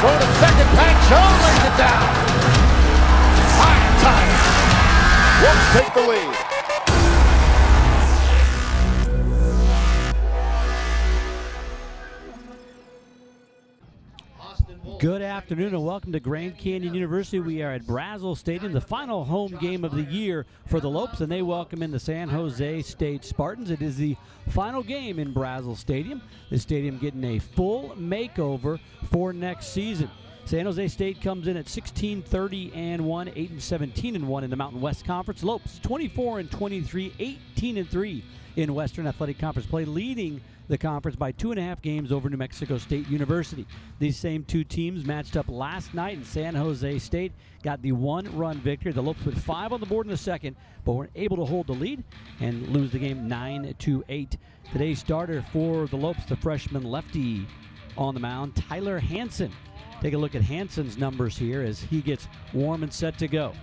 throw to second. Pat Joe lays it down. High and tight. Lopes take the lead. Good afternoon and welcome to Grand Canyon University. We are at Brazil Stadium, the final home game of the year for the Lopes, and they welcome in the San Jose State Spartans. It is the final game in Brazil Stadium. The stadium getting a full makeover for next season. San Jose State comes in at 16-30-1, 8-17-1 in the Mountain West Conference. Lopes 24-23, 18-3 in Western Athletic Conference play, leading the conference by 2.5 games over New Mexico State University. These same two teams matched up last night, and San Jose State got the one-run victory. The Lopes put 5 on the board in the second, but were able to hold the lead and lose the game 9-8. Today's starter for the Lopes, the freshman lefty on the mound, Tyler Hansen. Take a look at Hansen's numbers here as he gets warm and set to go.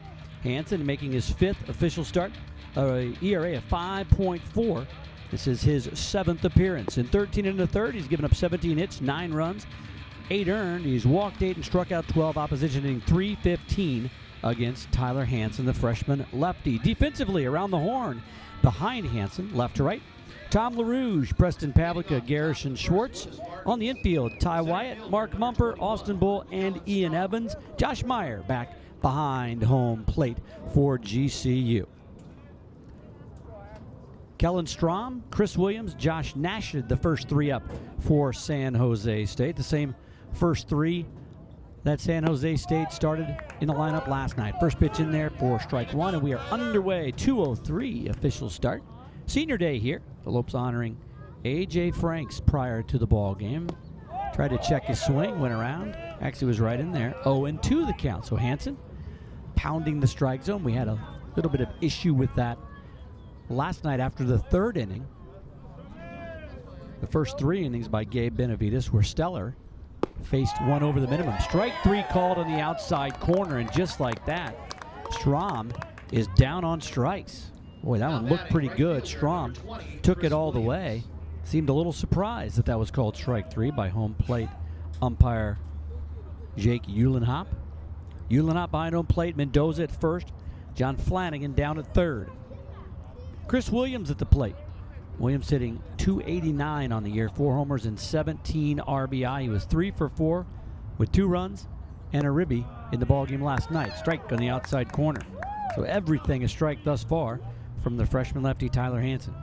Hansen making his 5th official start, ERA of 5.4. This is his 7th appearance. In 13 1/3, he's given up 17 hits, 9 runs, 8 earned. He's walked 8 and struck out 12. Opposition hitting .315 against Tyler Hansen, the freshman lefty. Defensively, around the horn, behind Hansen, left to right, Tom LaRouge, Preston Pavlica, Garrison Schwartz. On the infield, Ty Wyatt, Mark Mumper, Austin Bull, and Ian Evans. Josh Meyer back behind home plate for GCU. Kellen Strom, Chris Williams, Josh Nash, the first 3 up for San Jose State. The same first 3 that San Jose State started in the lineup last night. First pitch in there for strike 1, and we are underway. 2:03 official start. Senior day here. The Lopes honoring A.J. Franks prior to the ball game. Tried to check his swing, went around. Actually was right in there. 0-2 the count. So Hansen pounding the strike zone. We had a little bit of issue with that last night after the 3rd inning. The first 3 innings by Gabe Benavides were stellar. Faced 1 over the minimum. Strike 3 called on the outside corner, and just like that, Strom is down on strikes. Boy, that one looked pretty good. Strom took it all the way. Seemed a little surprised that was called strike 3 by home plate umpire Jake Uhlenhop. Uhlenhop behind home plate, Mendoza at first, John Flanagan down at third. Chris Williams at the plate. Williams hitting .289 on the year, 4 homers and 17 RBI. He was 3 for 4 with 2 runs and a ribby in the ballgame last night. Strike on the outside corner. So everything is strike thus far from the freshman lefty Tyler Hansen.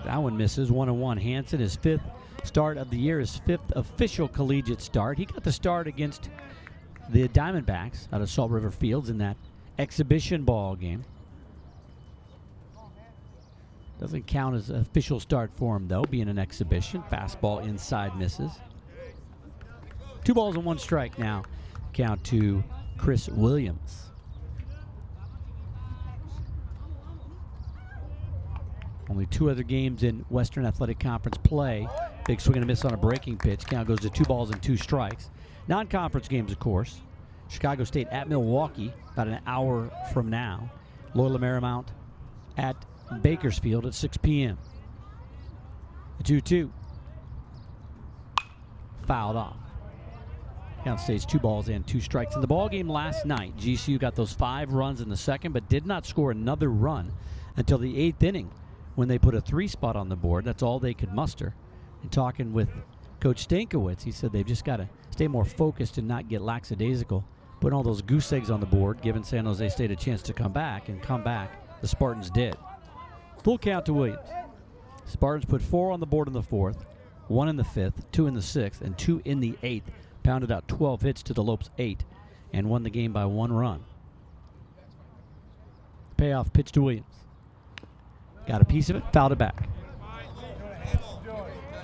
That one misses, 1-1. Hansen, his 5th start of the year, his 5th official collegiate start. He got the start against the Diamondbacks out of Salt River Fields in that exhibition ball game. Doesn't count as an official start for him, though, being an exhibition. Fastball inside misses. 2 balls and 1 strike now. Count to Chris Williams. Only 2 other games in Western Athletic Conference play. Big swing and a miss on a breaking pitch. Count goes to 2 balls and 2 strikes. Non-conference games, of course. Chicago State at Milwaukee about an hour from now. Loyola Marymount at Bakersfield at 6 p.m. The 2-2. Fouled off. Count stays 2 balls and 2 strikes. In the ball game last night, GCU got those 5 runs in the second, but did not score another run until the 8th inning when they put a 3 spot on the board. That's all they could muster. And talking with Coach Stankiewicz, he said they've just got to stay more focused and not get lackadaisical. Putting all those goose eggs on the board, giving San Jose State a chance to come back, and come back. The Spartans did. Full count to Williams. Spartans put 4 on the board in the 4th, 1 in the 5th, 2 in the 6th, and 2 in the 8th. Pounded out 12 hits to the Lopes 8 and won the game by 1 run. Payoff pitch to Williams. Got a piece of it, fouled it back.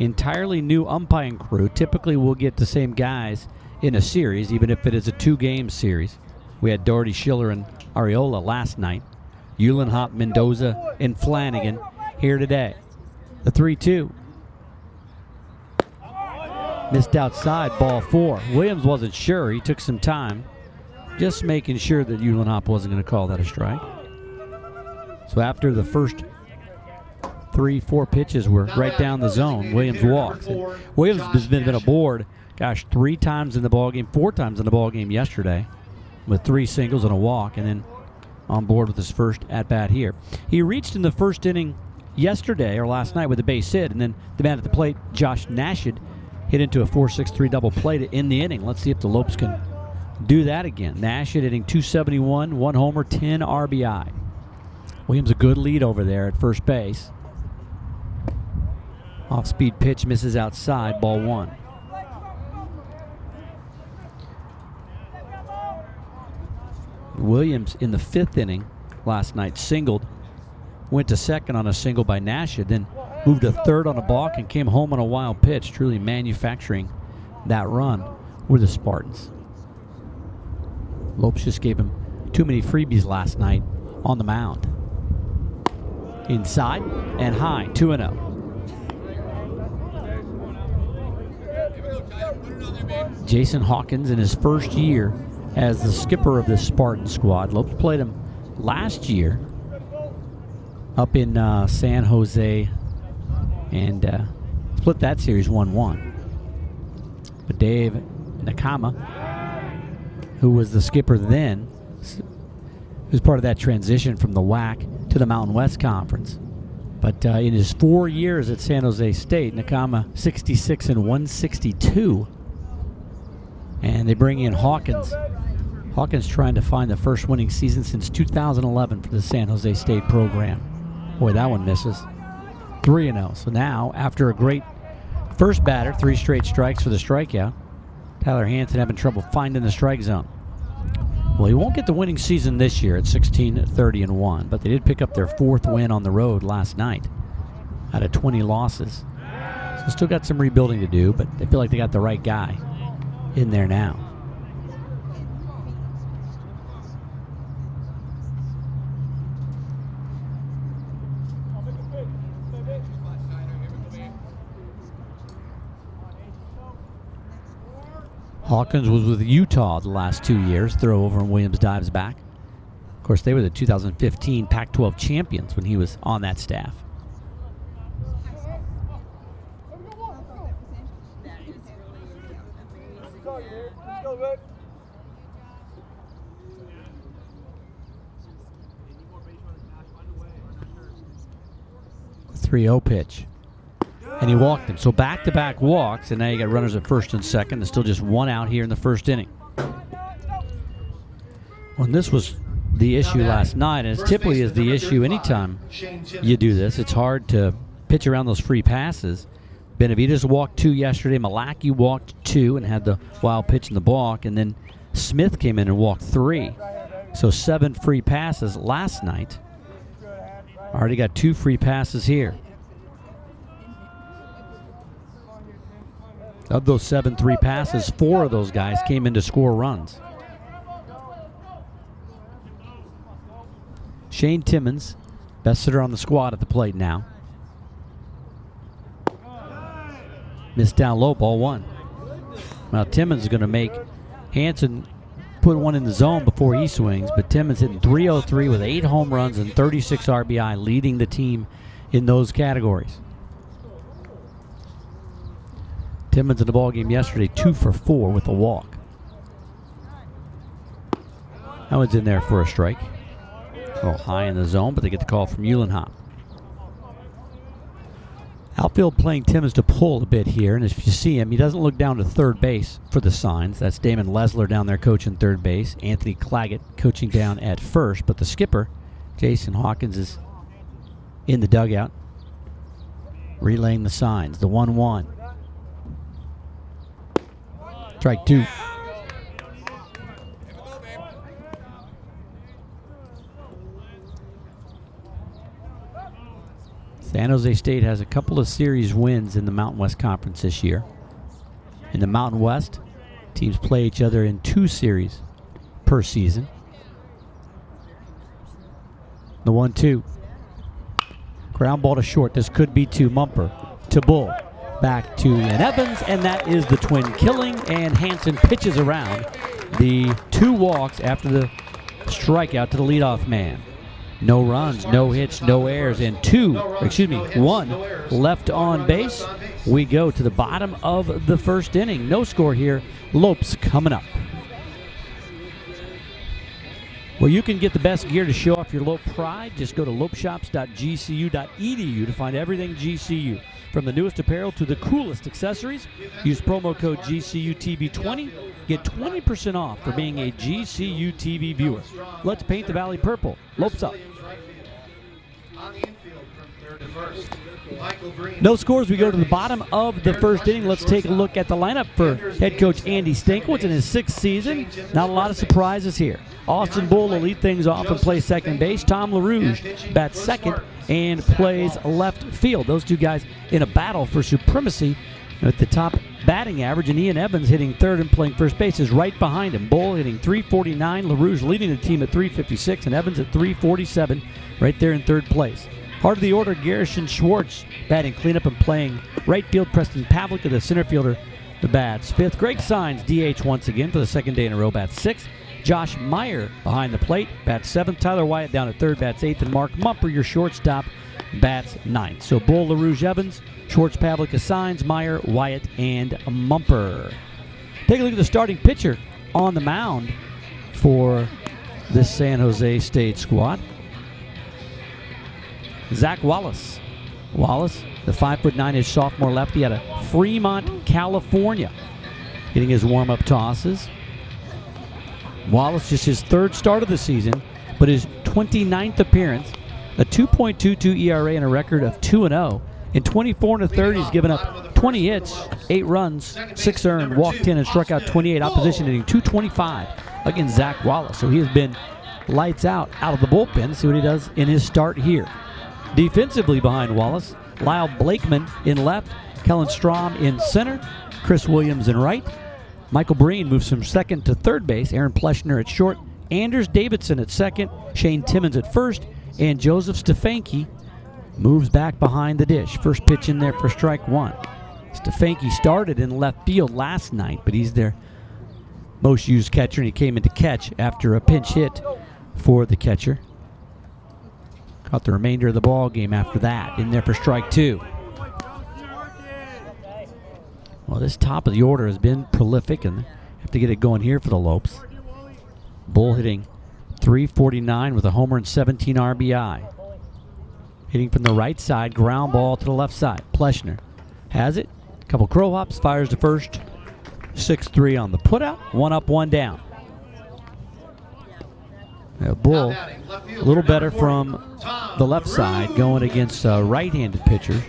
Entirely new umpiring crew. Typically we'll get the same guys in a series, even if it is a 2-game series. We had Doherty, Schiller, and Ariola last night. Uhlenhop, Mendoza, and Flanagan here today. The 3-2. Missed outside, ball 4. Williams wasn't sure. He took some time, just making sure that Uhlenhop wasn't going to call that a strike. So after the first 3-4 pitches were right down the zone. Williams walks. And Williams has been aboard, 3 times in the ballgame, 4 times in the ballgame yesterday, with 3 singles and a walk, and then on board with his first at-bat here. He reached in the first inning yesterday or last night with a base hit, and then the man at the plate, Josh Nashid, hit into a 4-6-3 double play to end the inning. Let's see if the Lopes can do that again. Nashid hitting .271, 1 homer, 10 RBI. Williams a good lead over there at first base. Off-speed pitch misses outside, ball 1. Williams in the 5th inning last night singled, went to second on a single by Nashid, then moved to third on a balk and came home on a wild pitch, truly manufacturing that run with the Spartans. Lopes just gave him too many freebies last night on the mound. Inside and high, 2-0. Jason Hawkins in his first year as the skipper of this Spartan squad. Lopes played him last year up in San Jose and split that series 1-1. But Dave Nakama, who was the skipper then, was part of that transition from the WAC to the Mountain West Conference. But in his 4 years at San Jose State, Nakama 66 and 162. And they bring in Hawkins. Hawkins trying to find the first winning season since 2011 for the San Jose State program. Boy, that one misses. 3-0. So now, after a great first batter, 3 straight strikes for the strikeout, Tyler Hansen having trouble finding the strike zone. Well, he won't get the winning season this year at 16-30-1, but they did pick up their 4th win on the road last night out of 20 losses. So still got some rebuilding to do, but they feel like they got the right guy in there now. Hawkins was with Utah the last 2 years. Throw over and Williams dives back. Of course, they were the 2015 Pac-12 champions when he was on that staff. The 3-0 pitch. And he walked him. So back-to-back walks, and now you got runners at first and second. There's still just 1 out here in the first inning. When this was the issue last night, and it typically is the issue anytime you do this, it's hard to pitch around those free passes. Benavides walked 2 yesterday. Malaki walked 2 and had the wild pitch in the balk, and then Smith came in and walked 3. So 7 free passes last night. Already got 2 free passes here. Of those 7 3 passes, 4 of those guys came in to score runs. Shane Timmons, best sitter on the squad at the plate now. Missed down low, ball 1. Now Timmons is going to make Hansen put one in the zone before he swings, but Timmons hitting .303 with 8 home runs and 36 RBI, leading the team in those categories. Timmons in the ballgame yesterday, 2 for 4 with a walk. That one's in there for a strike. A little high in the zone, but they get the call from Uhlenhop. Outfield playing Timmons to pull a bit here, and if you see him, he doesn't look down to third base for the signs. That's Damon Lesler down there coaching third base. Anthony Claggett coaching down at first, but the skipper, Jason Hawkins, is in the dugout, relaying the signs. The 1-1. Strike 2. San Jose State has a couple of series wins in the Mountain West Conference this year. In the Mountain West, teams play each other in 2 series per season. The 1-2. Ground ball to short. This could be to Mumper, to Bull. Back to Ian Evans, and that is the twin killing, and Hansen pitches around the 2 walks after the strikeout to the leadoff man. No runs, no hits, no errors, and one left on base. We go to the bottom of the first inning. No score here. Lopes coming up. Well, you can get the best gear to show off your Lope pride. Just go to lopeshops.gcu.edu to find everything GCU. From the newest apparel to the coolest accessories, use promo code GCUTV20. Get 20% off for being a GCU TV viewer. Let's paint the Valley purple. Lopes up. No scores. We go to the bottom of the first inning. Let's take a look at the lineup for head coach Andy Stankiewicz in his 6th season. Not a lot of surprises here. Austin Bull will lead things off and play second base. Tom LaRouge bats second and plays left field. Those two guys in a battle for supremacy at the top batting average, and Ian Evans hitting third and playing first base is right behind him. Bull hitting .349, LaRouge leading the team at .356, and Evans at .347 right there in third place. Heart of the order, Garrison Schwartz batting cleanup and playing right field. Preston Pavlik, the center fielder, the bats fifth. Greg Sines, DH once again for the second day in a row, bats sixth. Josh Meyer behind the plate, bats seventh. Tyler Wyatt down at third, bats eighth. And Mark Mumper, your shortstop, bats ninth. So Bull, LaRouge, Evans, Schwartz, Pavlik, Sines, Meyer, Wyatt, and Mumper. Take a look at the starting pitcher on the mound for this San Jose State squad. Zach Wallace. Wallace, the 5'9" sophomore lefty out of Fremont, California, getting his warm-up tosses. Wallace, just his third start of the season, but his 29th appearance, a 2.22 ERA and a record of 2-0. In 24 1/3, he's given up 20 hits, 8 runs, 6 earned, walked in and struck out 28. Opposition hitting .225 against Zach Wallace. So he has been lights out of the bullpen. See what he does in his start here. Defensively behind Wallace, Lyle Blakeman in left, Kellen Strom in center, Chris Williams in right. Michael Breen moves from second to third base, Aaron Pleschner at short, Anders Davidson at second, Shane Timmons at first, and Joseph Stefanki moves back behind the dish. First pitch in there for strike one. Stefanki started in left field last night, but he's their most used catcher, and he came in to catch after a pinch hit for the catcher. Caught the remainder of the ball game after that, in there for strike two. Well, this top of the order has been prolific, and have to get it going here for the Lopes. Bull hitting .349 with a homer and 17 RBI. Hitting from the right side, ground ball to the left side. Pleschner has it. A couple crow hops, fires to first. 6-3 on the putout. 1 up, 1 down. Bull, a little better from the left side, going against right-handed pitchers.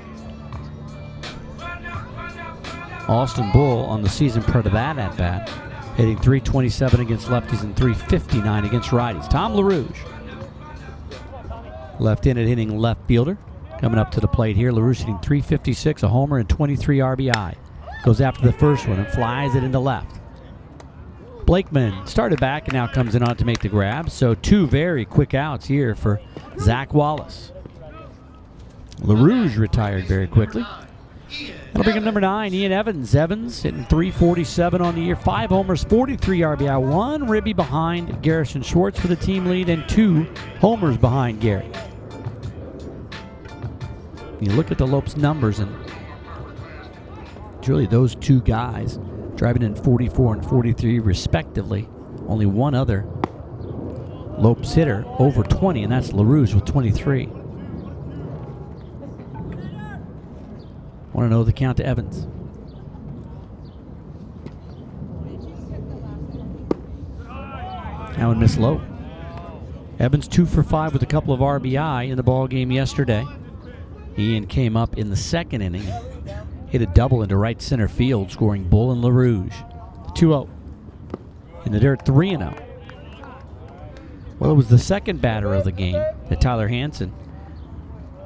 Austin Bull on the season prior to that at bat, hitting .327 against lefties and .359 against righties. Tom LaRouge, left-handed hitting left fielder, coming up to the plate here. LaRouge hitting .356, a homer and 23 RBI. Goes after the first one and flies it into left. Blakeman started back and now comes in on to make the grab. So 2 very quick outs here for Zach Wallace. LaRouge retired very quickly. That'll bring him number 9, Ian Evans. Evans hitting .347 on the year, 5 homers, 43 RBI, 1 ribby behind Garrison Schwartz for the team lead, and 2 homers behind Gary. You look at the Lopes numbers, and it's really those 2 guys driving in 44 and 43 respectively. Only one other Lopes hitter over 20, and that's LaRouge with 23. Want to know the count to Evans. Now in Miss Lowe. Evans 2 for 5 with a couple of RBI in the ball game yesterday. Ian came up in the second inning, hit a double into right center field, scoring Bull and LaRouge. 2-0. In the dirt, 3-0. Well, it was the second batter of the game that Tyler Hansen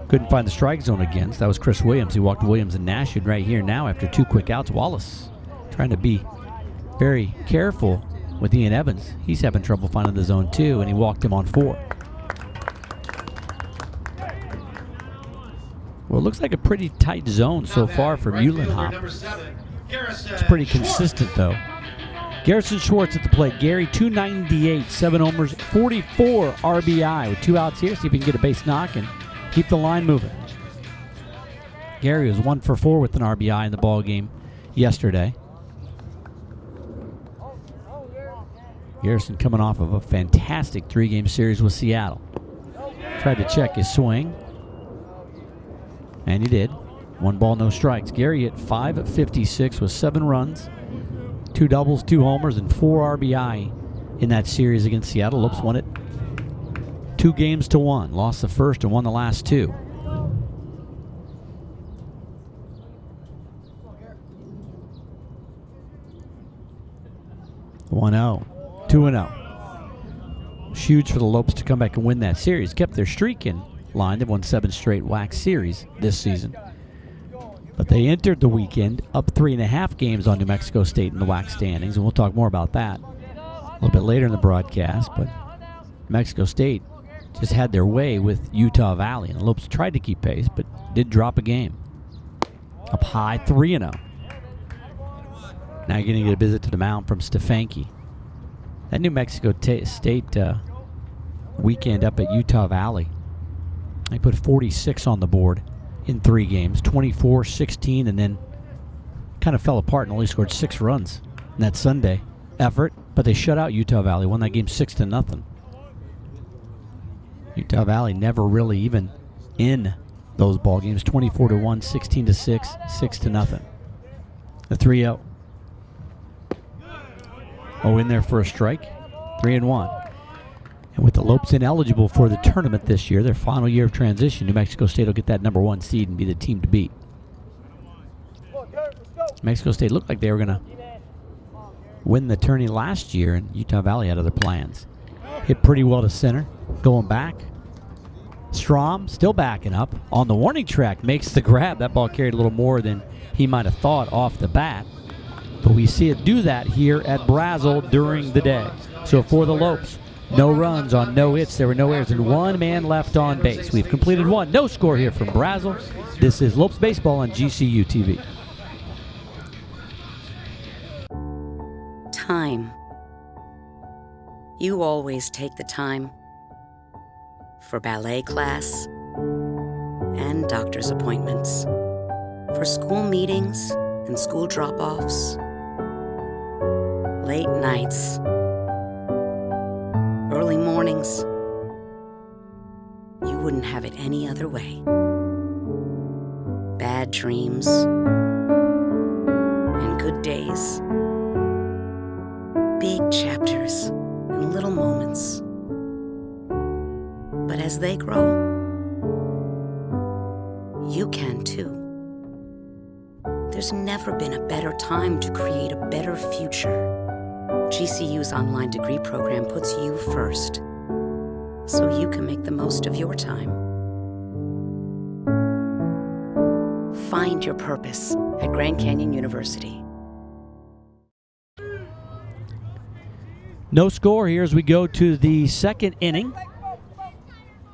couldn't find the strike zone against. That was Chris Williams. He walked Williams and Nashud right here now after 2 quick outs. Wallace trying to be very careful with Ian Evans. He's having trouble finding the zone too, and he walked him on 4. Well, it looks like a pretty tight zone so far for Muhlenhop. It's pretty consistent though. Garrison Schwartz at the plate. Gary, 298, 7 homers, 44 RBI with 2 outs here. See if he can get a base knock and keep the line moving. Gary was 1 for 4 with an RBI in the ball game yesterday. Garrison coming off of a fantastic 3-game series with Seattle. Tried to check his swing, and he did. 1 ball, no strikes. Gary hit .556 with 7 runs, 2 doubles, 2 homers, and 4 RBI in that series against Seattle. Lopes won it 2-1. Lost the first and won the last 2. (1-0), 2-0. Huge for the Lopes to come back and win that series. Kept their streak in line. They've won 7 straight WAC series this season. But they entered the weekend up 3.5 games on New Mexico State in the WAC standings, and we'll talk more about that a little bit later in the broadcast. But New Mexico State just had their way with Utah Valley, and the Lopes tried to keep pace, but did drop a game. Up high, 3-0. Now you're going to get a visit to the mound from Stefanski. That New Mexico State weekend up at Utah Valley, they put 46 on the board in 3 games, 24, 16, and then kind of fell apart and only scored 6 runs in that Sunday effort. But they shut out Utah Valley, won that game 6-0. Utah Valley never really even in those ball games, 24-1, 16-6, 6-0. The 3-0. Oh, in there for a strike, 3-1. And with the Lopes ineligible for the tournament this year, their final year of transition, New Mexico State will get that #1 seed and be the team to beat. New Mexico State looked like they were going to win the tourney last year, and Utah Valley had other plans. Hit pretty well to center, going back. Strom still backing up on the warning track, makes the grab. That ball carried a little more than he might have thought off the bat. But we see it do that here at Brazil during the day. So for the Lopes, no runs on no hits. There were no errors and 1 man left on base. We've completed 1. No score here from Brazil. This is Lopes Baseball on GCU TV. Time. You always take the time for ballet class and doctor's appointments, for school meetings and school drop-offs, late nights, early mornings. You wouldn't have it any other way. Bad dreams and good days. Big chapters and little moments. But as they grow, you can too. There's never been a better time to create a better future. GCU's online degree program puts you first, so you can make the most of your time. Find your purpose at Grand Canyon University. No score here as we go to the 2nd inning.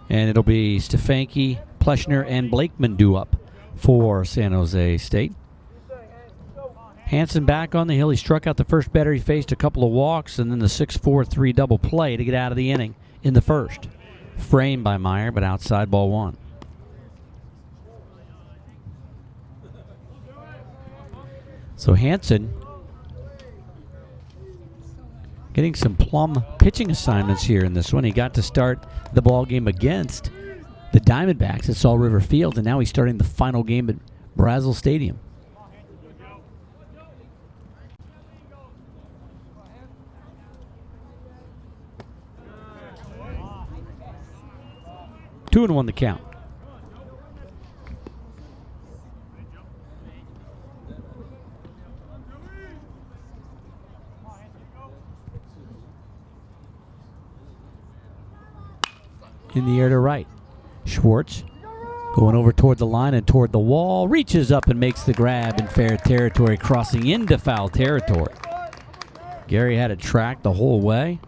And it'll be Stefanski, Pleschner, and Blakeman due up for San Jose State. Hansen back on the hill. He struck out the first batter. He faced a couple of walks and then the 6-4-3 double play to get out of the inning in the first. Framed by Meyer, but outside, ball 1. So Hansen getting some plum pitching assignments here in this one. He got to start the ball game against the Diamondbacks at Salt River Field, and now he's starting the final game at Brazil Stadium. Two and 1 the count. In the air to right. Schwartz going over toward the line and toward the wall. Reaches up and makes the grab in fair territory, crossing into foul territory. Gary had it tracked the whole way.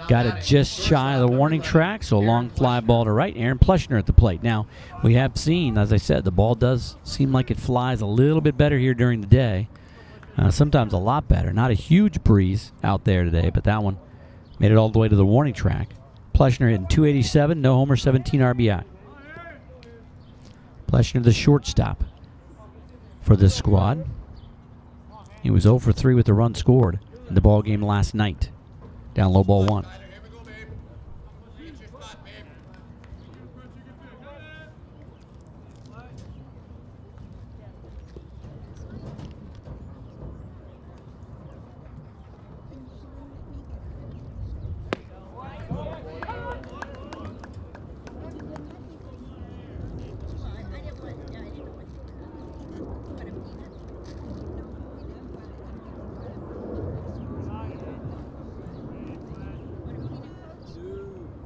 Got it just shy of the warning track, so a long fly ball to right. Aaron Pleschner at the plate. Now, we have seen, as I said, the ball does seem like it flies a little bit better here during the day. Sometimes a lot better. Not a huge breeze out there today, but that one made it all the way to the warning track. Pleshner hitting .287, no homer, 17 RBI. Pleshner the shortstop for this squad. He was 0 for 3 with the run scored in the ball game last night. Down low ball 1.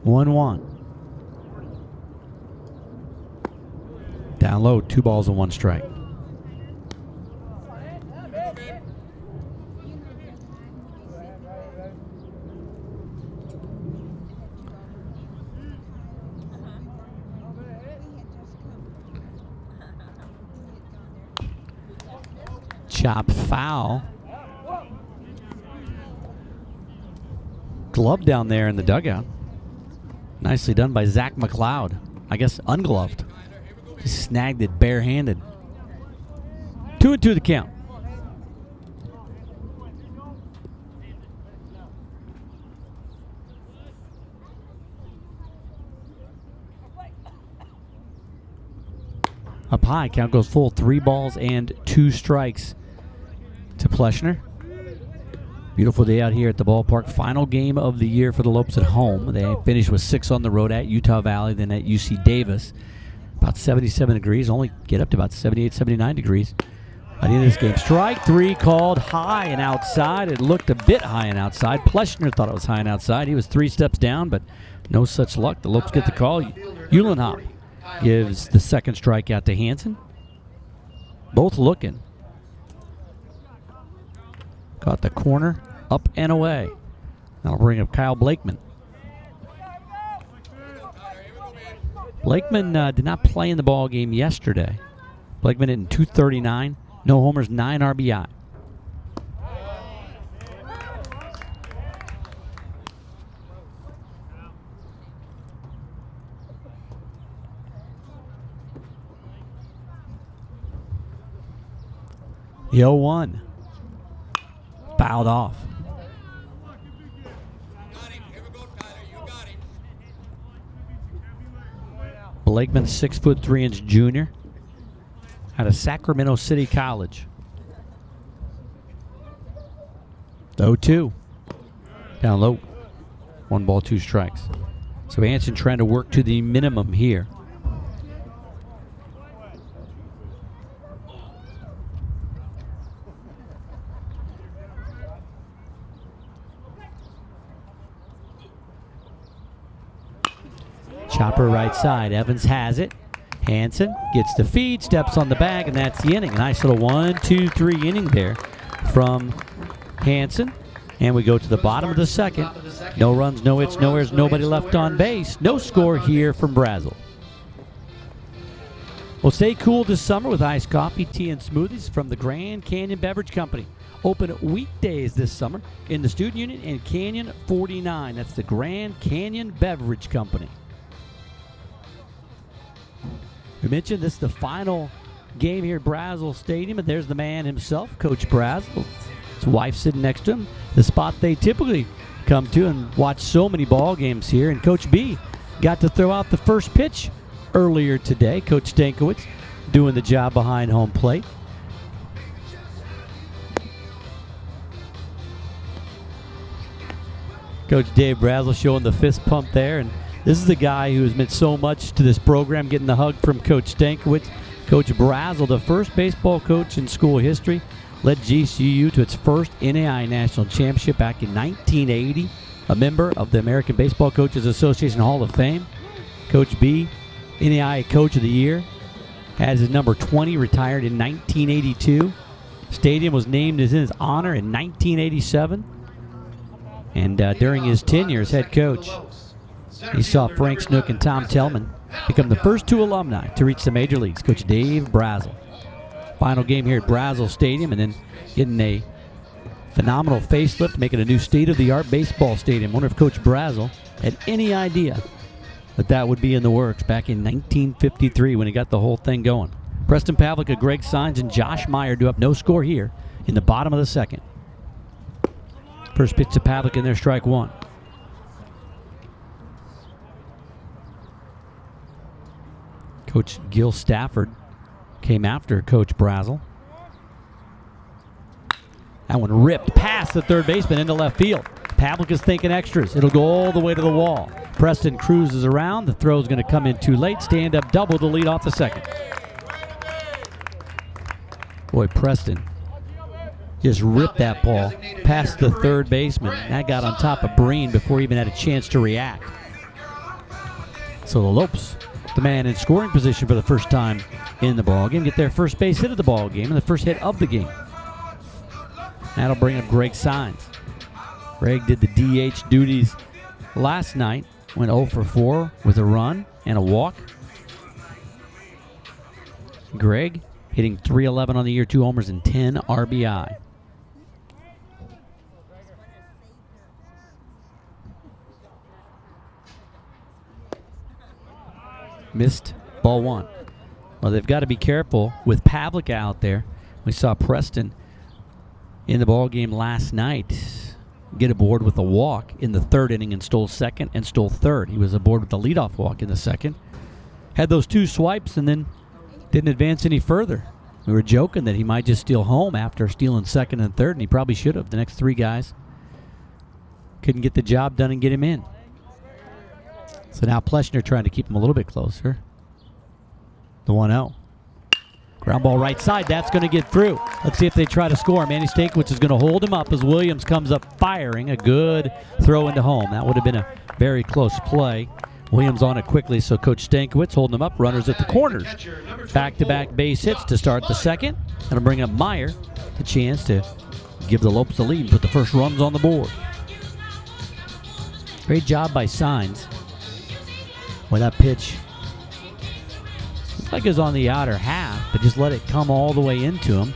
One. Down low, 2 balls and 1 strike. Chop foul. Glove down there in the dugout. Nicely done by Zach McLeod. I guess ungloved. He snagged it barehanded. 2-2 the count. Up high, count goes full. 3 balls and 2 strikes to Pleshner. Beautiful day out here at the ballpark. Final game of the year for the Lopes at home. They finished with 6 on the road at Utah Valley, then at UC Davis. About 77 degrees, only get up to about 78, 79 degrees by the end of this game. Strike 3 called high and outside. It looked a bit high and outside. Pleshner thought it was high and outside. He was 3 steps down, but no such luck. The Lopes get the call. Uhlenhop gives the second strikeout to Hansen. Both looking. Caught the corner, up and away. That'll bring up Kyle Blakeman. Blakeman did not play in the ball game yesterday. Blakeman hitting .239, no homers, 9 RBI. The 0-1. Fouled off. Blakeman, 6'3" junior out of Sacramento City College. 0-2. Down low. 1 ball, 2 strikes. So Hansen trying to work to the minimum here. Chopper right side. Evans has it. Hansen gets the feed, steps on the bag, and that's the inning. Nice little 1-2-3 inning there from Hansen. And we go to the bottom of the second. No runs, no hits, no errors, nobody left on base. No score here from Brazel. Well, stay cool this summer with iced coffee, tea, and smoothies from the Grand Canyon Beverage Company. Open weekdays this summer in the Student Union and Canyon 49. That's the Grand Canyon Beverage Company. We mentioned this is the final game here at Brazel Stadium, and there's the man himself, Coach Brazel. His wife sitting next to him, the spot they typically come to and watch so many ball games here. And Coach B got to throw out the first pitch earlier today. Coach Stankiewicz doing the job behind home plate. Coach Dave Brazel showing the fist pump there, and this is the guy who has meant so much to this program, getting the hug from Coach Stankiewicz. Coach Brazel, the first baseball coach in school history, led GCU to its first NAI National Championship back in 1980, a member of the American Baseball Coaches Association Hall of Fame. Coach B, NAI Coach of the Year, has his number 20, retired in 1982. Stadium was named in his honor in 1987. And during his tenure as head coach, he saw Frank Snook and Tom Tellman become the first 2 alumni to reach the major leagues. Coach Dave Brazel. Final game here at Brazil Stadium, and then getting a phenomenal facelift, making a new state-of-the-art baseball stadium. Wonder if Coach Brazil had any idea that would be in the works back in 1953 when he got the whole thing going. Preston Pavlica, Greg Sines, and Josh Meyer do up no score here in the bottom of the second. First pitch to Pavlica in there, strike one. Coach Gil Stafford came after Coach Brazil. That one ripped past the third baseman into left field. Pavlica's thinking extras. It'll go all the way to the wall. Preston cruises around. The throw's going to come in too late. Stand up double to lead off the second. Boy, Preston just ripped that ball past the third baseman. That got on top of Breen before he even had a chance to react. So the Lopes, the man in scoring position for the first time in the ball game, get their first base hit of the ball game and the first hit of the game. That'll bring up Greg Sines. Greg did the DH duties last night, went 0 for 4 with a run and a walk. Greg hitting .311 on the year, 2 homers and 10 RBI. Missed, ball one. Well, they've got to be careful with Pavlica out there. We saw Preston in the ball game last night get aboard with a walk in the third inning and stole second and stole third. He was aboard with the leadoff walk in the second. Had those 2 swipes and then didn't advance any further. We were joking that he might just steal home after stealing second and third, and he probably should have. The next 3 guys couldn't get the job done and get him in. So now Pleshner trying to keep him a little bit closer. The 1-0. Ground ball right side. That's going to get through. Let's see if they try to score. Manny Stankiewicz is going to hold him up as Williams comes up firing. A good throw into home. That would have been a very close play. Williams on it quickly, so Coach Stankiewicz holding him up. Runners at the corners. Back-to-back base hits to start the second. That'll bring up Meyer. The chance to give the Lopes the lead and put the first runs on the board. Great job by Sines. Boy, that pitch looked like it was on the outer half, but just let it come all the way into him.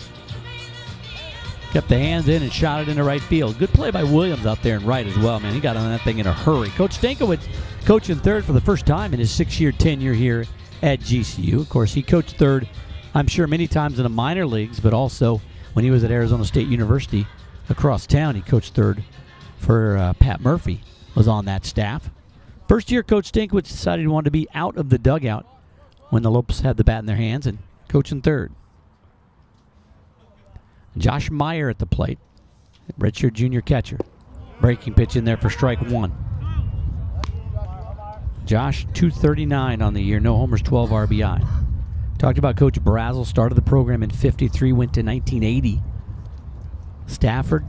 Kept the hands in and shot it into right field. Good play by Williams out there in right as well, man. He got on that thing in a hurry. Coach Stankiewicz coaching third for the first time in his 6-year tenure here at GCU. Of course, he coached third, I'm sure, many times in the minor leagues, but also when he was at Arizona State University across town, he coached third for Pat Murphy, was on that staff. First year, Coach Stankiewicz decided he wanted to be out of the dugout when the Lopes had the bat in their hands and coaching third. Josh Meyer at the plate, redshirt junior catcher. Breaking pitch in there for strike one. Josh, 239 on the year, no homers, 12 RBI. Talked about Coach Brazil, started the program in 53, went to 1980. Stafford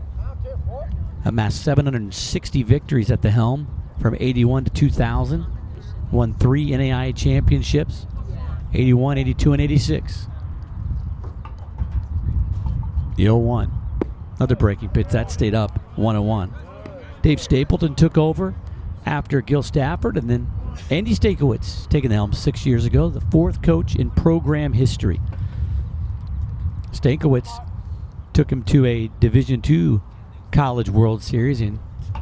amassed 760 victories at the helm from 81 to 2000. Won 3 NAIA championships, 81, 82, and 86. The 0-1. Another breaking pitch. That stayed up, 1-1. Dave Stapleton took over after Gil Stafford, and then Andy Stankiewicz taking the helm 6 years ago, the 4th coach in program history. Stankiewicz took him to a Division II College World Series in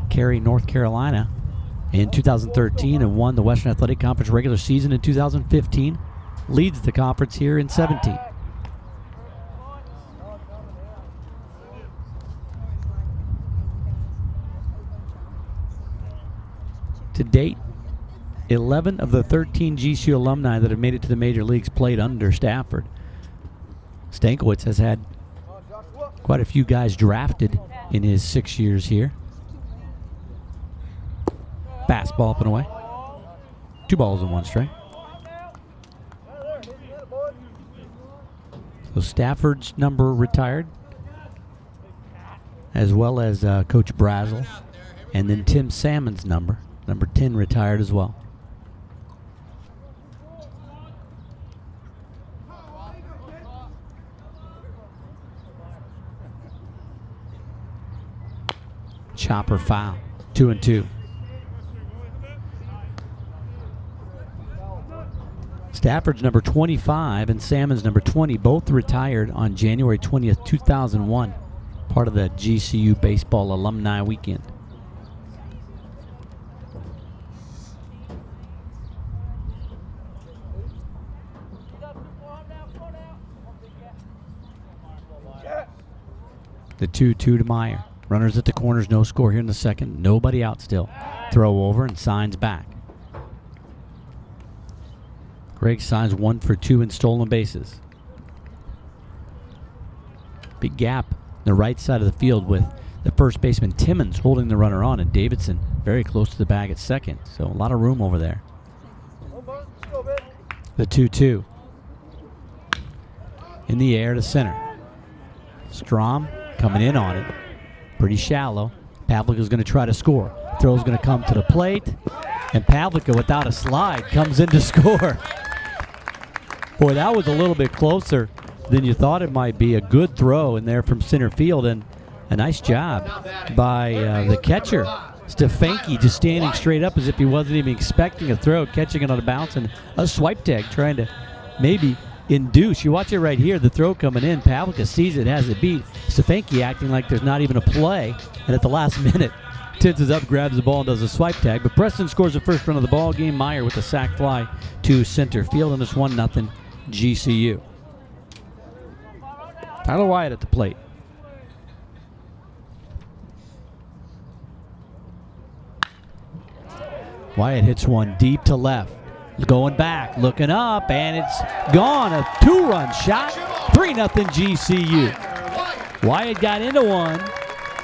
Cary, North Carolina in 2013 and won the Western Athletic Conference regular season in 2015. Leads the conference here in 17. To date, 11 of the 13 GCU alumni that have made it to the major leagues played under Stafford. Stankiewicz has had quite a few guys drafted in his 6 years here. Fastball up and away. 2 balls and 1 strike. So Stafford's number retired, as well as Coach Brazil, and then Tim Salmon's number 10, retired as well. Chopper foul, 2-2. Stafford's number 25 and Salmon's number 20, both retired on January 20th, 2001, part of the GCU Baseball Alumni Weekend. The 2-2 to Meyer. Runners at the corners, no score here in the second. Nobody out still. Throw over and Signs back. Greg Signs 1 for 2 in stolen bases. Big gap on the right side of the field with the first baseman Timmons holding the runner on and Davidson very close to the bag at second. So a lot of room over there. The 2-2. In the air to center. Strom coming in on it. Pretty shallow. Pavlica's going to try to score. Throw's going to come to the plate. And Pavlica, without a slide, comes in to score. Boy, that was a little bit closer than you thought it might be. A good throw in there from center field. And a nice job by the catcher, Stefanki, just standing straight up as if he wasn't even expecting a throw, catching it on a bounce, and a swipe tag trying to maybe induce. You watch it right here, the throw coming in. Pavlica sees it, has it beat. Stefanki acting like there's not even a play, and at the last minute, tenses up, grabs the ball, and does a swipe tag. But Preston scores the first run of the ball game. Meyer with a sac fly to center field, and it's 1-0 GCU. Tyler Wyatt at the plate. Wyatt hits one deep to left. Going back, looking up, and it's gone. A 2-run shot. 3-0 GCU. Wyatt got into one.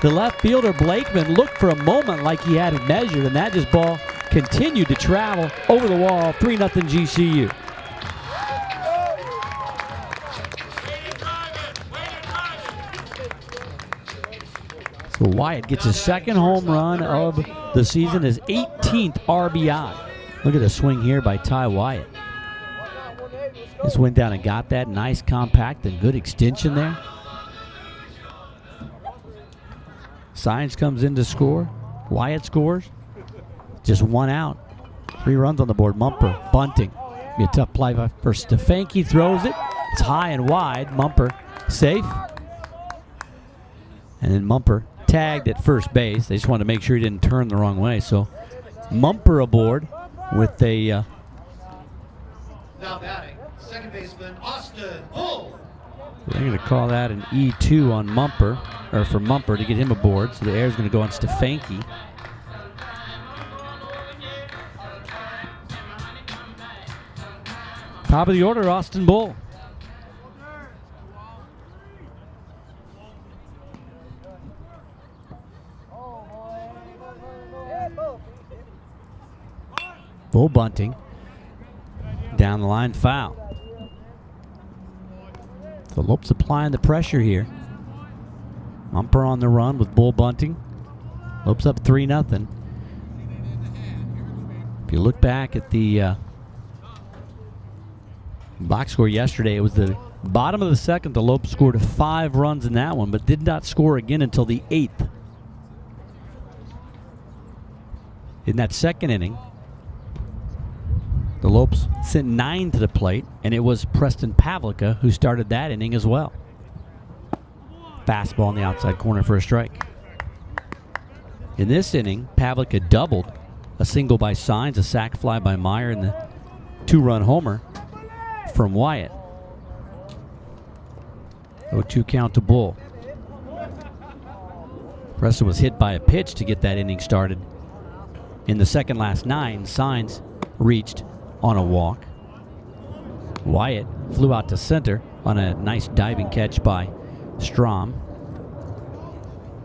The left fielder, Blakeman, looked for a moment like he had it measured, and that just ball continued to travel over the wall. 3-0 GCU. So Wyatt gets his second home run of the season, his 18th RBI. Look at the swing here by Ty Wyatt. Just went down and got that. Nice compact and good extension there. Signs comes in to score. Wyatt scores. Just one out. 3 runs on the board. Mumper bunting. Be a tough play for Stefanki. Throws it. It's high and wide. Mumper safe. And then Mumper tagged at first base. They just wanted to make sure he didn't turn the wrong way. So Mumper aboard with a now batting, second baseman Austin Bull. They're going to call that an E2 on Mumper, or for Mumper to get him aboard. So the air is going to go on Stefanki. Top of the order, Austin Bull. Bull bunting. Down the line, foul. So Lopes applying the pressure here. Mumper on the run with Bull bunting. Lopes up 3-0. If you look back at the box score yesterday, it was the bottom of the second. The Lopes scored 5 runs in that one, but did not score again until the 8th. In that second inning, the Lopes sent 9 to the plate, and it was Preston Pavlica who started that inning as well. Fastball in the outside corner for a strike. In this inning, Pavlica doubled. A single by Signs, a sac fly by Meyer, and the 2-run homer from Wyatt. 0-2 count to Bull. Preston was hit by a pitch to get that inning started. In the second last 9, Signs reached on a walk. Wyatt flew out to center on a nice diving catch by Strom.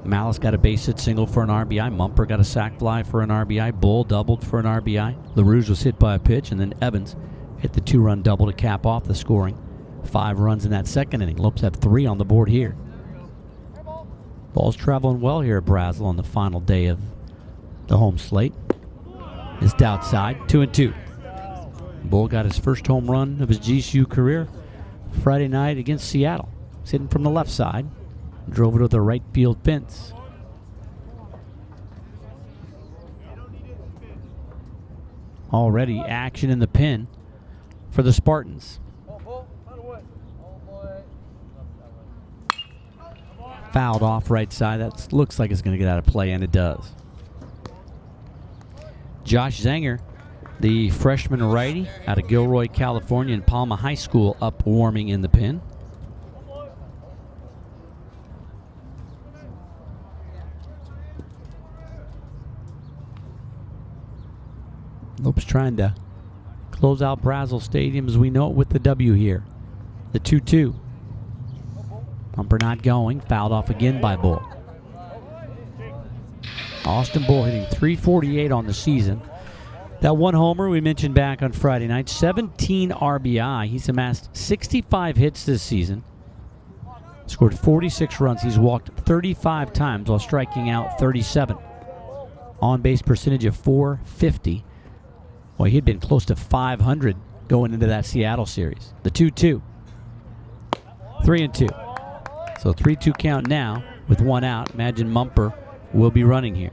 Malice got a base hit single for an RBI. Mumper got a sac fly for an RBI. Bull doubled for an RBI. LaRouge was hit by a pitch, and then Evans hit the 2-run double to cap off the scoring. 5 runs in that second inning. Lopes have 3 on the board here. Ball's traveling well here at Brazel on the final day of the home slate. Missed outside, 2-2. Bull got his first home run of his GCU career Friday night against Seattle. He's hitting from the left side. Drove it to the right field fence. Already action in the pen for the Spartans. Fouled off right side. That looks like it's going to get out of play, and it does. Josh Zenger, the freshman righty out of Gilroy, California, and Palma High School, up warming in the pin. Lopes trying to close out Brazil Stadium as we know it with the W here. The 2-2. Bumper not going. Fouled off again by Bull. Austin Bull hitting .348 on the season. That one homer we mentioned back on Friday night, 17 RBI. He's amassed 65 hits this season. Scored 46 runs. He's walked 35 times while striking out 37. On-base percentage of .450. Well, he'd been close to 500 going into that Seattle series. The 2-2. 3-2. So 3-2 count now with one out. Imagine Mumper will be running here.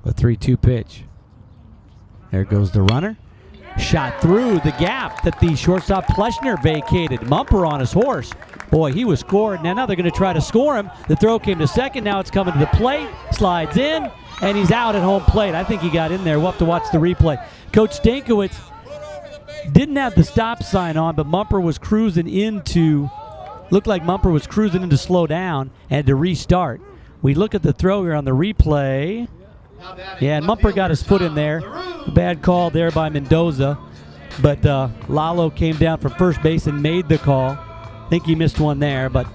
A 3-2 pitch. There goes the runner. Shot through the gap that the shortstop Pleshner vacated. Mumper on his horse. Boy, he was scored. Now they're going to try to score him. The throw came to second. Now it's coming to the plate. Slides in, and he's out at home plate. I think he got in there. We'll have to watch the replay. Coach Stankiewicz didn't have the stop sign on, but Mumper was cruising into, looked like Mumper was cruising in to slow down and to restart. We look at the throw here on the replay. Yeah, and Mumper got his foot in there. Bad call there by Mendoza. But Lalo came down from first base and made the call. I think he missed one there, but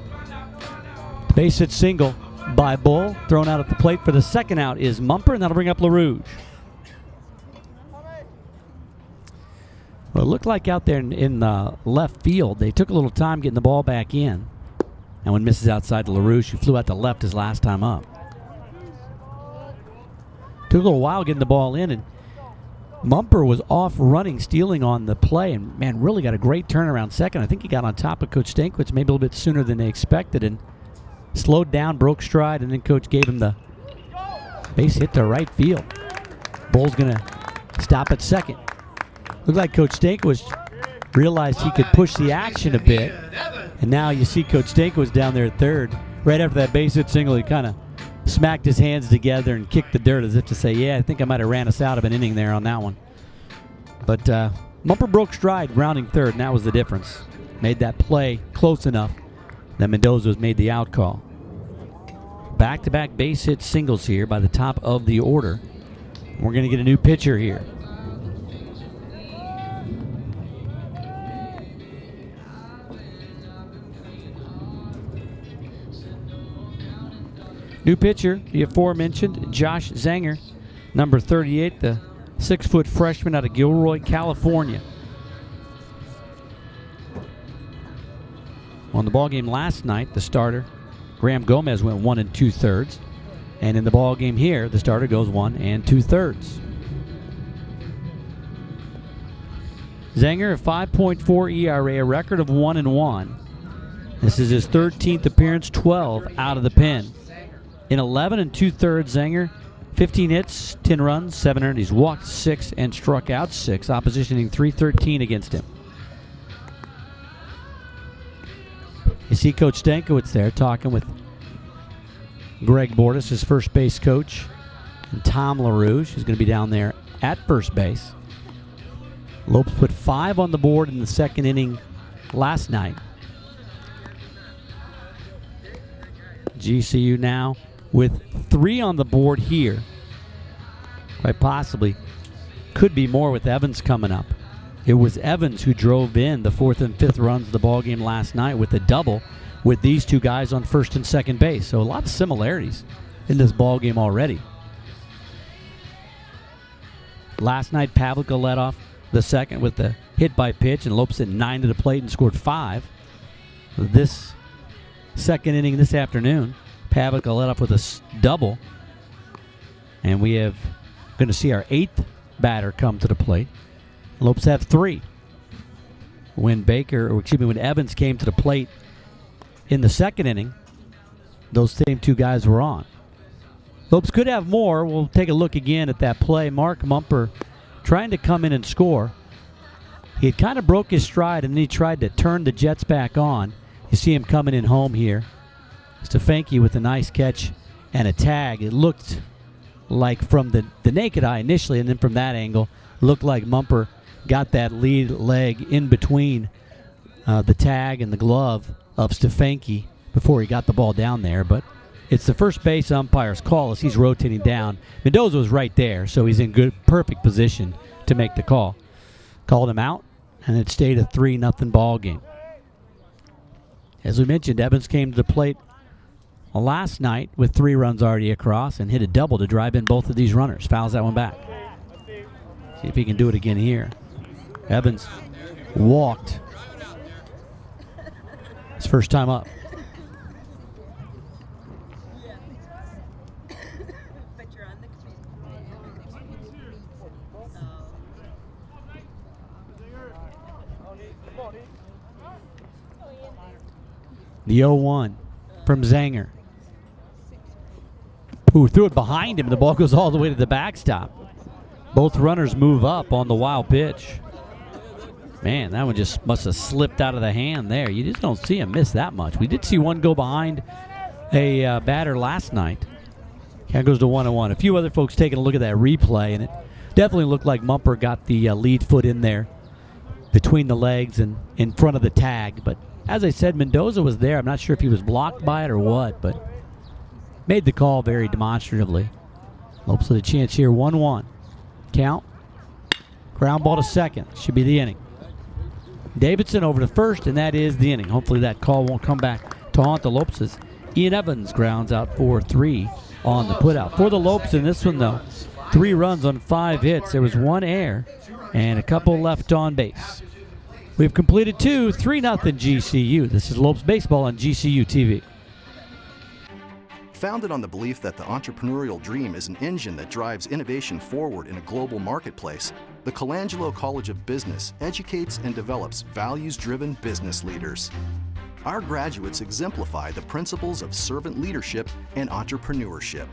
base hit single by Bull. Thrown out at the plate for the second out is Mumper, and that'll bring up LaRouge. Well, it looked like out there in left field, they took a little time getting the ball back in. And when misses outside to LaRouge, who flew out to left his last time up. Took a little while getting the ball in, and Mumper was off running, stealing on the play, and man, really got a great turnaround second. I think he got on top of Coach Stankiewicz maybe a little bit sooner than they expected, and slowed down, broke stride, and then Coach gave him the base hit to right field. Bull's going to stop at second. Looked like Coach Stankiewicz realized he could push the action a bit, and now you see Coach Stankiewicz down there at third. Right after that base hit single, he kind of smacked his hands together and kicked the dirt as if to say, yeah, I think I might have ran us out of an inning there on that one. But Mumper broke stride rounding third, and that was the difference. Made that play close enough that Mendoza made the out call. Back-to-back base hit singles here by the top of the order. We're going to get a new pitcher here. New pitcher, the aforementioned Josh Zenger, number 38, the 6-foot freshman out of Gilroy, California. On the ballgame last night, the starter, Graham Gomez, went 1 2/3. And in the ballgame here, the starter goes 1 2/3. Zenger, a 5.4 ERA, a record of 1-1. This is his 13th appearance, 12 out of the pen. In 11 2/3, Zenger, 15 hits, 10 runs, 7 earned. He's walked 6 and struck out 6. Opposition hitting .313 against him. You see Coach Stankiewicz there talking with Greg Bordas, his first base coach, and Tom LaRouge, who's going to be down there at first base. Lopes put 5 on the board in the second inning last night. GCU now with 3 on the board here. Quite possibly could be more with Evans coming up. It was Evans who drove in the 4th and 5th runs of the ballgame last night with a double with these two guys on first and second base. So a lot of similarities in this ballgame already. Last night, Pavlica led off the second with the hit by pitch, and Lopes hit 9 to the plate and scored 5. This second inning this afternoon, Pavlica led off with a double, and we have going to see our 8th batter come to the plate. Lopes have 3. when when Evans came to the plate in the second inning, those same two guys were on. Lopes could have more. We'll take a look again at that play. Mark Mumper trying to come in and score. He had kind of broke his stride, and then he tried to turn the Jets back on. You see him coming in home here. Stefanski with a nice catch and a tag. It looked like from the naked eye initially, and then from that angle, looked like Mumper got that lead leg in between the tag and the glove of Stefanski before he got the ball down there. But it's the first base umpire's call as he's rotating down. Mendoza was right there, so he's in perfect position to make the call. Called him out, and it stayed a 3-0 ball game. As we mentioned, Evans came to the plate last night with 3 runs already across and hit a double to drive in both of these runners. Fouls that one back. See if he can do it again here. Evans walked. His first time up. The 0-1 from Zanger, who threw it behind him. The ball goes all the way to the backstop. Both runners move up on the wild pitch. Man, that one just must have slipped out of the hand there. You just don't see him miss that much. We did see one go behind a batter last night. That goes to 1-1. A few other folks taking a look at that replay, and it definitely looked like Mumper got the lead foot in there between the legs and in front of the tag. But as I said, Mendoza was there. I'm not sure if he was blocked by it or what, but made the call very demonstratively. Lopes with a chance here, 1-1. Count. Ground ball to second. Should be the inning. Davidson over to first, and that is the inning. Hopefully that call won't come back to haunt the Lopeses. Ian Evans grounds out for 3 on the putout. For the Lopes in this one, though, 3 runs on 5 hits. There was 1 error and a couple left on base. We've completed 2, 3-0 GCU. This is Lopes Baseball on GCU TV. Founded on the belief that the entrepreneurial dream is an engine that drives innovation forward in a global marketplace, the Colangelo College of Business educates and develops values-driven business leaders. Our graduates exemplify the principles of servant leadership and entrepreneurship.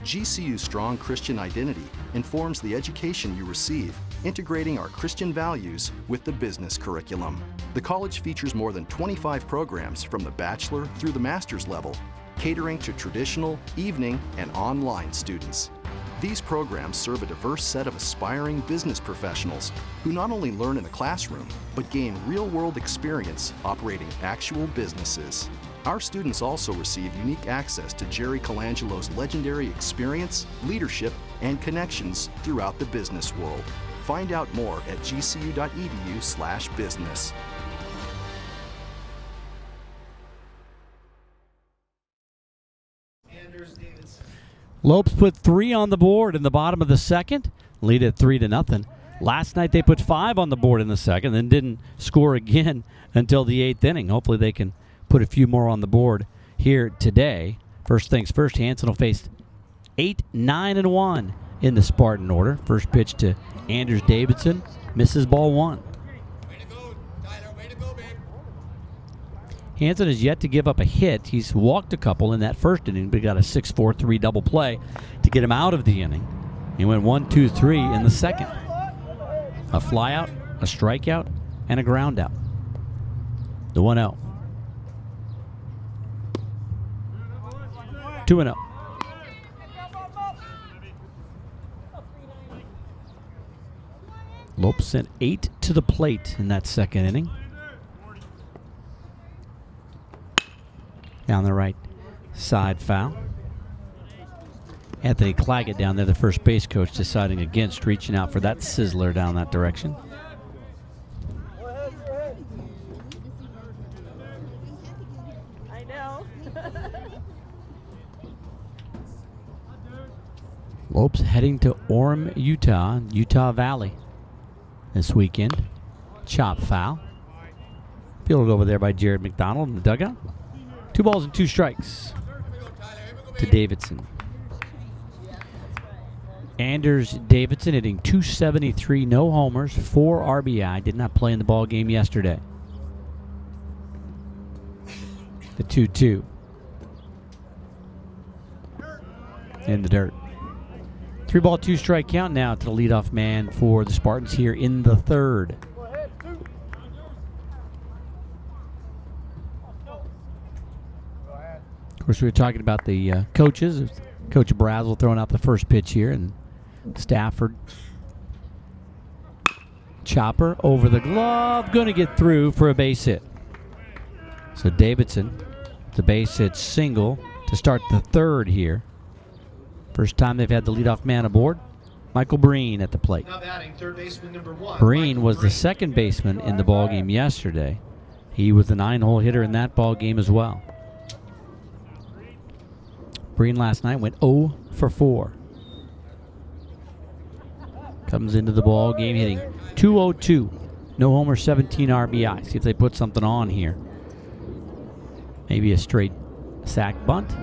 GCU's strong Christian identity informs the education you receive, integrating our Christian values with the business curriculum. The college features more than 25 programs from the bachelor through the master's level, catering to traditional, evening, and online students. These programs serve a diverse set of aspiring business professionals who not only learn in the classroom, but gain real-world experience operating actual businesses. Our students also receive unique access to Jerry Colangelo's legendary experience, leadership, and connections throughout the business world. Find out more at gcu.edu/business. Lopes put 3 on the board in the bottom of the second, lead at 3-0. Last night they put 5 on the board in the second, then didn't score again until the 8th inning. Hopefully they can put a few more on the board here today. First things first, Hansen will face 8, 9, and 1 in the Spartan order. First pitch to Anders Davidson, misses ball 1. Hansen has yet to give up a hit. He's walked a couple in that first inning, but he got a 6-4-3 double play to get him out of the inning. He went 1-2-3 in the second. A flyout, a strikeout, and a ground out. The 1-0. 2-0. Lopes sent 8 to the plate in that second inning. Down the right side foul. Anthony Claggett down there, the first base coach, deciding against reaching out for that sizzler down that direction. I know. Lopes heading to Orem, Utah, Utah Valley this weekend. Chop foul. Fielded over there by Jared McDonald in the dugout. 2 balls and 2 strikes to Davidson. Anders Davidson hitting .273, no homers, 4 RBI. Did not play in the ball game yesterday. The 2-2. In the dirt. 3-ball, 2-strike count now to the leadoff man for the Spartans here in the third. Of course, we were talking about the coaches. Coach Brazel throwing out the first pitch here, and Stafford. Chopper over the glove, going to get through for a base hit. So Davidson, the base hit single to start the third here. First time they've had the leadoff man aboard. Michael Breen at the plate. Now batting, third baseman number 1. Breen was the second baseman in the ball game yesterday. He was the 9-hole hitter in that ball game as well. Breen last night went 0 for 4. Comes into the ball game hitting .202. No homer, 17 RBI. See if they put something on here. Maybe a straight sack bunt.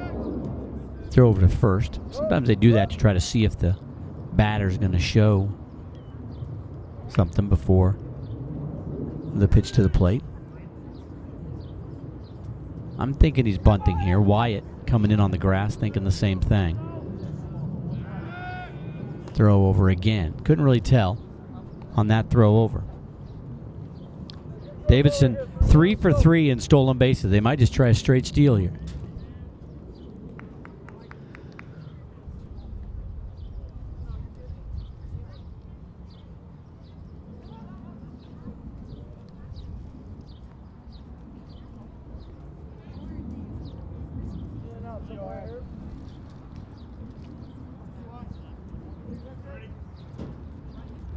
Throw over to first. Sometimes they do that to try to see if the batter's going to show something before the pitch to the plate. I'm thinking he's bunting here. Wyatt coming in on the grass thinking the same thing. Throw over again. Couldn't really tell on that throw over. Davidson 3 for 3 in stolen bases. They might just try a straight steal here.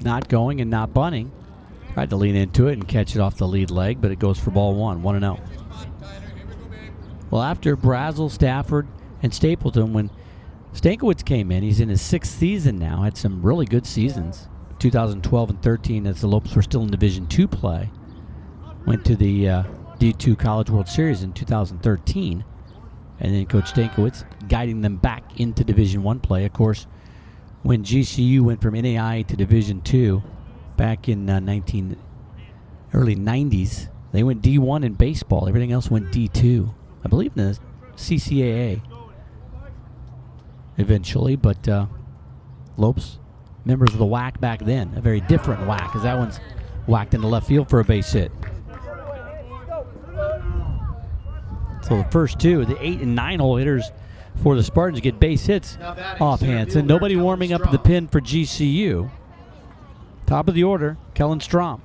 Not going and not bunting. Tried to lean into it and catch it off the lead leg, but it goes for ball 1, 1-0. Well, after Brazel, Stafford, and Stapleton, when Stankiewicz came in, he's in his 6th season now, had some really good seasons. 2012 and 13 as the Lopes were still in Division II play. Went to the D2 College World Series in 2013. And then Coach Stankiewicz guiding them back into Division I play. Of course, when GCU went from NAI to Division II back in early 90s, they went D1 in baseball. Everything else went D2. I believe in the CCAA eventually, but Lopes, members of the WAC back then, a very different WAC, as that one's whacked into left field for a base hit. So the first two, the 8 and 9-hole hitters for the Spartans, get base hits off Hansen. Nobody warming up at the pin for GCU. Top of the order, Kellen Strom.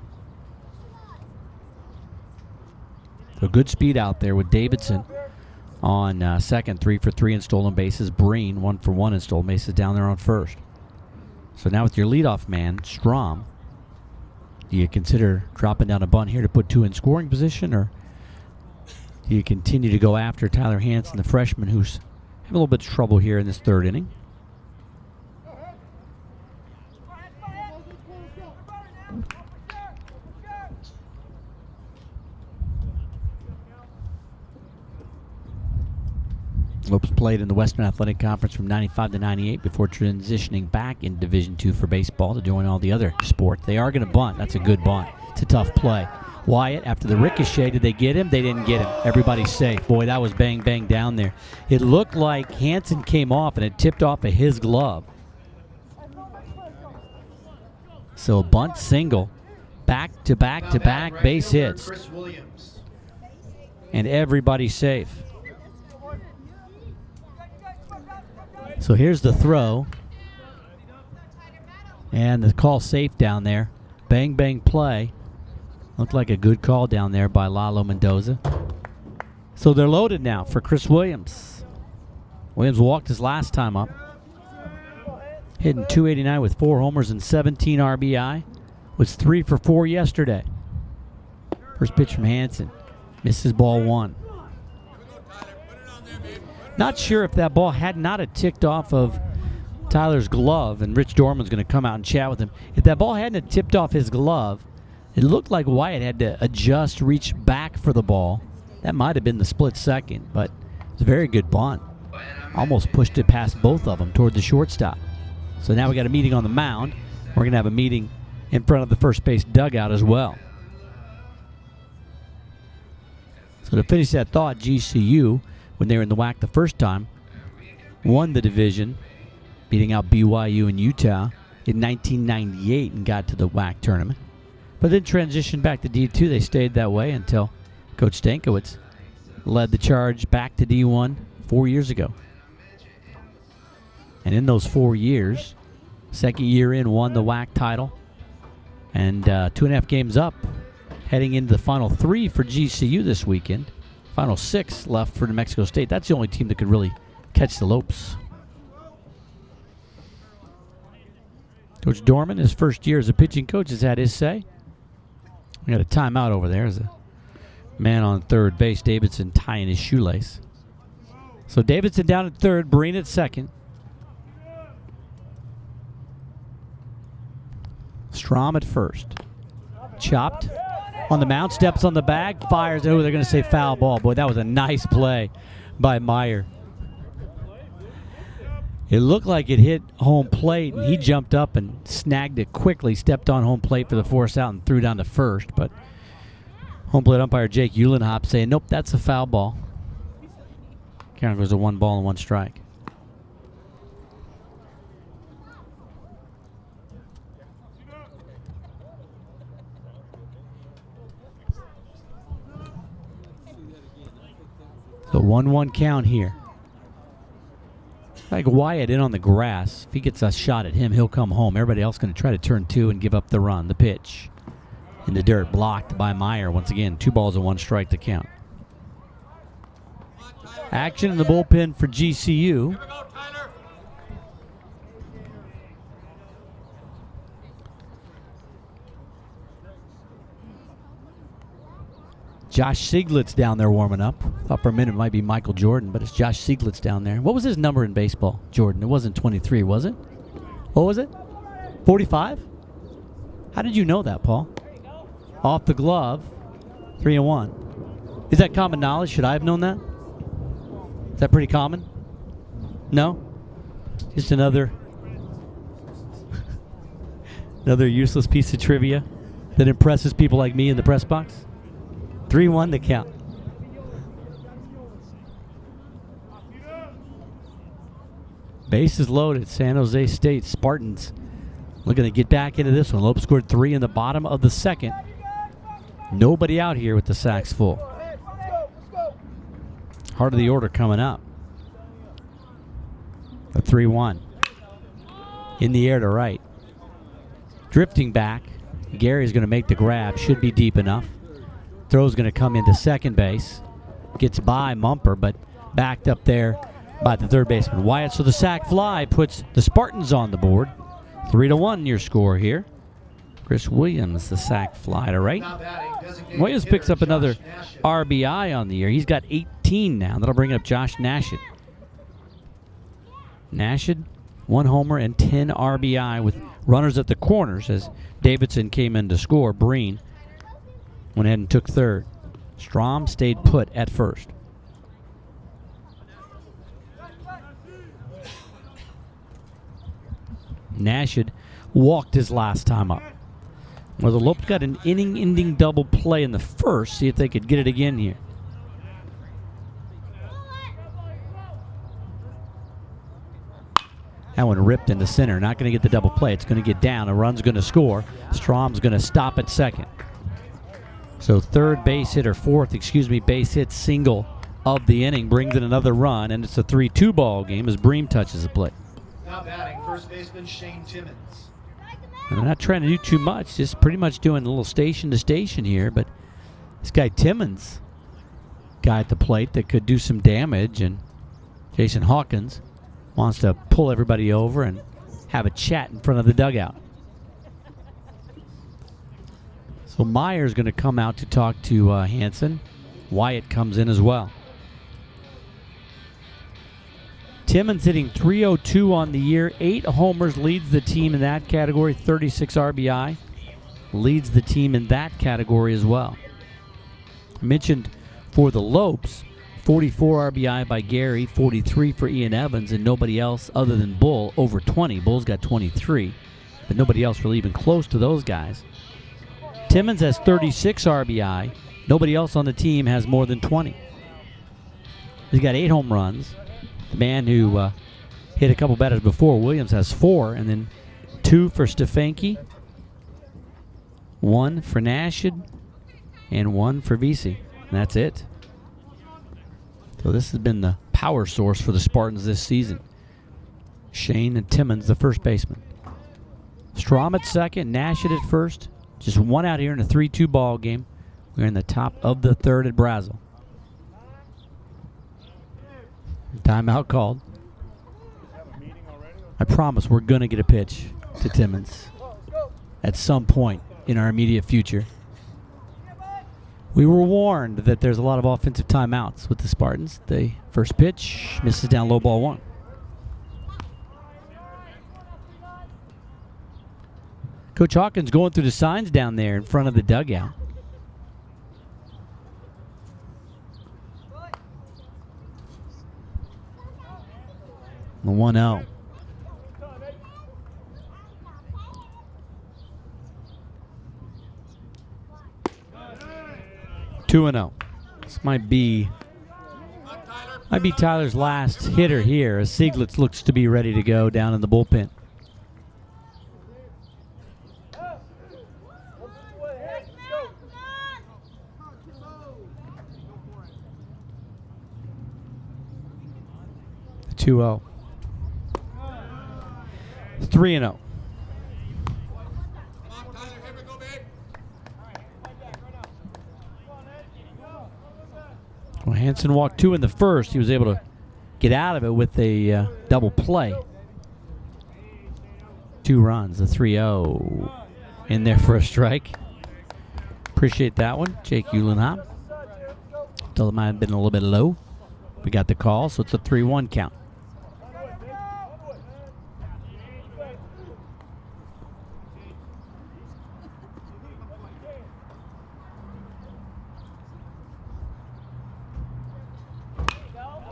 So good speed out there with Davidson on second, 3 for 3 in stolen bases. Breen, 1 for 1 in stolen bases down there on first. So now with your leadoff man, Strom, do you consider dropping down a bunt here to put 2 in scoring position, or do you continue to go after Tyler Hansen, the freshman, who's having a little bit of trouble here in this third inning? Lopes played in the Western Athletic Conference from 95 to 98 before transitioning back in Division II for baseball to join all the other sports. They are going to bunt. That's a good bunt. It's a tough play. Wyatt, after the ricochet, did they get him? They didn't get him. Everybody's safe. Boy, that was bang, bang down there. It looked like Hansen came off and it tipped off of his glove. So bunt single. Back to back to back base hits. And everybody's safe. So here's the throw. And the call safe down there. Bang, bang play. Looked like a good call down there by Lalo Mendoza. So they're loaded now for Chris Williams. Williams walked his last time up. Hitting .289 with 4 homers and 17 RBI. Was 3 for 4 yesterday. First pitch from Hansen. Misses ball 1. Not sure if that ball had not have ticked off of Tyler's glove, and Rich Dorman's going to come out and chat with him. If that ball hadn't have tipped off his glove, it looked like Wyatt had to adjust, reach back for the ball. That might have been the split second, but it's a very good bunt. Almost pushed it past both of them toward the shortstop. So now we got a meeting on the mound. We're going to have a meeting in front of the first base dugout as well. So to finish that thought, GCU, when they were in the WAC the first time, won the division, beating out BYU and Utah in 1998 and got to the WAC tournament. But then transitioned back to D2. They stayed that way until Coach Stankiewicz led the charge back to D1 4 years ago. And in those 4 years, second year in, won the WAC title. And 2.5 games up, heading into the final 3 for GCU this weekend. Final 6 left for New Mexico State. That's the only team that could really catch the Lopes. Coach Dorman, his first year as a pitching coach, has had his say. We got a timeout over there as a man on third base, Davidson, tying his shoelace. So Davidson down at third, Breen at second. Strom at first. Chopped on the mound, steps on the bag, fires. Oh, they're going to say foul ball. Boy, that was a nice play by Meyer. It looked like it hit home plate, and he jumped up and snagged it quickly, stepped on home plate for the force out and threw down to first. But home plate umpire Jake Uhlenhop saying, nope, that's a foul ball. Count goes to 1 ball and 1 strike. So 1-1 count here. Like Wyatt in on the grass. If he gets a shot at him, he'll come home. Everybody else going to try to turn 2 and give up the run. The pitch in the dirt, blocked by Meyer. Once again, 2 balls and 1 strike to count. Action in the bullpen for GCU. Josh Sieglitz down there warming up. Thought for a minute it might be Michael Jordan, but it's Josh Sieglitz down there. What was his number in baseball, Jordan? It wasn't 23, was it? What was it? 45? How did you know that, Paul? Off the glove, 3-1. Is that common knowledge? Should I have known that? Is that pretty common? No? Just another useless piece of trivia that impresses people like me in the press box? 3-1 to count. Bases loaded. San Jose State Spartans looking to get back into this one. Lopes scored 3 in the bottom of the second. Nobody out here with the sacks full. Heart of the order coming up. A 3-1. In the air to right. Drifting back. Gary's going to make the grab. Should be deep enough. Throw's going to come into second base. Gets by Mumper, but backed up there by the third baseman Wyatt. So the sac fly puts the Spartans on the board. 3-1 your score here. Chris Williams, the sac fly to right. Williams picks up another RBI on the year. He's got 18 now. That'll bring up Josh Nashid. Nashid, 1 homer and 10 RBI with runners at the corners as Davidson came in to score. Breen went ahead and took third. Strom stayed put at first. Nashid walked his last time up. Well, the Lopes got an inning-ending double play in the first. See if they could get it again here. That one ripped into center. Not going to get the double play. It's going to get down. A run's going to score. Strom's going to stop at second. So base hit single of the inning brings in another run, and it's a 3-2 ball game as Bream touches the plate. Now batting, first baseman Shane Timmons. And they're not trying to do too much, just pretty much doing a little station to station here, but this guy Timmons, guy at the plate that could do some damage, and Jason Hawkins wants to pull everybody over and have a chat in front of the dugout. So Meyer's going to come out to talk to Hansen. Wyatt comes in as well. Timmons hitting .302 on the year. 8 homers, leads the team in that category. 36 RBI. Leads the team in that category as well. I mentioned for the Lopes, 44 RBI by Gary, 43 for Ian Evans, and nobody else other than Bull over 20. Bull's got 23, but nobody else really even close to those guys. Timmons has 36 RBI. Nobody else on the team has more than 20. He's got 8 home runs. The man who hit a couple batters before, Williams, has 4, and then 2 for Stefanski, 1 for Nashid, and 1 for Vesey. And that's it. So this has been the power source for the Spartans this season. Shane and Timmons, the first baseman. Strom at second, Nashid at first. Just 1 out here in a 3-2 ball game. We're in the top of the 3rd at Brazil. Timeout called. I promise we're going to get a pitch to Timmons at some point in our immediate future. We were warned that there's a lot of offensive timeouts with the Spartans. The first pitch misses down low, ball 1. Coach Hawkins going through the signs down there in front of the dugout. The 1-0. Two and 0. This might be Tyler's last hitter here, as Sieglitz looks to be ready to go down in the bullpen. The 2-0. 3-0. Well, Hansen walked 2 in the first. He was able to get out of it with a double play. 2 runs, a 3-0 in there for a strike. Appreciate that one, Jake Uhlenhop. Thought it might have been a little bit low. We got the call, so it's a 3-1 count.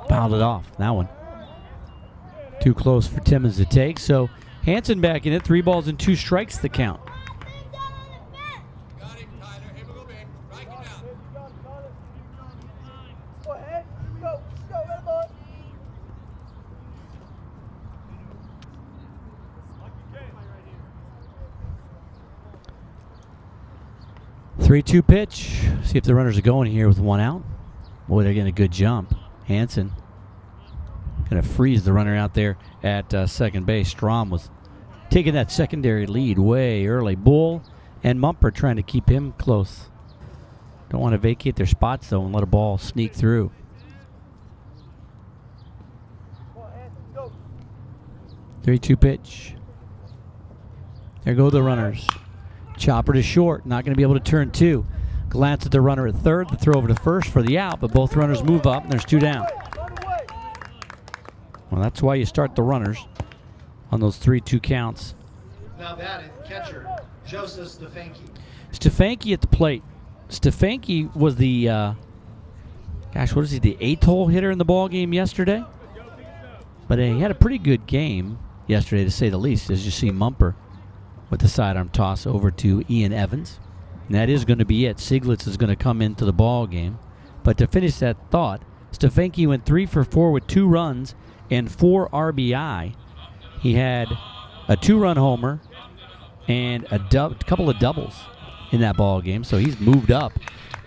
Fouled it off, that one. Too close for Timmons to take, so Hansen back in it. 3 balls and 2 strikes the count. Got him, Tyler. Here we go, babe. Strike him out. Go ahead. Go, red ball. 3-2 pitch. See if the runners are going here with 1 out. Boy, they're getting a good jump. Hansen going to freeze the runner out there at second base. Strom was taking that secondary lead way early. Bull and Mumper trying to keep him close. Don't want to vacate their spots, though, and let a ball sneak through. 3-2 pitch. There go the runners. Chopper to short. Not going to be able to turn 2. Glance at the runner at third. The throw over to first for the out, but both runners move up, and there's 2 down. Well, that's why you start the runners on those 3-2 counts. Now batting, catcher, Joseph Stefanski. Stefanski at the plate. Stefanski was the, what is he, the 8th hole hitter in the ball game yesterday? But he had a pretty good game yesterday, to say the least, as you see Mumper with the sidearm toss over to Ian Evans. And that is going to be it. Sieglitz is going to come into the ball game. But to finish that thought, Stefanski went 3 for 4 with 2 runs and 4 RBI. He had a 2-run homer and a couple of doubles in that ball game. So he's moved up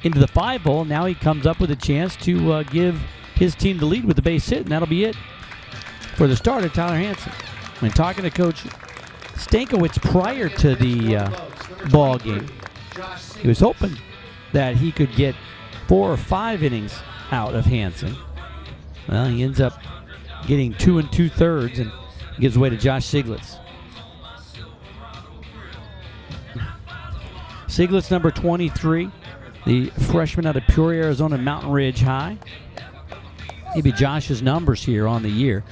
into the 5 hole. Now he comes up with a chance to give his team the lead with the base hit, and that'll be it for the starter, Tyler Hansen. When talking to Coach Stankiewicz prior to the ball game, he was hoping that he could get 4 or 5 innings out of Hansen. Well, he ends up getting 2 2/3 and gives way to Josh Sieglitz. Sieglitz, number 23, the freshman out of Peoria, Arizona, Mountain Ridge High. Maybe Josh's numbers here on the year.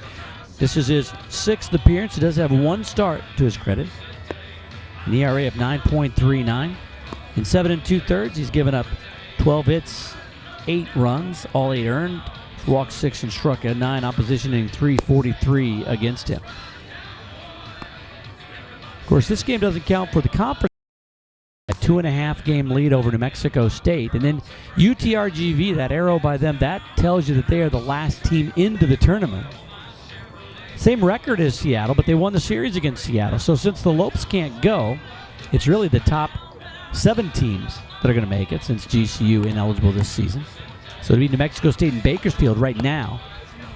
This is his 6th appearance. He does have 1 start to his credit. An ERA of 9.39. In 7 2/3, he's given up 12 hits, 8 runs, all 8 earned, walked 6 and struck at 9. Opposition hitting .343 against him. Of course, this game doesn't count for the conference. A 2.5 game lead over New Mexico State. And then UTRGV, that arrow by them, that tells you that they are the last team into the tournament. Same record as Seattle, but they won the series against Seattle. So since the Lopes can't go, it's really the top 7 teams that are going to make it, since GCU ineligible this season. So it'd be New Mexico State and Bakersfield right now.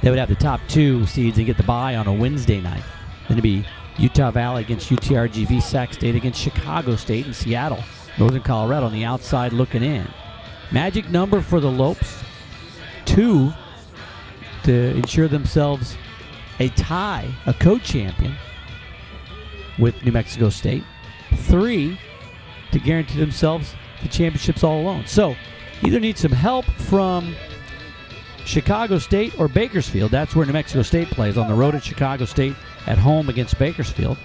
They would have the top 2 seeds and get the bye on a Wednesday night. Then it'd be Utah Valley against UTRGV, Sac State against Chicago State, and Seattle, Northern Colorado on the outside looking in. Magic number for the Lopes, 2 to ensure themselves a tie, a co-champion with New Mexico State. 3 to guarantee themselves the championships all alone. So either need some help from Chicago State or Bakersfield. That's where New Mexico State plays, on the road at Chicago State, at home against Bakersfield.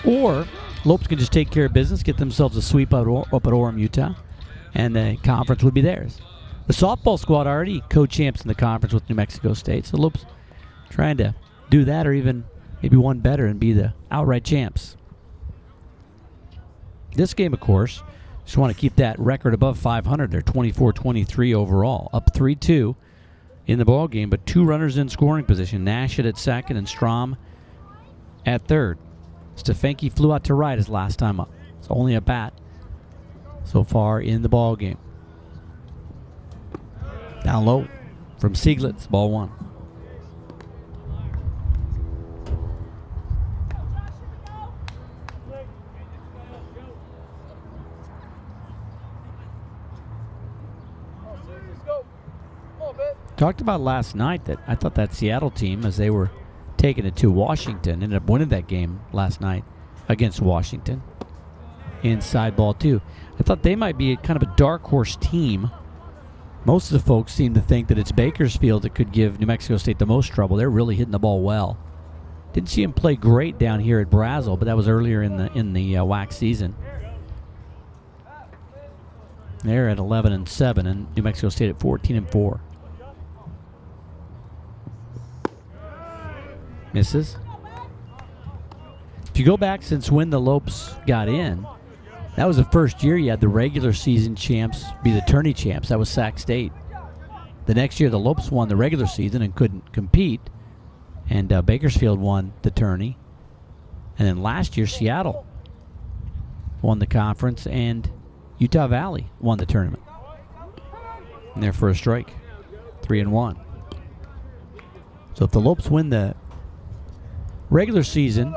Or Lopes can just take care of business, get themselves a sweep up at Orem, Utah, and the conference would be theirs. The softball squad already co-champs in the conference with New Mexico State, so Lopes trying to do that, or even maybe one better and be the outright champs. This game, of course, just want to keep that record above 500. They're 24-23 overall, up 3-2 in the ball game, but 2 runners in scoring position. Nashett at second and Strom at third. Stefanke flew out to right his last time up. It's only a bat so far in the ball game. Down low from Sieglitz, ball 1. Talked about last night that I thought that Seattle team, as they were taking it to Washington, ended up winning that game last night against Washington. Inside ball 2. I thought they might be kind of a dark horse team. Most of the folks seem to think that it's Bakersfield that could give New Mexico State the most trouble. They're really hitting the ball well. Didn't see him play great down here at Brazil, but that was earlier in the WAC season. They're at 11-7, and New Mexico State at 14-4. Misses. If you go back since when the Lopes got in, that was the first year you had the regular season champs be the tourney champs. That was Sac State. The next year the Lopes won the regular season and couldn't compete, and Bakersfield won the tourney. And then last year Seattle won the conference and Utah Valley won the tournament. And they're for a strike, 3-1. So if the Lopes win the regular season,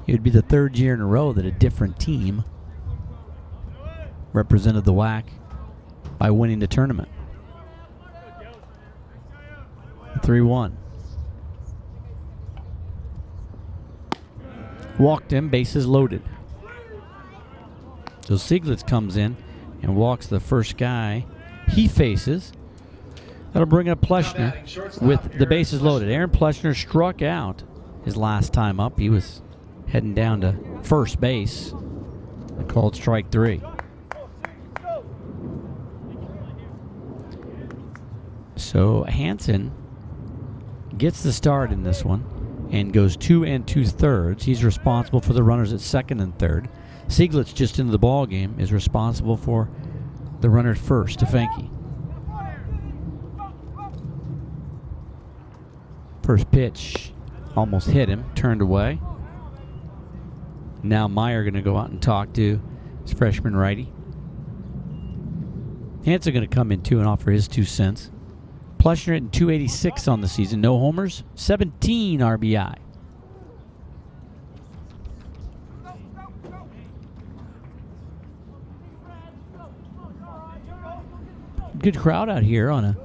it would be the 3rd year in a row that a different team represented the WAC by winning the tournament. 3-1. Walked him, bases loaded. So Sieglitz comes in and walks the first guy he faces. That'll bring up Pleshner with the bases loaded. Aaron Pleshner struck out his last time up. He was heading down to first base. They called strike 3. So Hansen gets the start in this one and goes 2 2/3. He's responsible for the runners at second and third. Sieglitz, just into the ball game, is responsible for the runner at first, Stefanke. First pitch almost hit him, turned away. Now Meyer going to go out and talk to his freshman righty. Hansen going to come in too and offer his 2 cents. Pleshner hitting .286 on the season. No homers, 17 RBI. Good crowd out here on a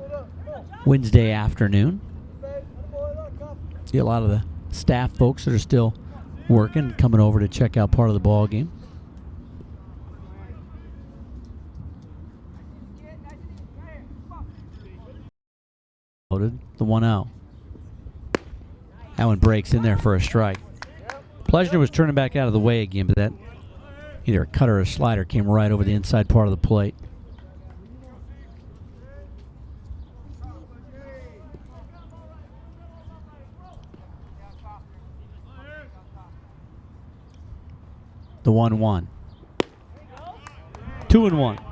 Wednesday afternoon. See a lot of the staff folks that are still working, coming over to check out part of the ball game. Loaded the 1-0. That one breaks in there for a strike. Pleshner was turning back out of the way again, but that either a cutter or a slider came right over the inside part of the plate. The 1-1. 2-1.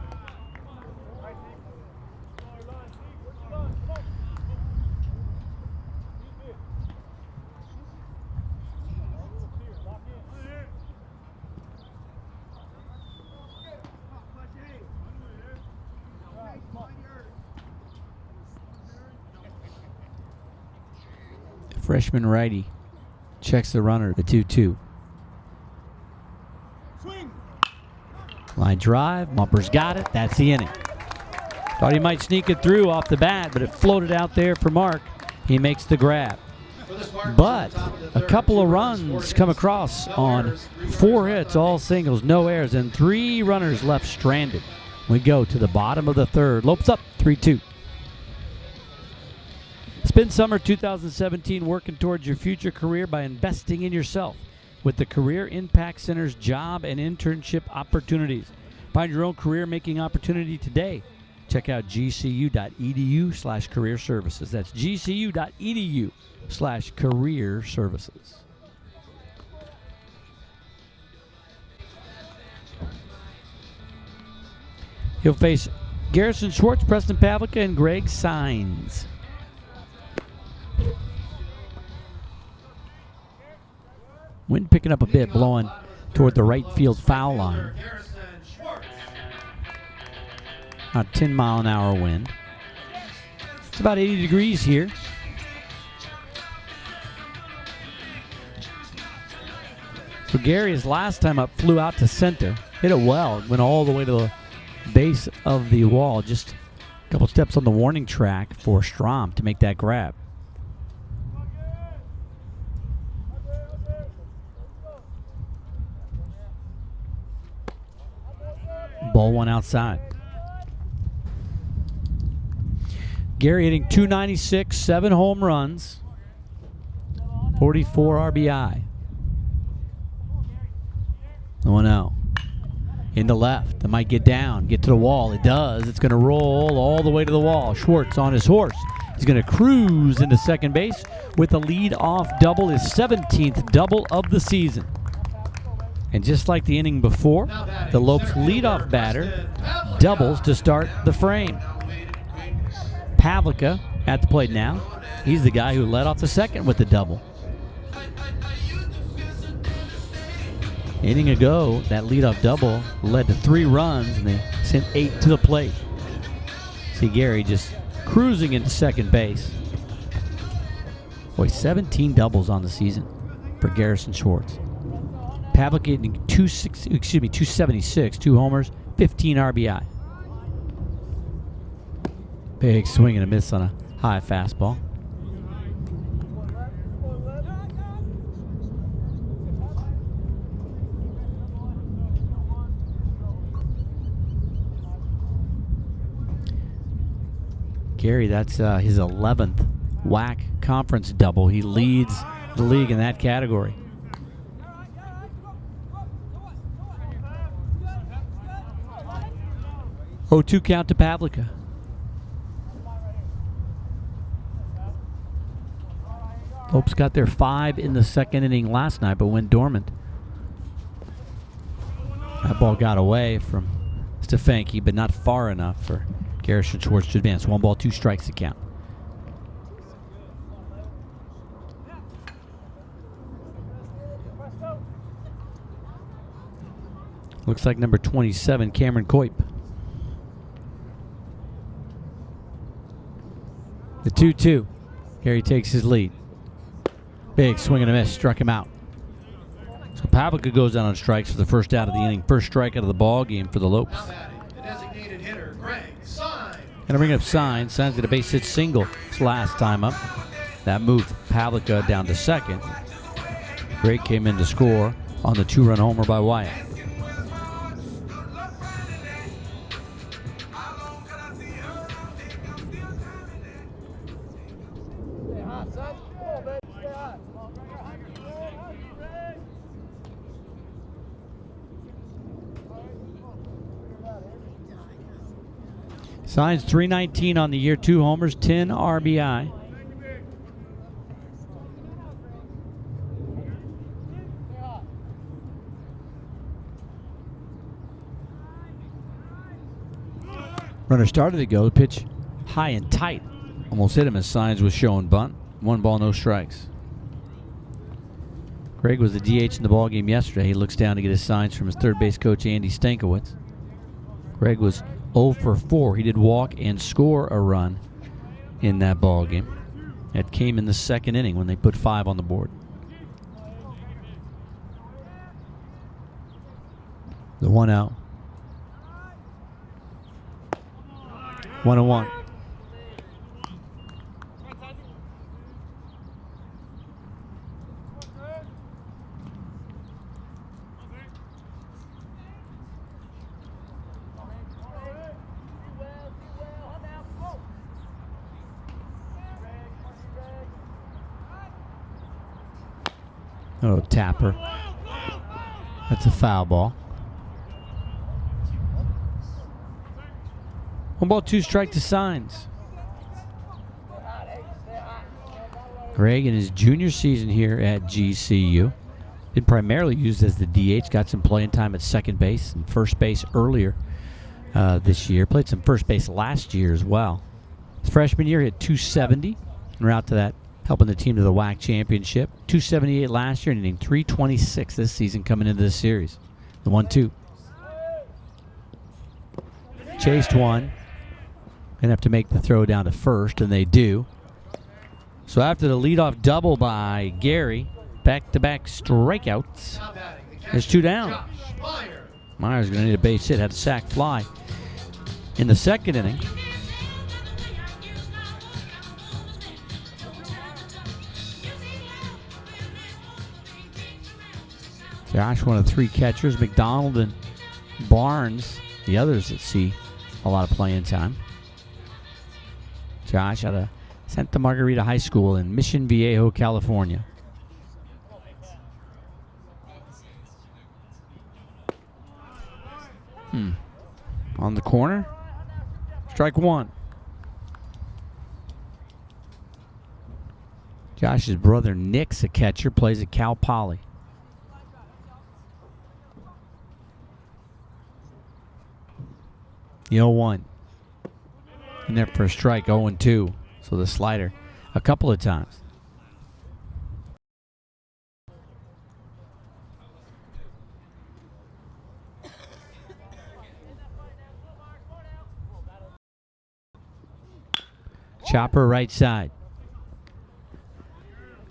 Freshman righty checks the runner, the 2-2. Line drive, Mumper's got it. That's the inning. Thought he might sneak it through off the bat, but it floated out there for Mark. He makes the grab. But a couple of runs come across on 4 hits, all singles, no errors, and 3 runners left stranded. We go to the bottom of the third. Lopes up, 3-2. Spend summer 2017 working towards your future career by investing in yourself with the Career Impact Center's job and internship opportunities. Find your own career-making opportunity today. Check out gcu.edu/career services. That's gcu.edu/career services. He'll face Garrison Schwartz, Preston Pavlica, and Greg Sines. Wind picking up a bit, blowing toward the right field foul line. About 10-mile-an-hour wind. It's about 80 degrees here. So Gary, his last time up, flew out to center. Hit it well. Went all the way to the base of the wall. Just a couple steps on the warning track for Strom to make that grab. Ball one outside. Gary hitting 296, 7 home runs, 44 RBI. 1-0. In the left. It might get down, get to the wall. It does. It's going to roll all the way to the wall. Schwartz on his horse. He's going to cruise into second base with a lead-off double, his 17th double of the season. And just like the inning before, the Lopes leadoff batter doubles to start the frame. Pavlica at the plate now. He's the guy who led off the second with the double. Inning ago, that leadoff double led to 3 runs, and they sent 8 to the plate. See Gary just cruising into second base. Boy, 17 doubles on the season for Garrison Schwartz. Pavlica hitting 276, 2 homers, 15 RBI. Big swing and a miss on a high fastball. Gary, that's his 11th WAC conference double. He leads the league in that category. 0-2 count to Pavlica. Lopes got their 5 in the second inning last night, but went dormant. That ball got away from Stefanski, but not far enough for Garrison Schwartz to advance. 1 ball, 2 strikes to count. Looks like number 27, Cameron Coip. The 2-2. Gary takes his lead. Big swing and a miss. Struck him out. So Pavlica goes down on strikes for the first out of the inning. First strike out of the ball game for the Lopes. Gonna bring up Sines. Sines did a base hit single his last time up. That moved Pavlica down to second. Greg came in to score on the 2-run homer by Wyatt. Sines 319 on the year, 2 homers, 10 RBI. Runner started to go. The pitch high and tight. Almost hit him as signs was showing bunt. 1 ball, no strikes. Greg was the DH in the ball game yesterday. He looks down to get his signs from his third base coach, Andy Stankiewicz. Greg was 0 for 4. He did walk and score a run in that ball game. That came in the second inning when they put 5 on the board. The 1 out. 1-1. Oh, tapper. That's a foul ball. 1 ball, 2 strike to signs. Greg in his junior season here at GCU. Been primarily used as the DH. Got some playing time at second base and first base earlier this year. Played some first base last year as well. His freshman year, he hit .270. And we're out to that, helping the team to the WAC championship. .278 last year and hitting .326 this season coming into this series. The 1-2. Chased one. Gonna have to make the throw down to first, and they do. So after the leadoff double by Gary, back-to-back strikeouts. There's 2 down. Myers gonna need a base hit, had a sac fly. In the second inning, Josh, one of 3 catchers. McDonald and Barnes, the others that see a lot of playing time. Josh out of Santa Margarita High School in Mission Viejo, California. On the corner. Strike 1. Josh's brother Nick's a catcher, plays at Cal Poly. The 0-1. In there for a strike, 0-2. So the slider a couple of times. Chopper right side.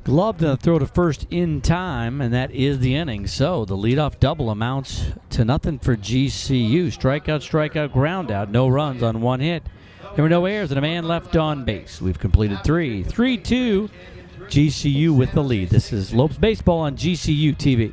Gloved and a throw to first in time, and that is the inning. So the leadoff double amounts to nothing for GCU. Strikeout, strikeout, ground out. No runs on 1 hit. There were no errors and a man left on base. We've completed 3. 3-2. GCU with the lead. This is Lopes Baseball on GCU TV.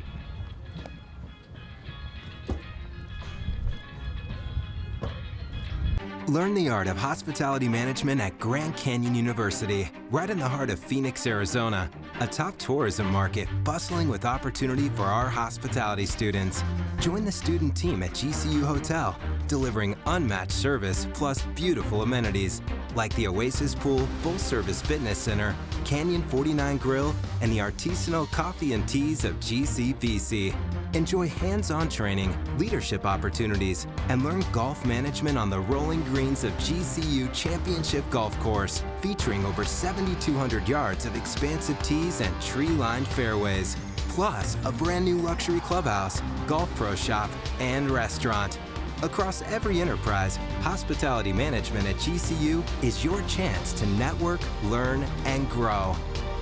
Learn the art of hospitality management at Grand Canyon University, right in the heart of Phoenix, Arizona, a top tourism market bustling with opportunity for our hospitality students. Join the student team at GCU Hotel, delivering unmatched service plus beautiful amenities like the Oasis Pool, full-service fitness center, Canyon 49 Grill, and the artisanal coffee and teas of GCPC. Enjoy hands-on training, leadership opportunities, and learn golf management on the rolling greens of GCU Championship Golf Course, featuring over 7,200 yards of expansive tees and tree-lined fairways. Plus, a brand new luxury clubhouse, golf pro shop, and restaurant. Across every enterprise, hospitality management at GCU is your chance to network, learn, and grow.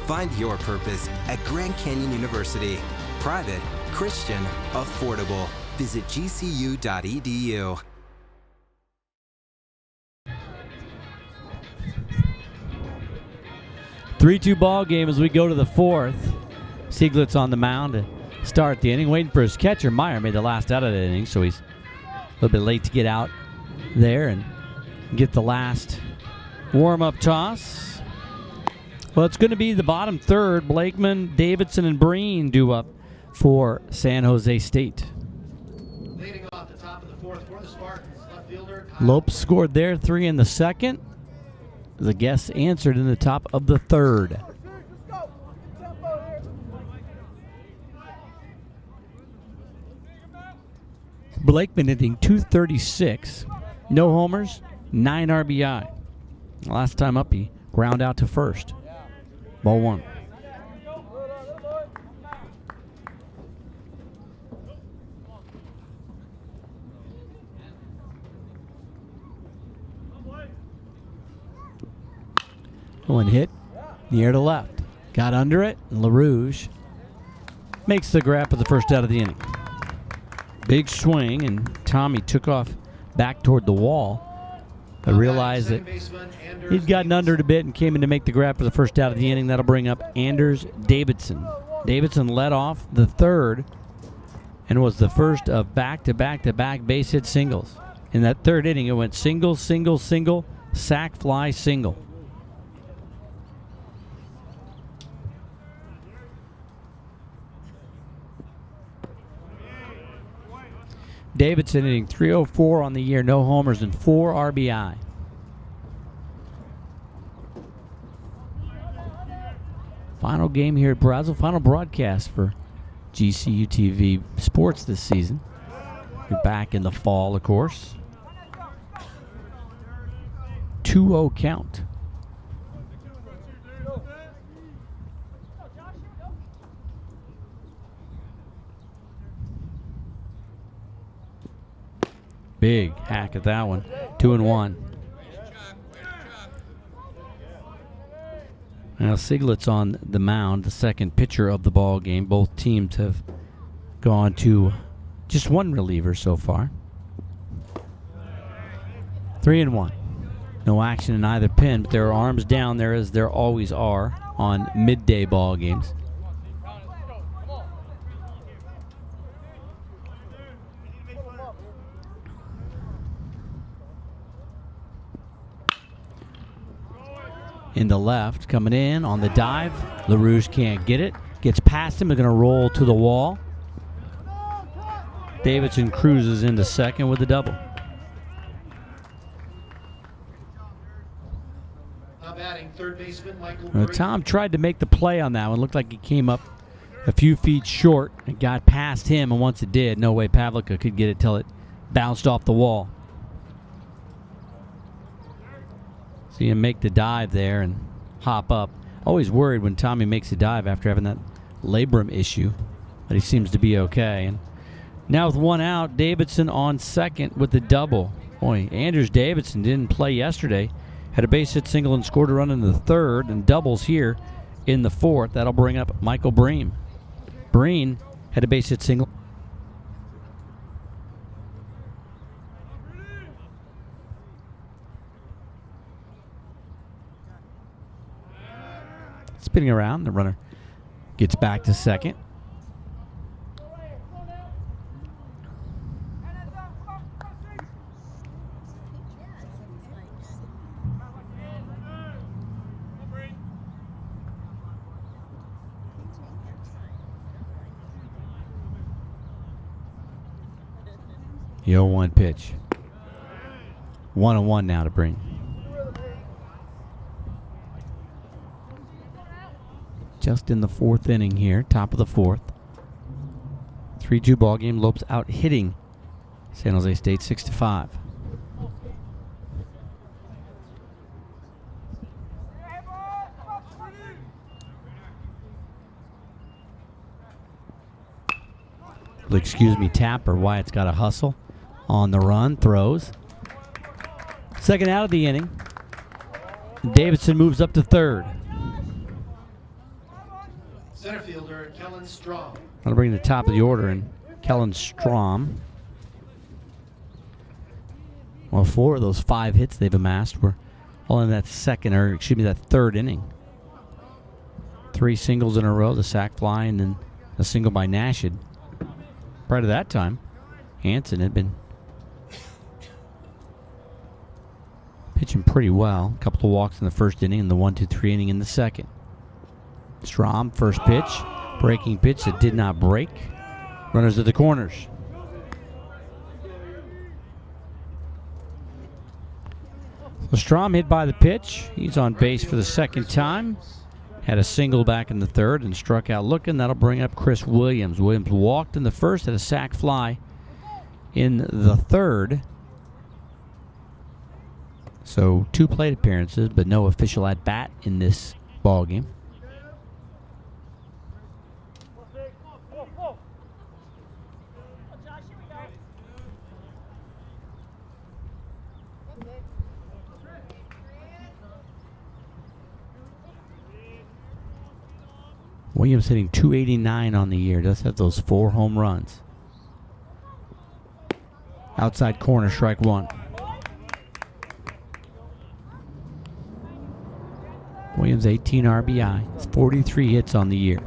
Find your purpose at Grand Canyon University. Private, Christian, affordable. Visit gcu.edu. Three-two ball game as we go to the 4th. Sieglitz on the mound to start the inning, waiting for his catcher. Meyer made the last out of the inning, so he's a little bit late to get out there and get the last warm-up toss. Well, it's going to be the bottom third. Blakeman, Davidson, and Breen due up for San Jose State. Leading off the top of the 4th for the Spartans, left fielder Lopes scored there, 3 in the 2nd. The guests answered in the top of the 3rd. Blakeman hitting .236. No homers, 9 RBI. Last time up, he ground out to first. Ball 1. One hit near to left. Got under it, and LaRouge makes the grab for the first out of the inning. Big swing, and Tommy took off back toward the wall, but realized that he'd gotten under it a bit and came in to make the grab for the first out of the inning. That'll bring up Anders Davidson. Davidson led off the third and was the first of back-to-back-to-back base hit singles. In that third inning, it went single, single, single, sac fly, single. Davidson hitting .304 on the year, no homers and 4 RBI. Final game here at Brazil, final broadcast for GCU TV Sports this season. We're back in the fall, of course. 2-0 count. Big hack at that one. 2-1. Now Siglet's on the mound, the second pitcher of the ball game. Both teams have gone to just one reliever so far. 3-1. No action in either pin, but there are arms down there, as there always are on midday ball games. In the left, coming in on the dive. LaRouge can't get it. Gets past him. They're going to roll to the wall. Davidson cruises into second with a double. Now batting third baseman Michael. Tom tried to make the play on that one. Looked like he came up a few feet short and got past him, and once it did, no way Pavlica could get it till it bounced off the wall. See him make the dive there and hop up. Always worried when Tommy makes a dive after having that labrum issue, but he seems to be okay. And now with one out, Davidson on second with the double. Boy, Anders Davidson didn't play yesterday. Had a base hit single and scored a run in the third, and doubles here in the fourth. That'll bring up Michael Breen. Breen had a base hit single. Spinning around, the runner gets back to second. The 0-1 pitch. 1-1 now to Breen. Just in the fourth inning here, top of the fourth. 3-2 ball game. Lopes out hitting San Jose State 6-5. Excuse me, Tapper. Wyatt's got a hustle on the run, throws. Second out of the inning. Davidson moves up to third. Center fielder Kellen Strom. That'll bring the top of the order in Kellen Strom. Well, 4 of those 5 hits they've amassed were all in that that third inning. 3 singles in a row, the sac fly, and then a single by Nashid. Prior to that time, Hansen had been pitching pretty well. A couple of walks in the first inning and the 1-2-3 inning in the second. Strom, first pitch, breaking pitch that did not break. Runners at the corners. So Strom hit by the pitch. He's on base for the second time. Had a single back in the third and struck out looking. That'll bring up Chris Williams. Williams walked in the first, had a sac fly in the third. So 2 plate appearances, but no official at bat in this ball game. Williams hitting .289 on the year. Does have those 4 home runs. Outside corner, strike 1. Williams 18 RBI, 43 hits on the year.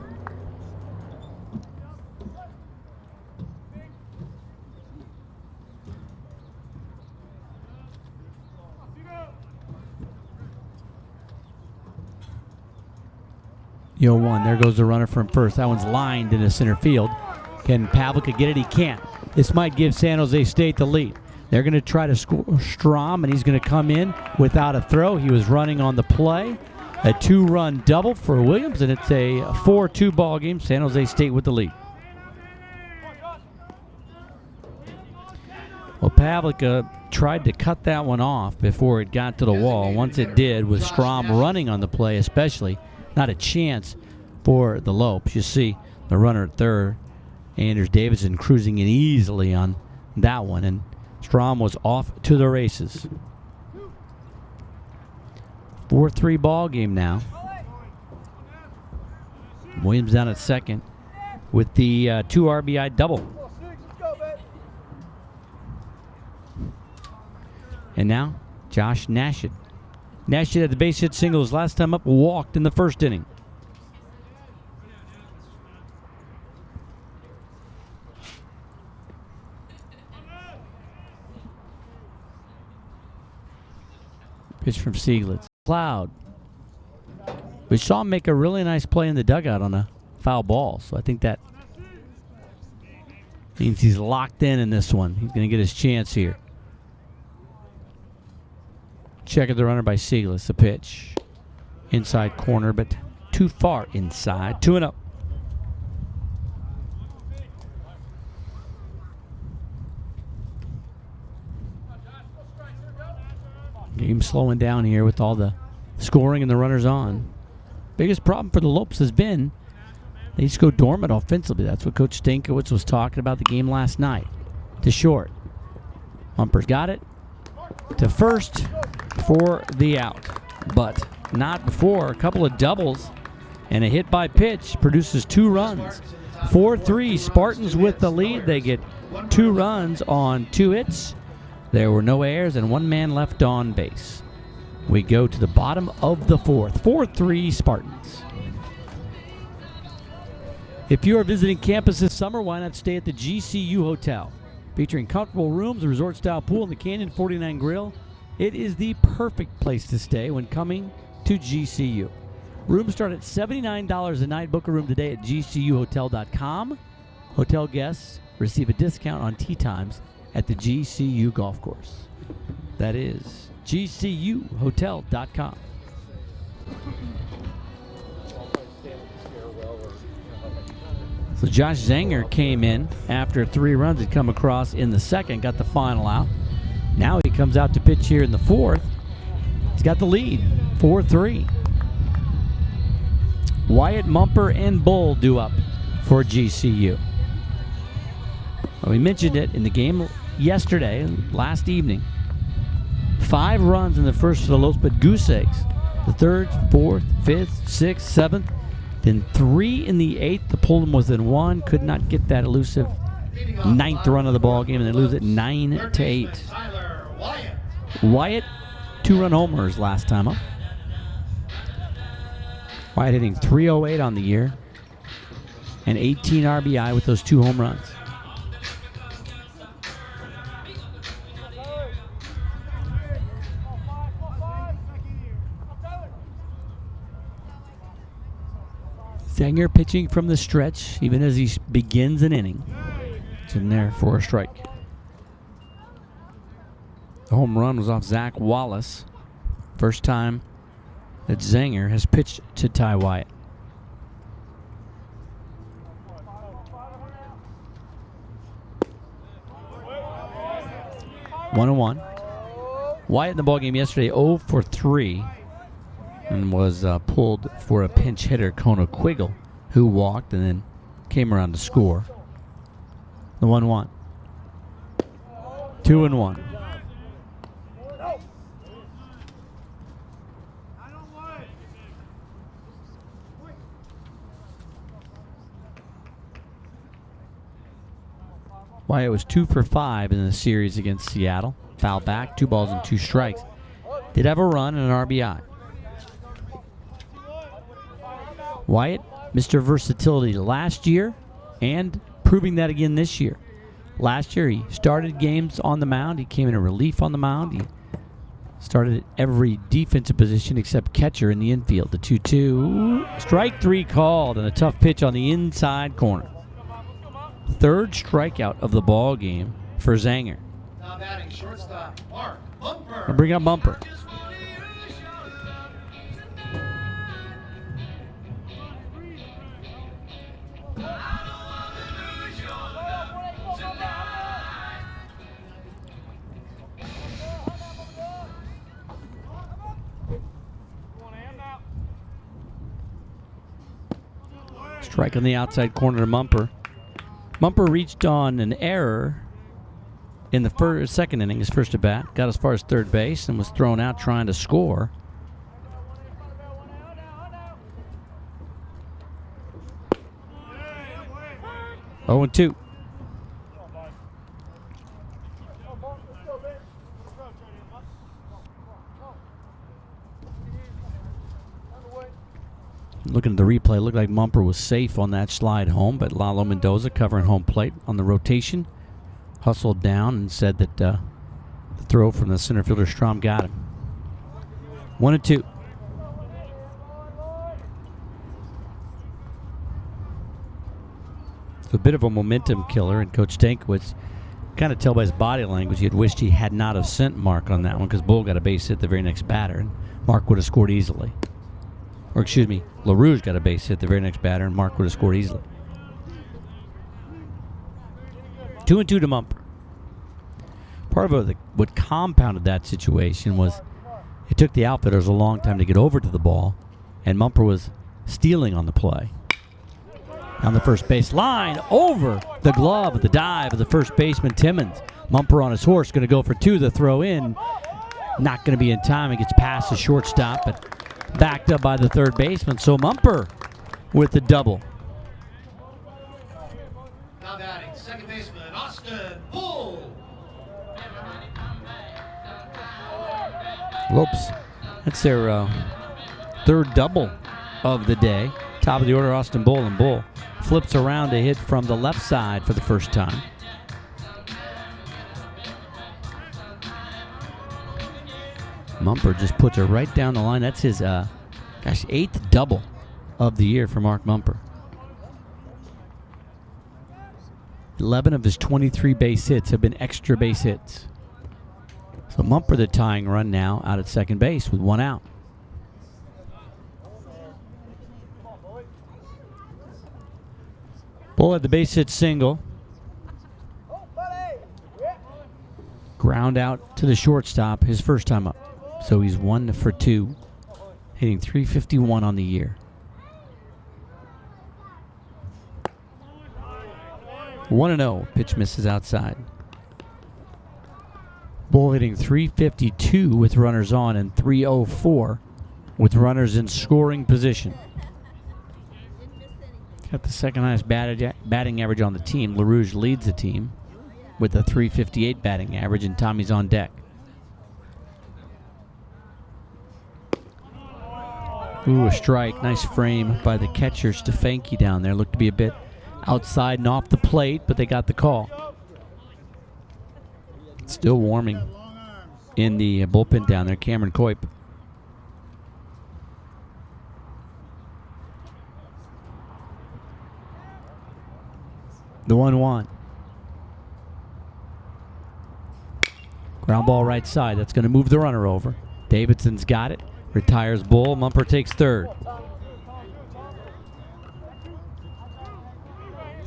Yo, 1. There goes the runner from first. That one's lined into center field. Can Pavlica get it? He can't. This might give San Jose State the lead. They're going to try to score Strom, and he's going to come in without a throw. He was running on the play. A 2-run double for Williams, and it's a 4-2 ball game. San Jose State with the lead. Well, Pavlica tried to cut that one off before it got to the wall. Once it did, with Strom running on the play especially, not a chance for the Lopes. You see the runner at third, Anders Davidson, cruising in easily on that one, and Strom was off to the races. 4-3 ball game now. Williams down at second with the 2 RBI double. And now Josh Nashett. Nashett had the base hit singles last time up, walked in the first inning. Pitch from Sieglitz. Cloud. We saw him make a really nice play in the dugout on a foul ball, so I think that means he's locked in this one. He's going to get his chance here. Check at the runner by Sieglitz. The pitch. Inside corner, but too far inside. 2-0. Game slowing down here with all the scoring and the runners on. Biggest problem for the Lopes has been they just go dormant offensively. That's what Coach Stankiewicz was talking about the game last night. To short. Humper's got it. To first for the out. But not before a couple of doubles and a hit by pitch produces 2 runs. 4-3 Spartans with the lead. They get 2 runs on 2 hits. There were no errors and 1 man left on base. We go to the bottom of the 4th. 4-3 Spartans. If you are visiting campus this summer, why not stay at the GCU Hotel? Featuring comfortable rooms, a resort-style pool, and the Canyon 49 Grill, it is the perfect place to stay when coming to GCU. Rooms start at $79 a night. Book a room today at gcuhotel.com. Hotel guests receive a discount on tee times at the GCU Golf Course. That is gcuhotel.com. So Josh Zanger came in after 3 runs had come across in the second, got the final out. Now he comes out to pitch here in the 4th. He's got the lead, 4-3. Wyatt, Mumper, and Bull due up for GCU. Well, we mentioned it in the game yesterday, last evening. 5 runs in the first for the Lopes, but goose eggs. The 3rd, 4th, 5th, 6th, 7th. Then 3 in the 8th. The pull them within 1. Could not get that elusive 9th run of the ball game, and they lose it 9-8. Wyatt, 2-run homers last time up. Wyatt hitting .308 on the year and 18 RBI with those 2 home runs. Zanger pitching from the stretch, even as he begins an inning. It's in there for a strike. The home run was off Zach Wallace. First time that Zanger has pitched to Ty Wyatt. One-on-one. Wyatt in the ballgame yesterday 0 for 3 and was pulled for a pinch hitter, Kona Quiggle, who walked and then came around to score. The 1-1. 2-1. Wyatt was 2 for 5 in the series against Seattle. Foul back, 2 balls and 2 strikes. Did have a run and an RBI. Wyatt, Mr. Versatility last year and proving that again this year. Last year he started games on the mound. He came in a relief on the mound. He started at every defensive position except catcher in the infield. The 2-2. Strike 3 called and a tough pitch on the inside corner. Third strikeout of the ball game for Zanger. Now batting shortstop, Mark Bumper. I'll bring up Bumper. Strike on the outside corner to Mumper. Mumper reached on an error in the second inning, his first at bat, got as far as third base and was thrown out trying to score. Oh, and 2. Looking at the replay, it looked like Mumper was safe on that slide home, but Lalo Mendoza, covering home plate on the rotation, hustled down and said that the throw from the center fielder Strom got him. 1-2. It's a bit of a momentum killer, and Coach Stankiewicz, kind of tell by his body language, he had wished he had not have sent Mark on that one because Bull got a base hit the very next batter, and Mark would have scored easily. Or excuse me, LaRouge got a base hit the very next batter, and Mark would have scored easily. 2-2 to Mumper. Part of what compounded that situation was it took the outfielders a long time to get over to the ball, and Mumper was stealing on the play. On the first base line, over the glove of the dive of the first baseman Timmons. Mumper on his horse, going to go for 2. The throw in, not going to be in time. It gets past the shortstop, but backed up by the third baseman. So Mumper with the double. Now batting second baseman Austin Bull. Lopes. That's their third double of the day. Top of the order, Austin Bull, and Bull flips around to hit from the left side for the first time. Mumper just puts her right down the line. That's his, 8th double of the year for Mark Mumper. 11 of his 23 base hits have been extra base hits. So Mumper the tying run now out at second base with 1 out. Bull had the base hit single. Ground out to the shortstop his first time up. So he's 1 for 2, hitting .351 on the year. 1-0. Pitch misses outside. Bull hitting .352 with runners on and .304 with runners in scoring position. Got the second highest batting average on the team. LaRouge leads the team with a .358 batting average, and Tommy's on deck. Ooh, a strike. Nice frame by the catcher, Stefanski down there. Looked to be a bit outside and off the plate, but they got the call. Still warming in the bullpen down there, Cameron Coip. The 1-1. Ground ball right side. That's going to move the runner over. Davidson's got it. Retires Bull. Mumper takes third.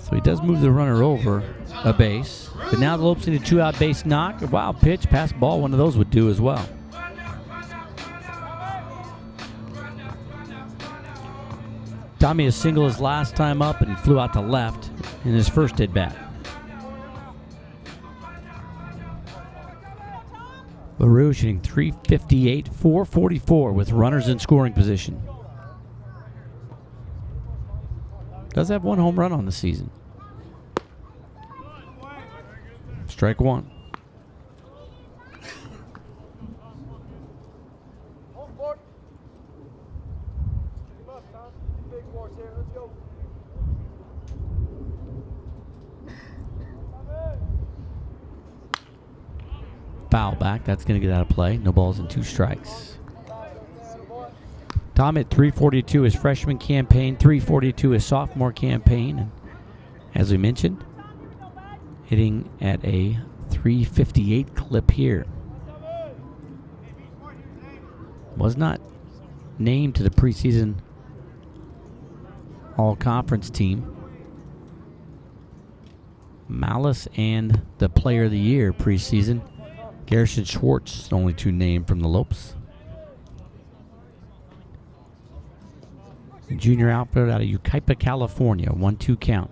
So he does move the runner over a base. But now the Lopes need a 2-out base knock. A wild pitch, pass ball, one of those would do as well. Tommy has singled his last time up, and he flew out to left in his first at-bat. LaRue shooting .358, .444 with runners in scoring position. Does have one home run on the season. Strike one. Foul back. That's going to get out of play. No balls and 2 strikes. Tom at .342 his freshman campaign, .342 his sophomore campaign. And as we mentioned, hitting at a .358 clip here. Was not named to the preseason all-conference team. Malice and the player of the year preseason. Garrison Schwartz, only 2 named from the Lopes. Junior outfielder out of Yucaipa, California, 1-2 count.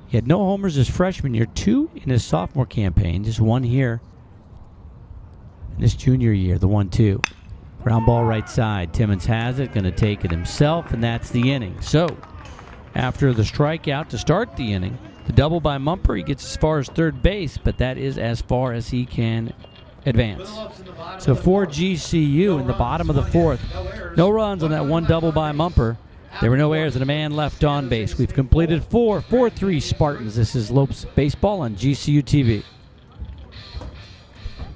He had no homers his freshman year, 2 in his sophomore campaign, just 1 here in his junior year, the 1-2. Ground ball right side. Timmons has it, going to take it himself, and that's the inning. So, after the strikeout to start the inning, the double by Mumper, he gets as far as third base, but that is as far as he can advance. So for GCU in the bottom of the 4th, no runs on that one double by Mumper. There were no errors and a man left on base. We've completed 4-3 Spartans. This is Lopes Baseball on GCU TV.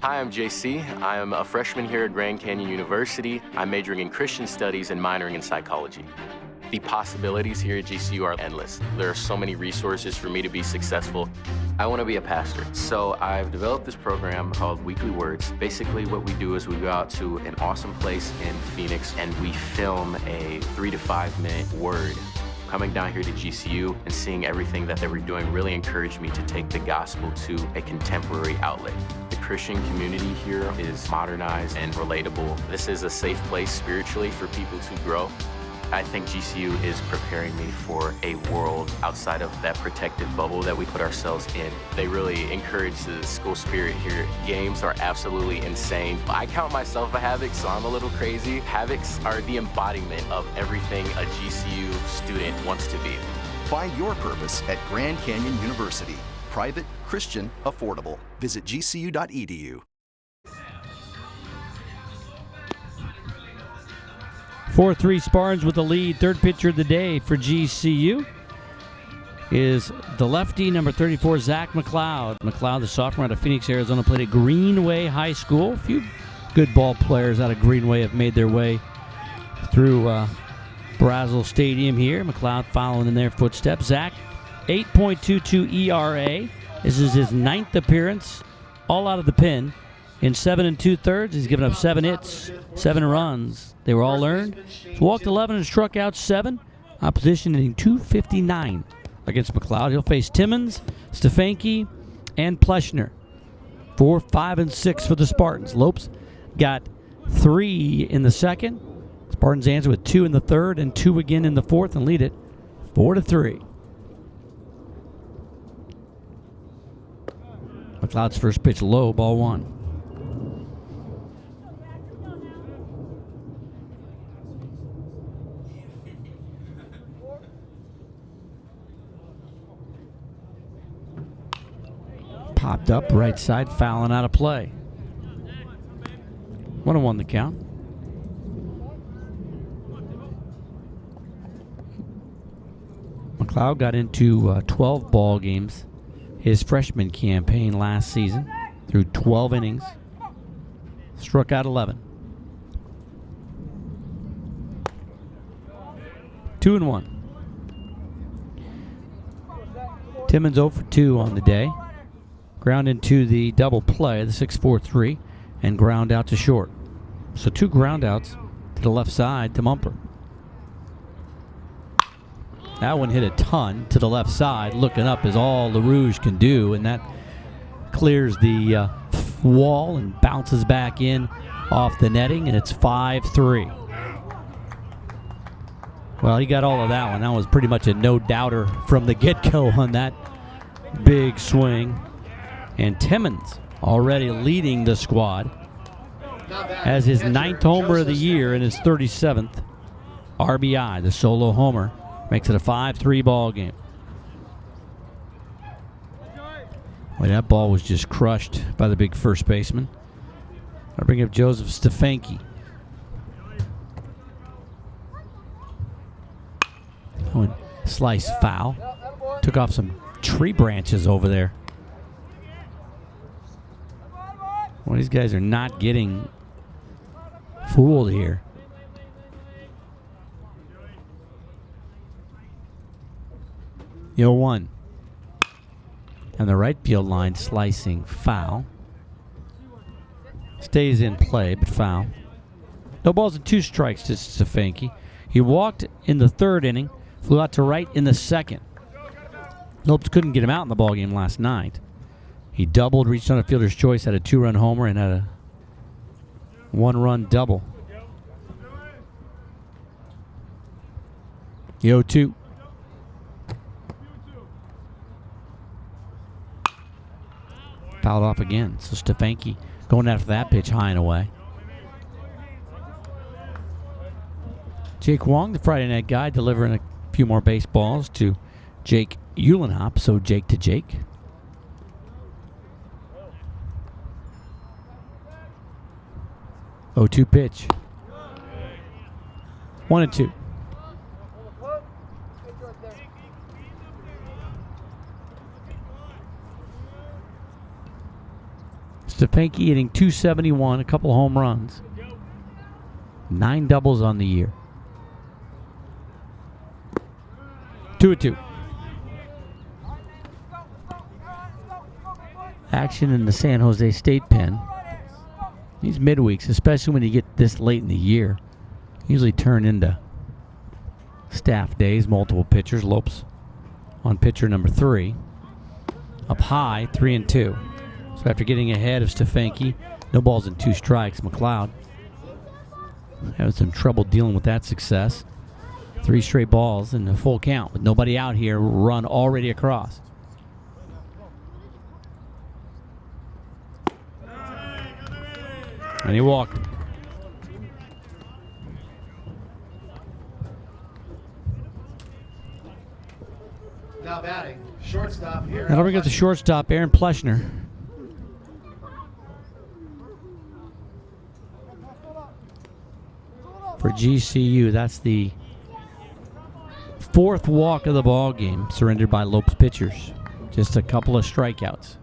Hi, I'm JC. I am a freshman here at Grand Canyon University. I'm majoring in Christian studies and minoring in psychology. The possibilities here at GCU are endless. There are so many resources for me to be successful. I want to be a pastor. So I've developed this program called Weekly Words. Basically what we do is we go out to an awesome place in Phoenix and we film a 3 to 5 minute word. Coming down here to GCU and seeing everything that they were doing really encouraged me to take the gospel to a contemporary outlet. The Christian community here is modernized and relatable. This is a safe place spiritually for people to grow. I think GCU is preparing me for a world outside of that protected bubble that we put ourselves in. They really encourage the school spirit here. Games are absolutely insane. I count myself a Havoc, so I'm a little crazy. Havocs are the embodiment of everything a GCU student wants to be. Find your purpose at Grand Canyon University. Private, Christian, affordable. Visit gcu.edu. 4-3 Spartans with the lead. Third pitcher of the day for GCU is the lefty, number 34, Zach McLeod. McLeod, the sophomore out of Phoenix, Arizona, played at Greenway High School. A few good ball players out of Greenway have made their way through Brazil Stadium here. McLeod following in their footsteps. Zach, 8.22 ERA. This is his 9th appearance, all out of the pen. In 7 2/3, he's given up 7 hits, 7 runs. They were all earned. He's walked 11 and struck out 7. Opposition hitting .259 against McLeod. He'll face Timmons, Stefanke, and Pleschner. 4, 5, and 6 for the Spartans. Lopes got 3 in the second. Spartans answer with 2 in the third and 2 again in the fourth and lead it 4-3. McLeod's first pitch low, ball 1. Popped up right side, fouling out of play. 1-1 the count. McLeod got into 12 ball games his freshman campaign last season through 12 innings. Struck out 11. 2-1. Timmons 0 for 2 on the day. Ground into the double play, the 6-4-3, and ground out to short. So 2 ground outs to the left side to Mumper. That one hit a ton to the left side. Looking up is all LaRouge can do, and that clears the wall and bounces back in off the netting, and it's 5-3. Well, he got all of that one. That was pretty much a no-doubter from the get-go on that big swing. And Timmons already leading the squad as his 9th homer of the year and his 37th RBI. The solo homer makes it a 5-3 ball game. Well, that ball was just crushed by the big first baseman. I'll bring up Joseph Stefanki. Oh, slice foul. Took off some tree branches over there. Well, these guys are not getting fooled here. The 0-1. And the right field line slicing foul. Stays in play, but foul. No balls and 2 strikes to Stefanki. He walked in the 3rd inning, flew out to right in the 2nd. Lopes couldn't get him out in the ballgame last night. He doubled, reached on a fielder's choice, had a 2-run homer, and had a 1-run double. The 0-2. Fouled off again. So Stefanki going after that pitch high and away. Jake Wong, the Friday night guy, delivering a few more baseballs to Jake Uhlenhop. So Jake to Jake. Oh, 2 pitch. 1-2. Stefanki hitting .271, a couple home runs. 9 doubles on the year. 2-2. Action in the San Jose State pen. These midweeks, especially when you get this late in the year, usually turn into staff days, multiple pitchers. Lopes on pitcher number 3. Up high, 3-2. So after getting ahead of Stefanki, no balls and 2 strikes, McLeod having some trouble dealing with that success. 3 straight balls and a full count with nobody out here, run already across. And he walked. Now batting, shortstop here. That'll bring up the shortstop, Aaron Pleschner. For GCU, that's the 4th walk of the ball game, surrendered by Lopes pitchers. Just a couple of strikeouts.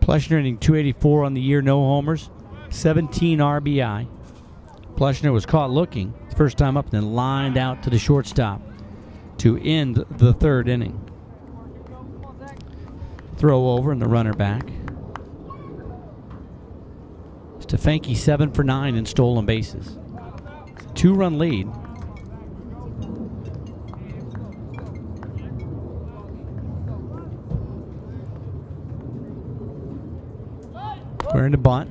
Pleschner hitting .284 on the year, no homers, 17 RBI. Pleschner was caught looking, first time up, and then lined out to the shortstop to end the 3rd inning. Throw over and the runner back. Stefanki 7 for 9 in stolen bases. 2-run lead. We're in the bunt.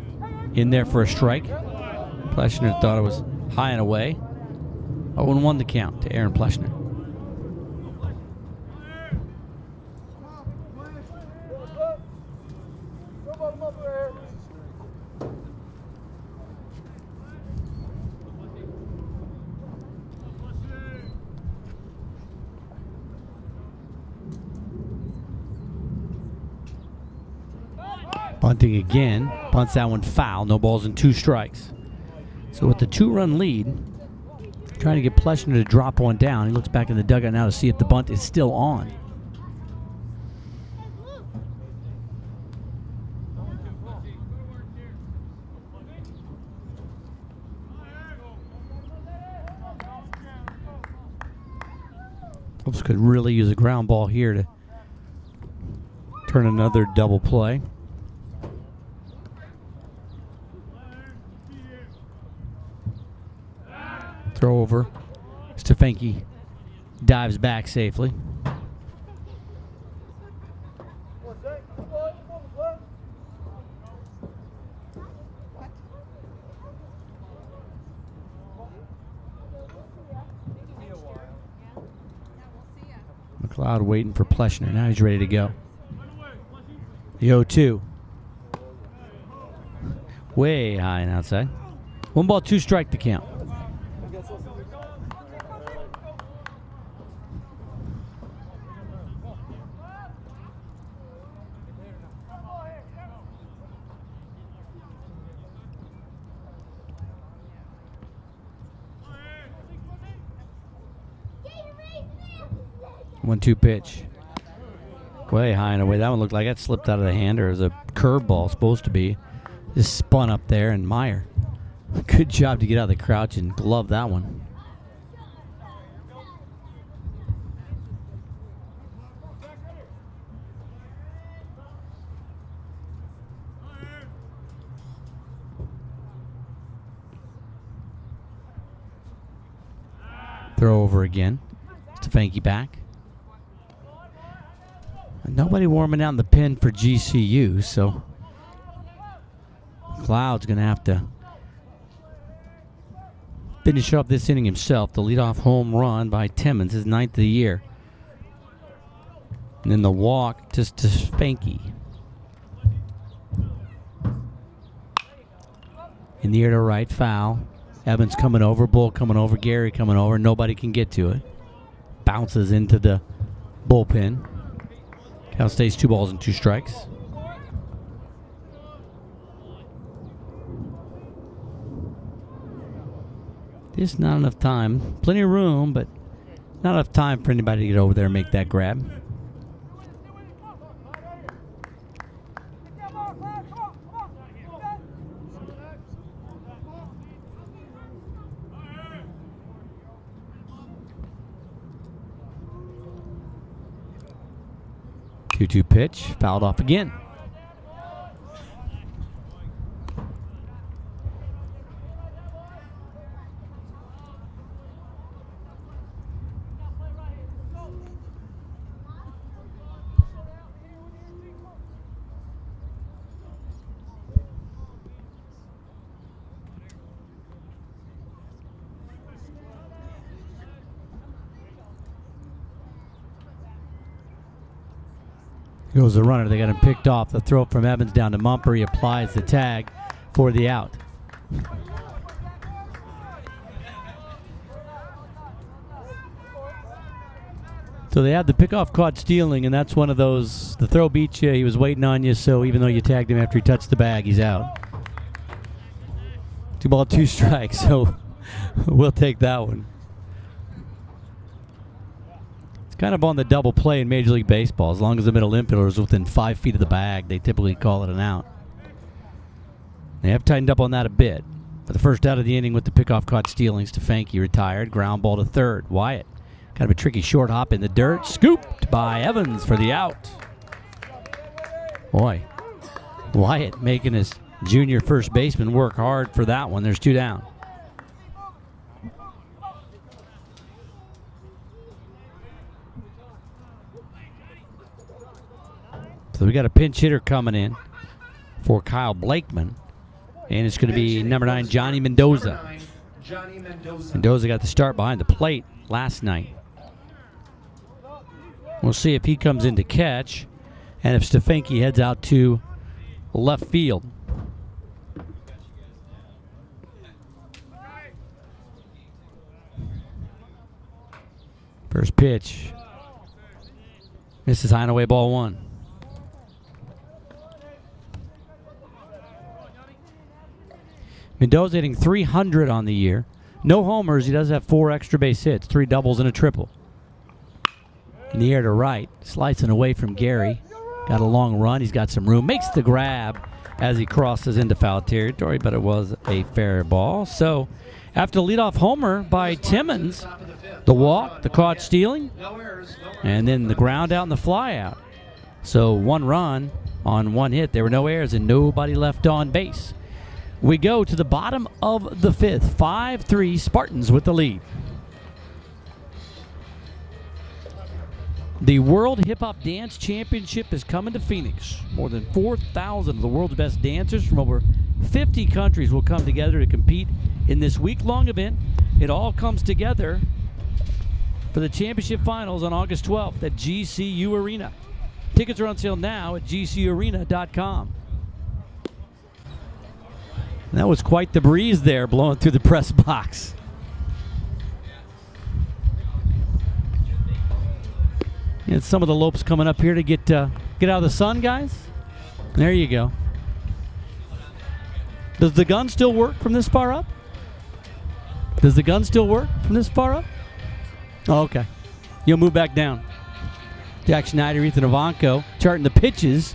In there for a strike. Pleschner thought it was high and away. 0-1 the count to Aaron Pleschner. Bunting again. Bunts that one foul. No balls and 2 strikes. So with the 2-run lead, trying to get Pleschner to drop one down. He looks back in the dugout now to see if the bunt is still on. Lopes could really use a ground ball here to turn another double play. Throw over. Stefanki dives back safely. McLeod waiting for Pleshner. Now he's ready to go. The 0-2. Way high and outside. 1 ball, 2 strike the count. One-two pitch. Way high and away. That one looked like that slipped out of the hand, or is a curveball supposed to be. Just spun up there, and Meyer. Good job to get out of the crouch and glove that one. Throw over again. Stefanki back. Nobody warming out in the pen for GCU, so Cloud's going to have to finish up this inning himself. The leadoff home run by Timmons, his 9th of the year. And then the walk to Stefanki. In the air to right, foul. Evans coming over, Bull coming over, Gary coming over. Nobody can get to it. Bounces into the bullpen. Cal stays 2 balls and 2 strikes. Just not enough time. Plenty of room, but not enough time for anybody to get over there and make that grab. Two-two pitch, fouled off again. Goes the runner. They got him picked off. The throw from Evans down to Mumper. He applies the tag for the out. So they had the pickoff caught stealing, and that's one of those, the throw beat you, he was waiting on you, so even though you tagged him after he touched the bag, he's out. 2 ball, 2 strikes, so we'll take that one. Kind of on the double play in Major League Baseball. As long as the middle infielder is within 5 feet of the bag, they typically call it an out. They have tightened up on that a bit. For the first out of the inning with the pickoff caught stealing, Stefanki retired. Ground ball to third. Wyatt. Kind of a tricky short hop in the dirt. Scooped by Evans for the out. Boy, Wyatt making his junior first baseman work hard for that one. There's 2 down. So we got a pinch hitter coming in for Kyle Blakeman. And it's going to be number 9, Johnny Mendoza. Mendoza got the start behind the plate last night. We'll see if he comes in to catch and if Stefanki heads out to left field. First pitch. Misses high and away, ball 1. Mendoza hitting .300 on the year. No homers. He does have 4 extra base hits, 3 doubles and a triple. In the air to right, slicing away from Gary. Got a long run. He's got some room. Makes the grab as he crosses into foul territory, but it was a fair ball. So after the leadoff homer by Timmons, the walk, the caught stealing, and then the ground out and the fly out. So 1 run on 1 hit. There were no errors and nobody left on base. We go to the bottom of the fifth. 5-3 Spartans with the lead. The World Hip Hop Dance Championship is coming to Phoenix. More than 4,000 of the world's best dancers from over 50 countries will come together to compete in this week-long event. It all comes together for the championship finals on August 12th at GCU Arena. Tickets are on sale now at gcuarena.com. And that was quite the breeze there blowing through the press box. And some of the Lopes coming up here to get out of the sun, guys. There you go. Does the gun still work from this far up? Does the gun still work from this far up? Oh, okay. You'll move back down. Jack Schneider, Ethan Ivanko charting the pitches,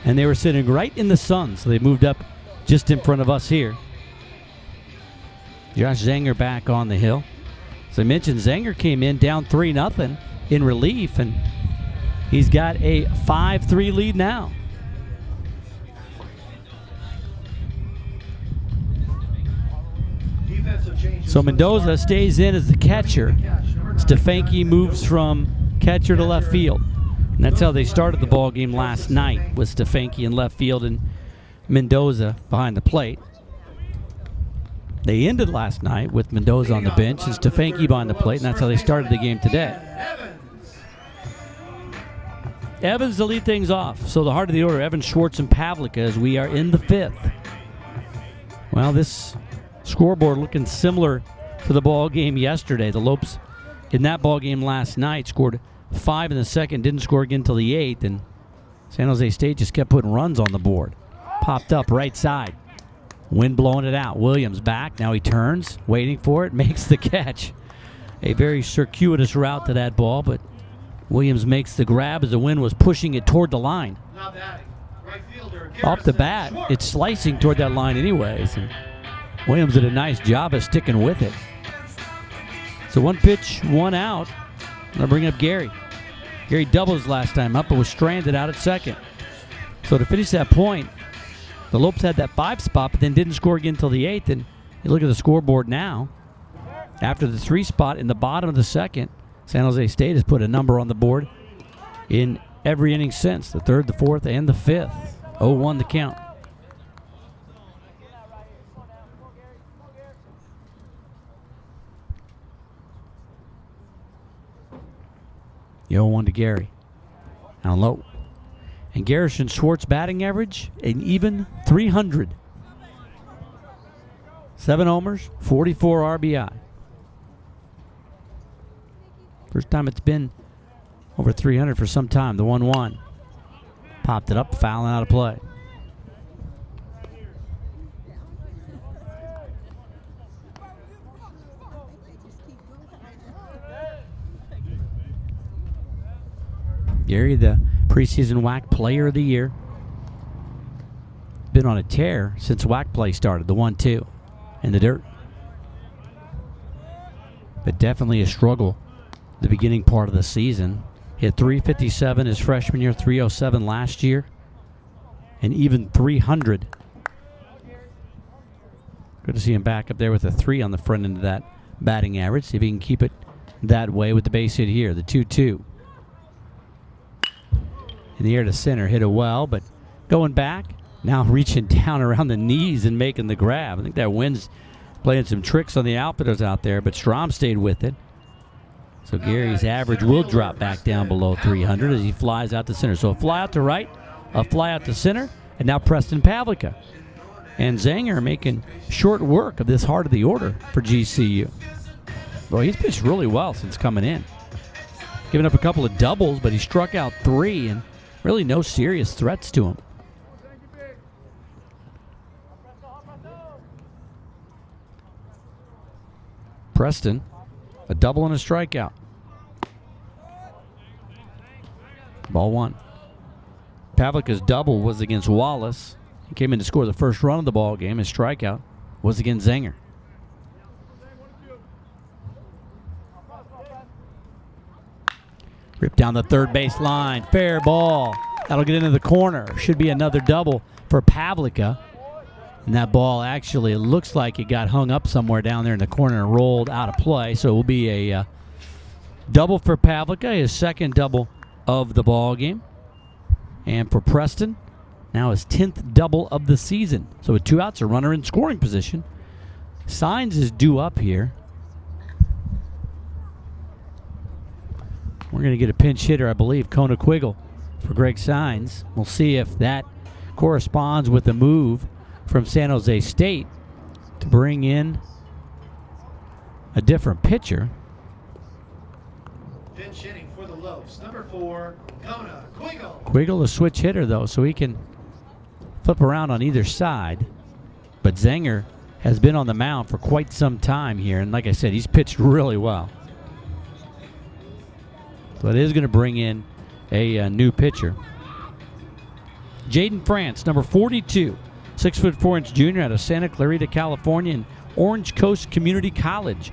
and they were sitting right in the sun, so they moved up just in front of us here. Josh Zanger back on the hill. As I mentioned, Zanger came in down 3-0 in relief, and he's got a 5-3 lead now. So Mendoza stays in as the catcher. Stefanki moves from catcher to left field. And that's how they started the ball game last night, with Stefanki in left field and Mendoza behind the plate. They ended last night with Mendoza on the bench and Stefanki behind the plate, and that's how they started the game today. Evans to lead things off. So the heart of the order, Evans, Schwartz, and Pavlica, as we are in the fifth. Well, this scoreboard looking similar to the ball game yesterday. The Lopes in that ball game last night scored 5 in the second, didn't score again until the 8th, and San Jose State just kept putting runs on the board. Popped up right side. Wind blowing it out. Williams back. Now he turns, waiting for it, makes the catch. A very circuitous route to that ball, but Williams makes the grab as the wind was pushing it toward the line. Off the bat, it's slicing toward that line anyways. And Williams did a nice job of sticking with it. So 1 pitch, 1 out. I'll bring up Gary. Gary doubles last time up, but was stranded out at second. So to finish that point, the Lopes had that 5 spot, but then didn't score again until the 8th. And you look at the scoreboard now. After the 3 spot in the bottom of the second, San Jose State has put a number on the board in every inning since. The 3rd, the 4th, and the 5th. 0-1 the count. The 0-1 to Gary. Now low. And Garrison Schwartz batting average, an even 300. 7 homers, 44 RBI. First time it's been over 300 for some time. The 1-1. Popped it up, fouling out of play. Gary, the preseason WAC Player of the Year. Been on a tear since WAC play started, the 1-2 in the dirt. But definitely a struggle the beginning part of the season. Hit .357 his freshman year, .307 last year, and even 300. Good to see him back up there with a 3 on the front end of that batting average. See if he can keep it that way with the base hit here, the 2-2. In the air to center, hit it well, but going back, now reaching down around the knees and making the grab. I think that wind's playing some tricks on the outfitters out there, but Strom stayed with it. So Gary's average will drop back down below 300 as he flies out to center. So a fly out to right, a fly out to center, and now Preston Pavlica. And Zanger making short work of this heart of the order for GCU. Well, he's pitched really well since coming in. Giving up a couple of doubles, but he struck out 3, and really no serious threats to him. Preston, a double and a strikeout. Ball 1. Pavlica's double was against Wallace. He came in to score the first run of the ball game. His strikeout was against Zanger. Ripped down the third base line. Fair ball. That'll get into the corner. Should be another double for Pavlica. And that ball actually looks like it got hung up somewhere down there in the corner and rolled out of play. So it will be a double for Pavlica, his second double of the ball game. And for Preston, now his 10th double of the season. So with 2 outs, a runner in scoring position. Signs is due up here. We're going to get a pinch hitter, I believe, Kona Quiggle for Greg Signs. We'll see if that corresponds with the move from San Jose State to bring in a different pitcher. Pinch hitting for the Lopes. Number 4, Kona Quiggle. Quiggle a switch hitter, though, so he can flip around on either side. But Zenger has been on the mound for quite some time here, and like I said, he's pitched really well. So it is going to bring in a new pitcher. Jaden France, number 42, 6'4" junior out of Santa Clarita, California, and Orange Coast Community College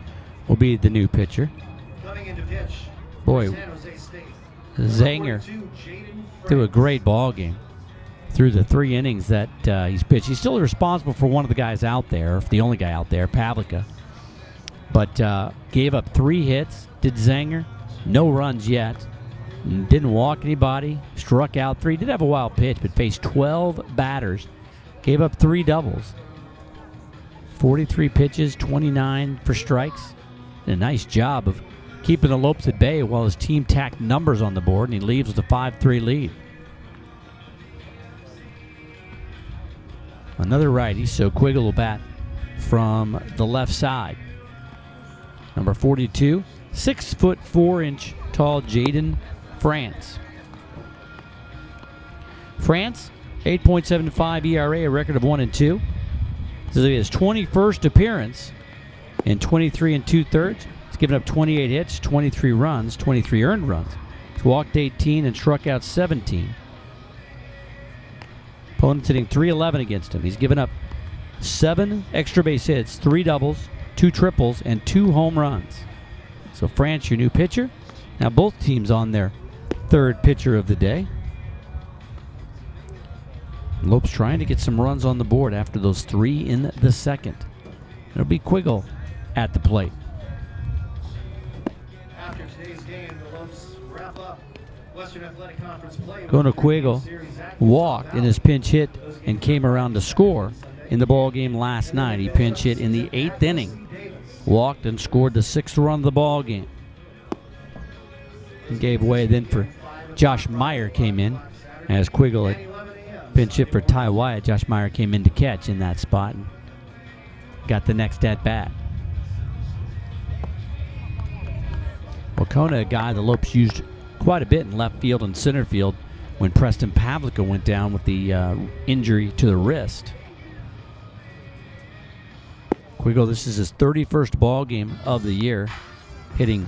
will be the new pitcher. Coming into pitch. Boy, San Jose State. Zanger 42, Jaden threw a France. great ball game through the 3 innings that he's pitched. He's still responsible for one of the guys out there, if the only guy out there, Pavlica. But gave up 3 hits, did Zanger. No runs yet. Didn't walk anybody. Struck out 3. Did have a wild pitch, but faced 12 batters. Gave up 3 doubles. 43 pitches, 29 for strikes. And a nice job of keeping the Lopes at bay while his team tacked numbers on the board, and he leaves with a 5-3 lead. Another righty, so Quiggle will bat from the left side. Number 42, 6'4" tall Jaden France. France, 8.75 ERA, a record of 1-2. This is his 21st appearance in 23 2/3. He's given up 28 hits, 23 runs, 23 earned runs. He's walked 18 and struck out 17. Opponents hitting .311 against him. He's given up 7 extra base hits, 3 doubles, 2 triples, and 2 home runs. So France, your new pitcher. Now both teams on their 3rd pitcher of the day. Lopes trying to get some runs on the board after those 3 in the 2nd. It'll be Quiggle at the plate. After today's game, the Lopes wrap up Western Athletic Conference play. Kona Quiggle walked in his pinch hit and came around to score in the ball game last night. He pinch hit in the 8th inning, walked and scored the 6th run of the ball game. And gave way then for Josh Meyer came in as Quiggle had pinch hit for Ty Wyatt. Josh Meyer came in to catch in that spot and got the next at bat. Well, Kona, a guy the Lopes used quite a bit in left field and center field when Preston Pavlica went down with the injury to the wrist. Quiggle, this is his 31st ball game of the year, hitting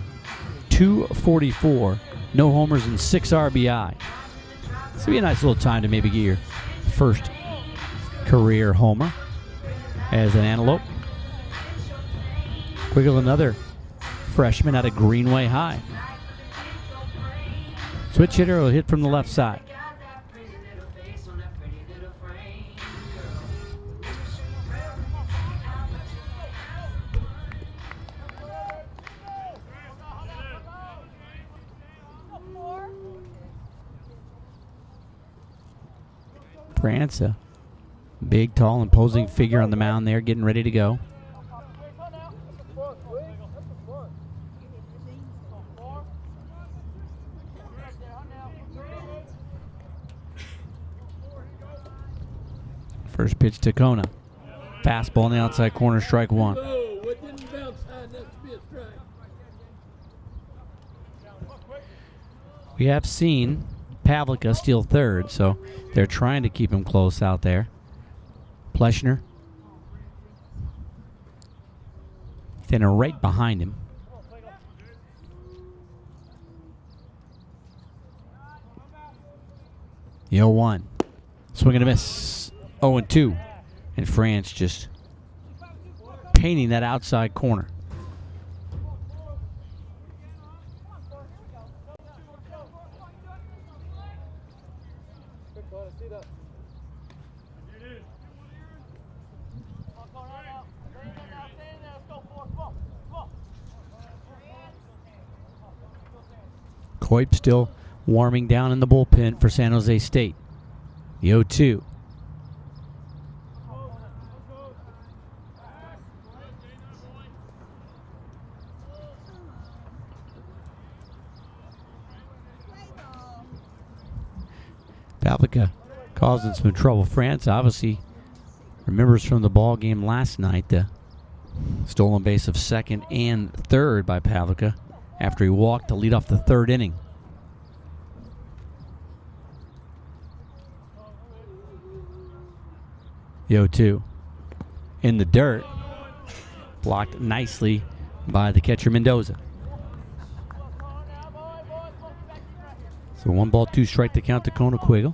.244, no homers and 6 RBI. This will be a nice little time to maybe get your first career homer as an Antelope. Quiggle, another freshman out of Greenway High. Switch hitter will hit from the left side. France, a big, tall, imposing figure on the mound there, getting ready to go. First pitch to Kona. Fastball on the outside corner, strike 1. We have seen Pavlica steal 3rd, so they're trying to keep him close out there. Pleshner standing right behind him. The 0-1. Swing and a miss. 0-2. And France just painting that outside corner. Coip still warming down in the bullpen for San Jose State. The 0-2. Pavlica causing some trouble. France obviously remembers from the ball game last night the stolen base of second and third by Pavlica after he walked to lead off the third inning. The 0-2 in the dirt, blocked nicely by the catcher Mendoza. So 1-2 strike to count to Kona Quiggle.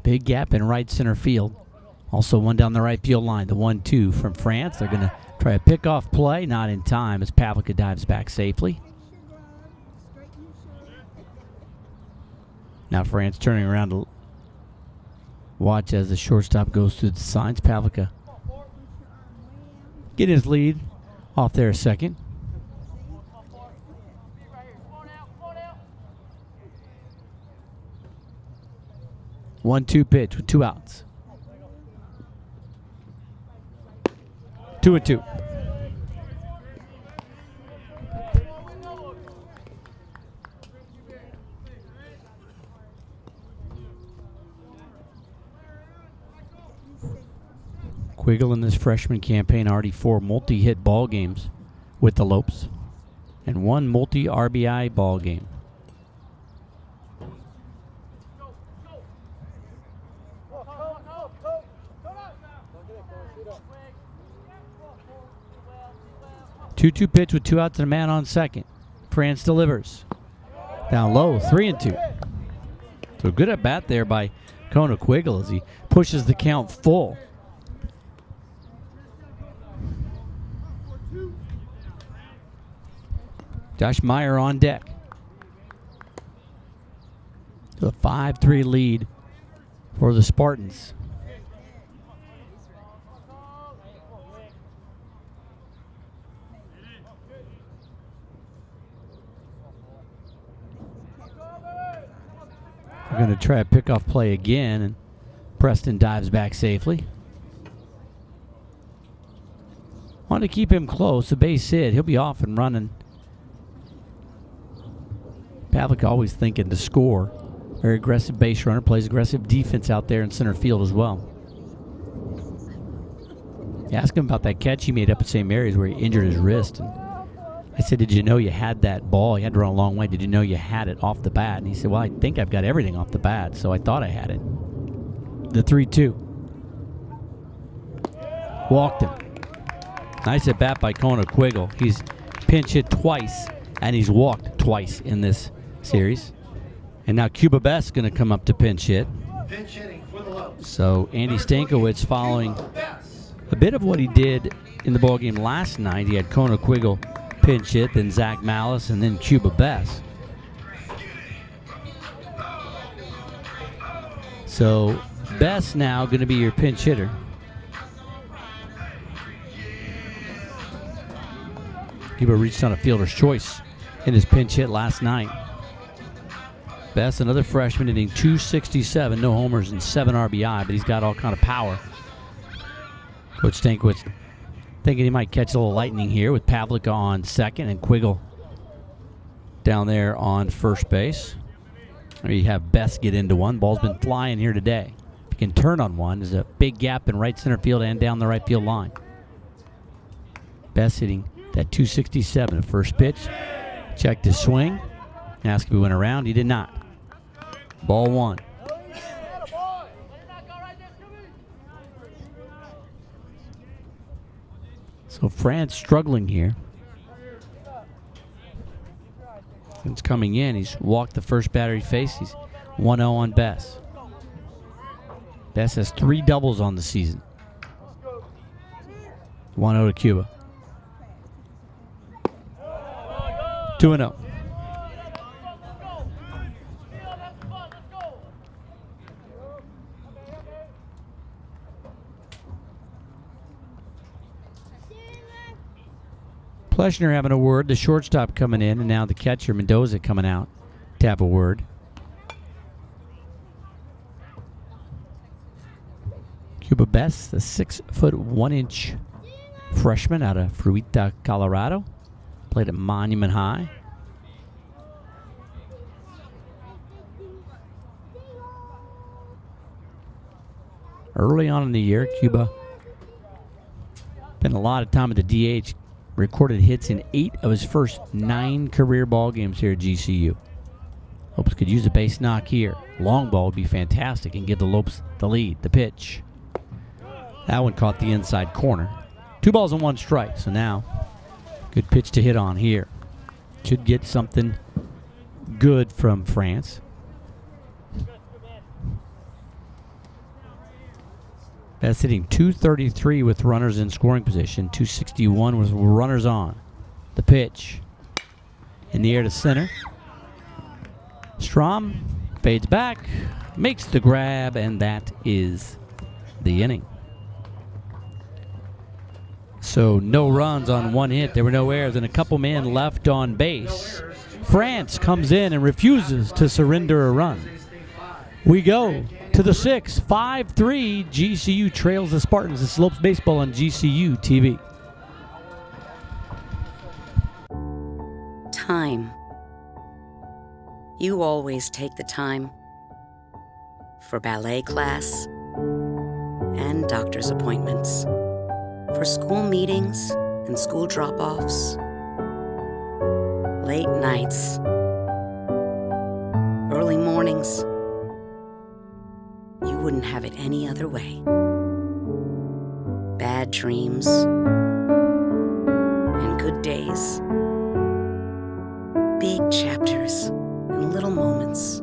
Big gap in right center field. Also one down the right field line. The 1-2 from France. They're going to try a pickoff play. Not in time as Pavlica dives back safely. Now France turning around to watch as the shortstop goes through the signs. Pavlica getting his lead off there a second. One-two pitch with 2 outs. 2-2. Quiggle in this freshman campaign already 4 multi-hit ball games with the Lopes and 1 multi-RBI ball game. Two-two pitch with 2 outs and a man on second. France delivers. Down low, 3-2. So good at bat there by Kona Quiggle as he pushes the count full. Josh Meyer on deck. A 5-3 lead for the Spartans. We're going to try a pickoff play again, and Preston dives back safely. Want to keep him close, a base hit. He'll be off and running. Pavlica always thinking to score. Very aggressive base runner, plays aggressive defense out there in center field as well. You ask him about that catch he made up at St. Mary's where he injured his wrist. And I said, did you know you had that ball? You had to run a long way. Did you know you had it off the bat? And he said, well, I think I've got everything off the bat, so I thought I had it. The 3-2. Walked him. Nice at bat by Kona Quiggle. He's pinch hit twice, and he's walked twice in this series. And now Cuba Best going to come up to pinch hit. Pinch hitting for the Lopes. So Andy Stankiewicz following a bit of what he did in the ballgame last night. He had Kona Quiggle pinch hit, then Zach Malice, and then Cuba Best. So Best now going to be your pinch hitter. Cuba reached on a fielder's choice in his pinch hit last night. Best, another freshman, hitting .267, no homers and 7 RBI, but he's got all kind of power. Coach Stankiewicz thinking he might catch a little lightning here with Pavlica on second and Quiggle down there on first base. Or you have Best get into one. Ball's been flying here today. If you can turn on one, there's a big gap in right center field and down the right field line. Best hitting that .267 at first pitch. Checked his swing. Asked if he went around. He did not. Ball 1. So France struggling here. Since coming in, he's walked the first batter he faced. He's 1-0 on Best. Best has 3 doubles on the season. 1-0 to Cuba. 2-0. Pleshner having a word, the shortstop coming in, and now the catcher, Mendoza, coming out to have a word. Cuba Bess, the 6'1" freshman out of Fruita, Colorado. Played at Monument High. Early on in the year, Cuba spent a lot of time at the DH. Recorded hits in 8 of his first 9 career ball games here at GCU. Lopes could use a base knock here. Long ball would be fantastic and give the Lopes the lead. The pitch. That one caught the inside corner. 2 balls and 1 strike. So now, good pitch to hit on here. Should get something good from France. That's hitting .233 with runners in scoring position, .261 with runners on. The pitch. In the air to center. Strom fades back, makes the grab, and that is the inning. So no runs on 1 hit. There were no errors and a couple men left on base. France comes in and refuses to surrender a run. We go to the 6th, 5-3. GCU trails the Spartans. It's Lopes Baseball on GCU TV. Time. You always take the time for ballet class and doctor's appointments, for school meetings and school drop-offs, late nights, early mornings. You wouldn't have it any other way. Bad dreams and good days. Big chapters and little moments.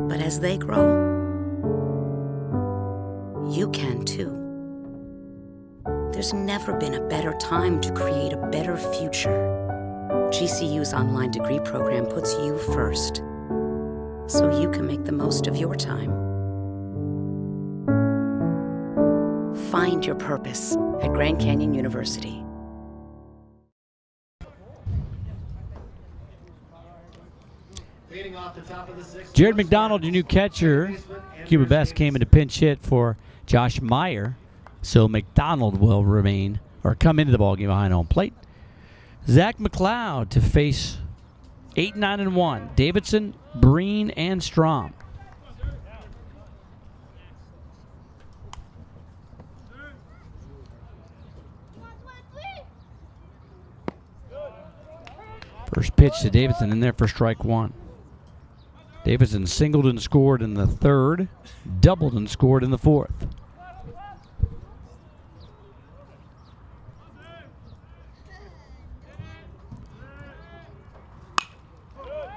But as they grow, you can too. There's never been a better time to create a better future. GCU's online degree program puts you first, so you can make the most of your time. Find your purpose at Grand Canyon University. Jared McDonald, your new catcher. Cuba Best came in to pinch hit for Josh Meyer, so McDonald will remain or come into the ballgame behind home plate. Zach McLeod to face 8-9-1. Davidson, Breen, and Strom. First pitch to Davidson in there for strike 1. Davidson singled and scored in the 3rd, doubled and scored in the 4th.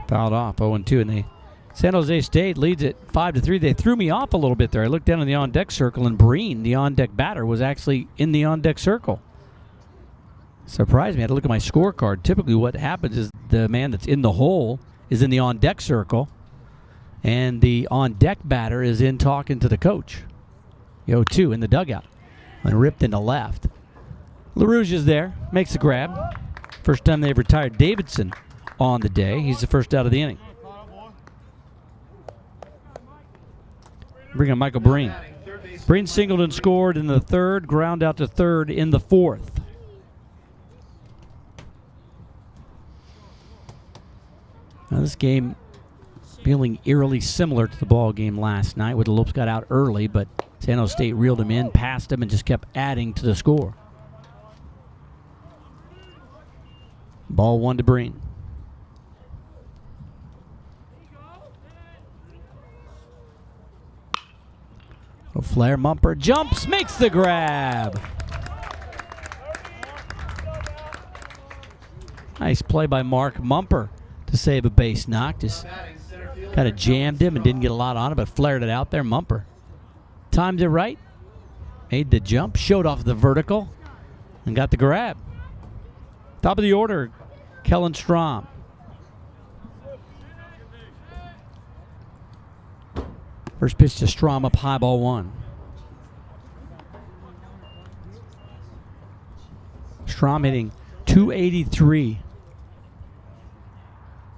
Fouled off, 0-2, and San Jose State leads it 5-3. They threw me off a little bit there. I looked down in the on-deck circle, and Breen, the on-deck batter, was actually in the on-deck circle. Surprised me. I had to look at my scorecard. Typically what happens is the man that's in the hole is in the on-deck circle, and the on-deck batter is in talking to the coach. 0-2 in the dugout. And ripped into left. LaRouge is there, makes the grab. First time they've retired Davidson on the day. He's the first out of the inning. Bring on Michael Breen. Breen singled and scored in the 3rd, ground out to 3rd in the 4th. Now this game feeling eerily similar to the ball game last night, where the Lopes got out early, but San Jose State reeled him in, passed him, and just kept adding to the score. Ball 1 to Breen. A flare, Mumper jumps, makes the grab. Nice play by Mark Mumper to save a base knock. Just kind of jammed him and didn't get a lot on it, but flared it out there. Mumper timed it right, made the jump, showed off the vertical, and got the grab. Top of the order, Kellen Strom. First pitch to Strom, up high, ball 1. Strom hitting .283.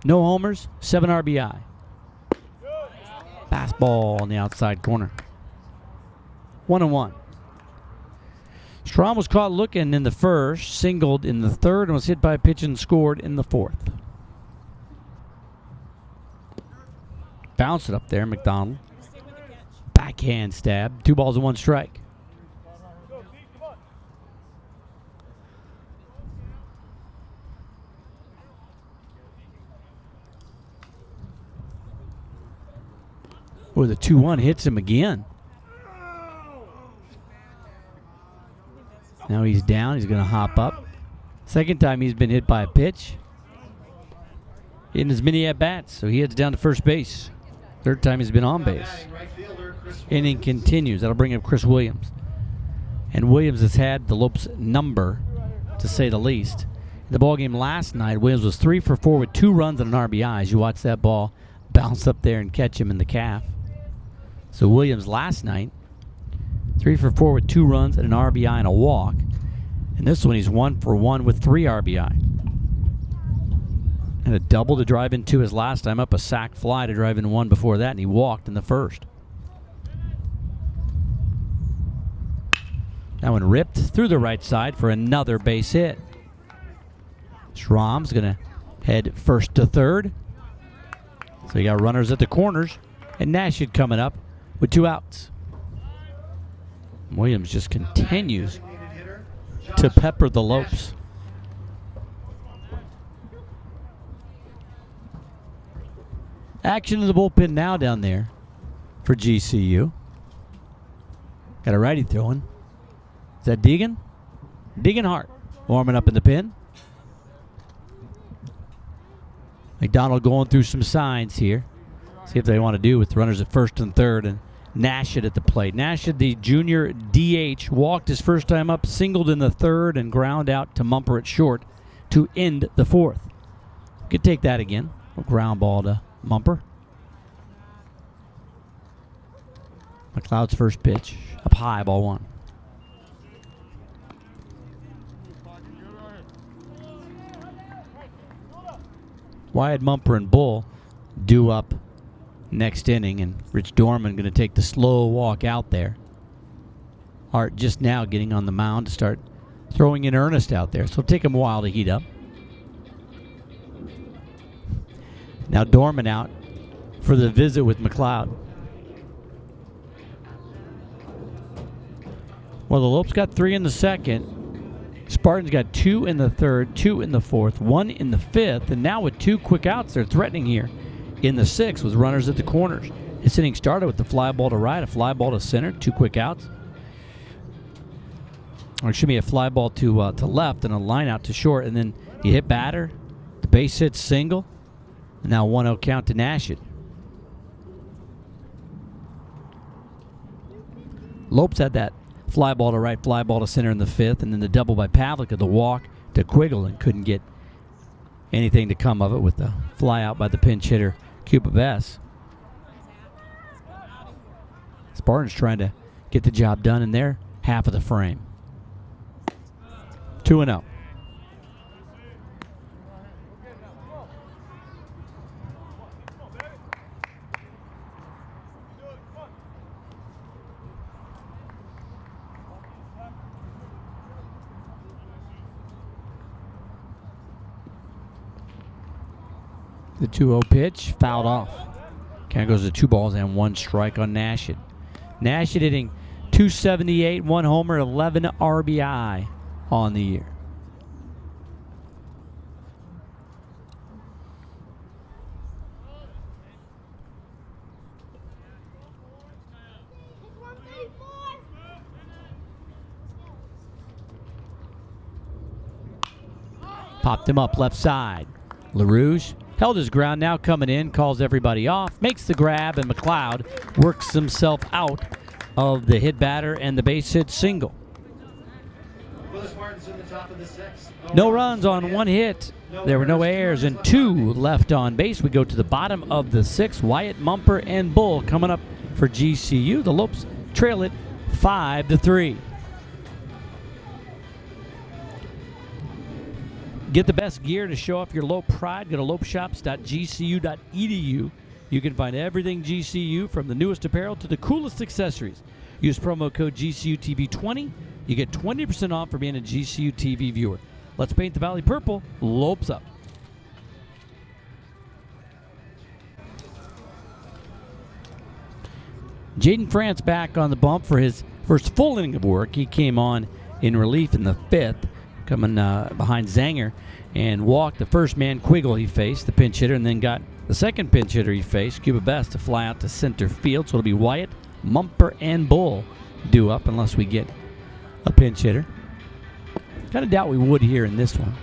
No homers, 7 RBI. Fastball on the outside corner. 1-1. Strom was caught looking in the first, singled in the third, and was hit by a pitch and scored in the fourth. Bounced it up there, McDonald. Backhand stab. 2 balls and 1 strike. With a 2-1 hits him again. Now he's down. He's going to hop up. Second time he's been hit by a pitch. Hitting as many at-bats, so he heads down to first base. Third time he's been on base. Inning continues. That'll bring up Chris Williams. And Williams has had the Lopes number, to say the least. In the ballgame last night, Williams was 3 for 4 with 2 runs and an RBI. As you watch that ball bounce up there and catch him in the calf. So Williams last night, 3 for 4 with 2 runs and an RBI and a walk. And this one he's 1 for 1 with 3 RBI. And a double to drive in 2 his last time up, a sac fly to drive in 1 before that, and he walked in the first. That one ripped through the right side for another base hit. Strom's going to head first to third. So you got runners at the corners, and Nashid coming up with 2 outs. Williams just continues to pepper the Lopes. Action in the bullpen now down there for GCU. Got a righty throwing. Is that Deegan? Deegan Hart warming up in the pen. McDonald going through some signs here. See if they want to do with runners at first and third, and Nashid at the plate. Nashid, the junior DH, walked his first time up, singled in the third, and ground out to Mumper at short to end the fourth. Could take that again. A ground ball to Mumper. McLeod's first pitch, up high, ball 1. Wyatt, Mumper, and Bull due up next inning, and Rich Dorman going to take the slow walk out there. Hart just now getting on the mound to start throwing in earnest out there, so it'll take him a while to heat up. Now Dorman out for the visit with McLeod. Well, the Lopes got 3 in the second. Spartans got 2 in the third, 2 in the fourth, 1 in the fifth, and now with 2 quick outs, they're threatening here in the sixth with runners at the corners. This inning started with the fly ball to right, a fly ball to center, 2 quick outs. Or it should be a fly ball to left and a line out to short, and then you hit batter, the base hit single, and now 1-0 count to Nashid. Lopes had that fly ball to right, fly ball to center in the fifth, and then the double by Pavlik, the walk to Quiggle, and couldn't get anything to come of it with the fly out by the pinch hitter, Cupavess. Spartans trying to get the job done in their half of the frame. 2-0. The 2-0 pitch, fouled off. Count goes to 2 balls and 1 strike on Nashid. Nashid hitting .278, 1 homer, 11 RBI on the year. Popped him up left side. LaRouge held his ground, now coming in, calls everybody off, makes the grab, and McLeod works himself out of the hit batter and the base hit single. the Spartans in the top of the sixth. No runs on one hit. There were no errors and 2 left on base. We go to the bottom of the 6th. Wyatt, Mumper, and Bull coming up for GCU. The Lopes trail it 5-3. Get the best gear to show off your Lope pride. Go to lopeshops.gcu.edu. You can find everything GCU, from the newest apparel to the coolest accessories. Use promo code GCUTV20. You get 20% off for being a GCU TV viewer. Let's paint the Valley purple. Lopes up. Jaden France back on the bump for his first full inning of work. He came on in relief in the 5th, coming behind Zanger, and walked the first man, Quiggle, he faced, the pinch hitter, and then got the second pinch hitter he faced, Cuba Best, to fly out to center field. So it'll be Wyatt, Mumper, and Bull due up unless we get a pinch hitter. Kind of doubt we would here in this one.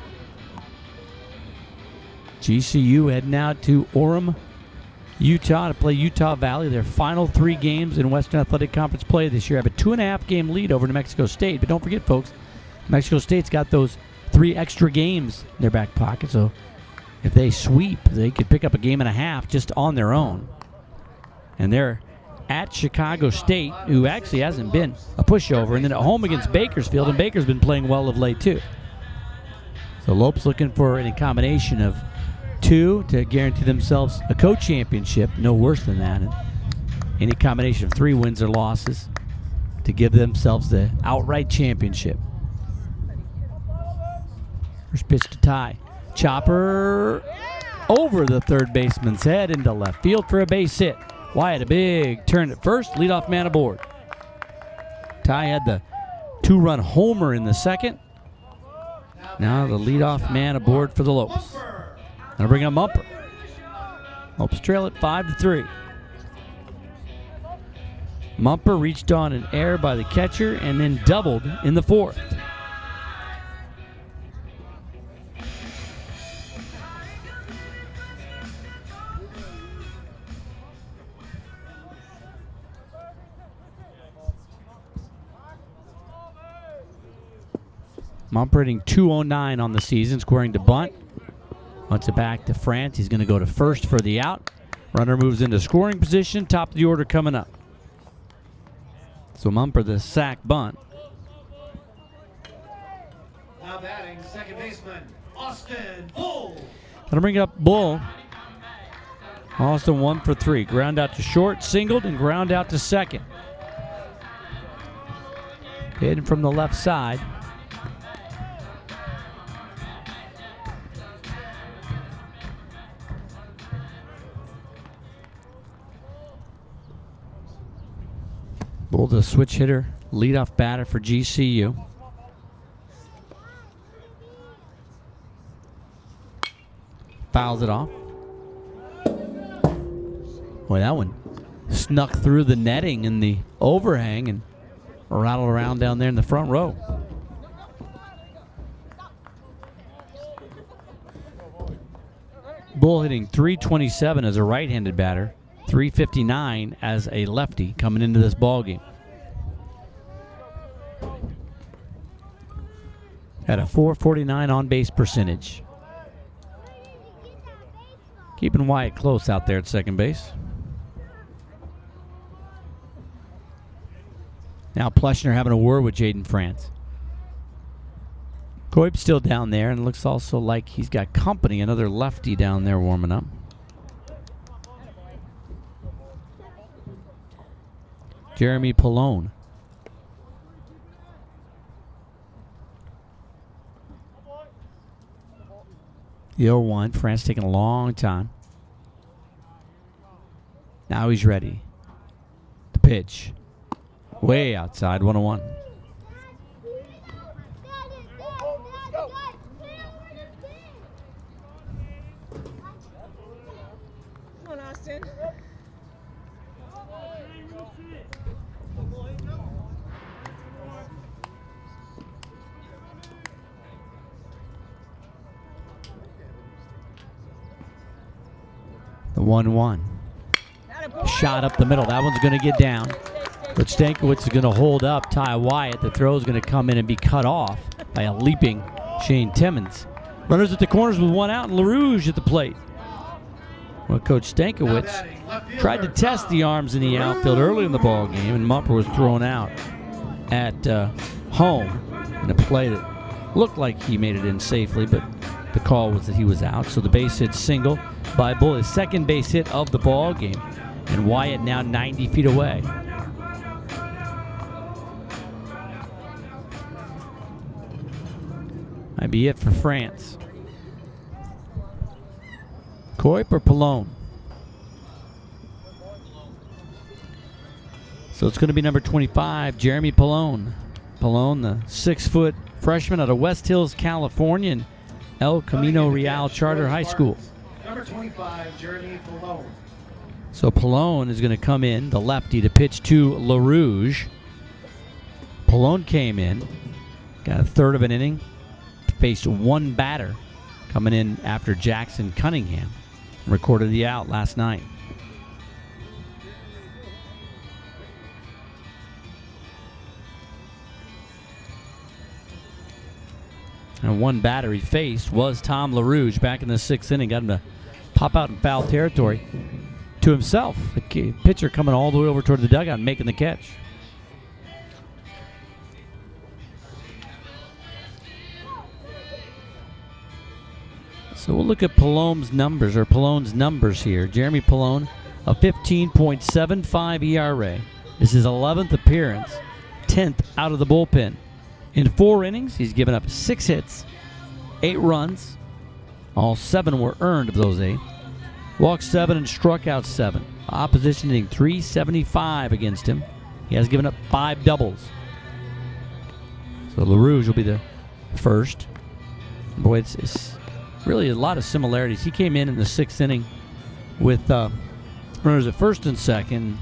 GCU heading out to Orem, Utah to play Utah Valley. Their final 3 games in Western Athletic Conference play this year have a 2.5 game lead over New Mexico State. But don't forget, folks, Mexico State's got those 3 extra games in their back pocket. So if they sweep, they could pick up a game and a half just on their own. And they're at Chicago State, who actually hasn't been a pushover, and then at home against Bakersfield, and Baker's been playing well of late too. So Lopes looking for a combination of 2 to guarantee themselves a co-championship, no worse than that, and any combination of 3 wins or losses to give themselves the outright championship. First pitch to Ty. Chopper over the third baseman's head into left field for a base hit. Wyatt a big turn at first, leadoff man aboard. Ty had the 2-run homer in the second. Now the leadoff man aboard for the Lopes. Gonna bring up Mumper. Lopes trail it 5-3. Mumper reached on an error by the catcher and then doubled in the 4th. Mumper hitting .209 on the season, squaring to bunt. Wants it back to France. He's going to go to first for the out. Runner moves into scoring position. Top of the order coming up. So Mumper, the sack bunt. Now batting, second baseman, Austin Bull. Gonna bring it up Bull. Austin 1 for 3. Ground out to short, singled, and ground out to second. Hitting from the left side. Bull, the switch hitter, leadoff batter for GCU. Fouls it off. Boy, that one snuck through the netting and the overhang and rattled around down there in the front row. Bull hitting .327 as a right-handed batter. .359 as a lefty coming into this ball game. At a .449 on-base percentage. Keeping Wyatt close out there at second base. Now Plushner having a word with Jaden France. Coip's still down there, and looks also like he's got company, another lefty down there warming up. Jeremy Pallone. The 0-1. France taking a long time. Now he's ready. The pitch. Way outside, 1-1. Come on, Austin. The 1-1. Shot up the middle. That one's going to get down. But Stankiewicz is going to hold up Ty Wyatt. The throw is going to come in and be cut off. by a leaping Shane Timmons. Runners at the corners with one out, and LaRouge at the plate. Well, Coach Stankiewicz tried to test the arms in the outfield early in the ball game, and Mumper was thrown out at home in a play that looked like he made it in safely, but the call was that he was out. So the base hit single by Bull, his second base hit of the ball game, and Wyatt now 90 feet away. Might be it for France. Coip or Pallone? So it's going to be number 25, Jeremy Pallone. Pallone, the 6-foot freshman out of West Hills, California, and El Camino Real Charter High School. Number 25, Jeremy Pallone. So Pallone is going to come in, the lefty, to pitch to LaRouge. Pallone came in, got a third of an inning, faced one batter coming in after Jackson Cunningham recorded the out last night. And one batter he faced was Tom LaRouge back in the 6th inning. Got him to pop out in foul territory to himself. The pitcher coming all the way over toward the dugout and making the catch. So we'll look at Pallone's numbers here. Jeremy Pallone, a 15.75 ERA. This is his 11th appearance, 10th out of the bullpen. In 4 innings, he's given up 6 hits, 8 runs. All 7 were earned of those 8. Walked 7 and struck out 7. Opposition hitting .375 against him. He has given up 5 doubles. So LaRouge will be the first. Boy, it's really a lot of similarities. He came in the 6th inning with runners at first and second.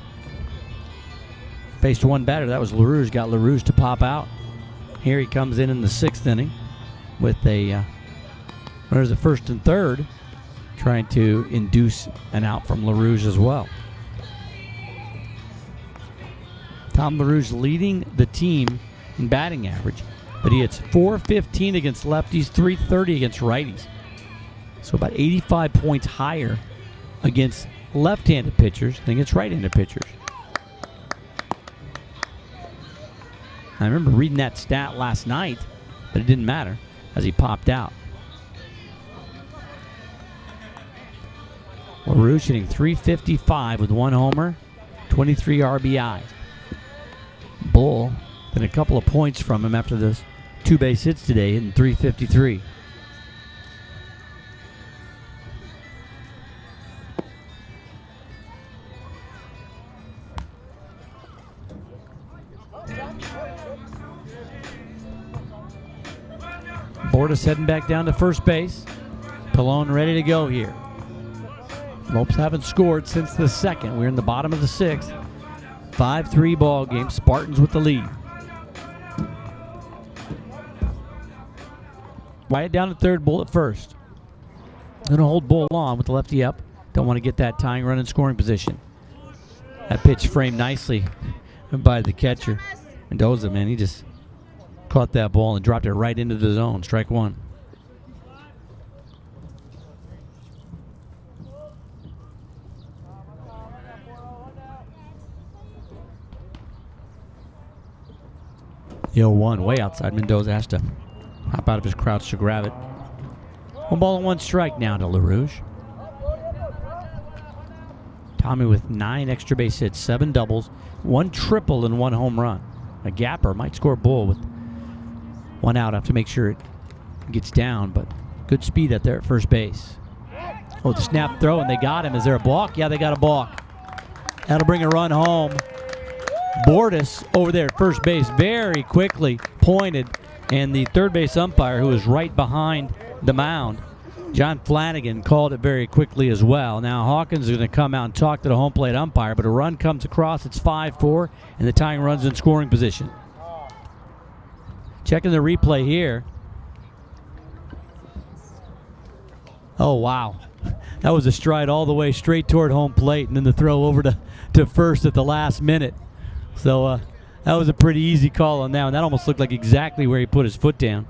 Faced one batter. That was LaRouge. Got LaRouge to pop out. Here he comes in the 6th inning with a runners at first and third, trying to induce an out from LaRouge as well. Tom LaRouge leading the team in batting average, but he hits .415 against lefties, .330 against righties. So about 85 points higher against left-handed pitchers than against right-handed pitchers. I remember reading that stat last night, but it didn't matter as he popped out. LaRouge hitting .355 with 1 homer, 23 RBI. Bull then a couple of points from him after those 2 base hits today in .353. Bordas heading back down to first base. Pallone ready to go here. Lopes haven't scored since the 2nd. We're in the bottom of the 6th. 5-3 ball game. Spartans with the lead. Wyatt down at third, Bull at first. Going to hold Bull on with the lefty up. Don't want to get that tying run in scoring position. That pitch framed nicely by the catcher. Mendoza, man, he just caught that ball and dropped it right into the zone. Strike 1. The 0-1 way outside. Mendoza has to hop out of his crouch to grab it. 1 ball and 1 strike now to LaRouge. Tommy with 9 extra base hits, 7 doubles, 1 triple, and 1 home run. A gapper might score Bull with 1 out. I have to make sure it gets down, but good speed out there at first base. Oh, the snap throw, and they got him. Is there a balk? Yeah, they got a balk. That'll bring a run home. Bordas over there at first base very quickly pointed, and the third base umpire, who was right behind the mound, John Flanagan, called it very quickly as well. Now Hawkins is going to come out and talk to the home plate umpire, but a run comes across. It's 5-4, and the tying run's in scoring position. Checking the replay here. Oh, wow. That was a stride all the way straight toward home plate, and then the throw over to first at the last minute. So that was a pretty easy call on that one. That almost looked like exactly where he put his foot down.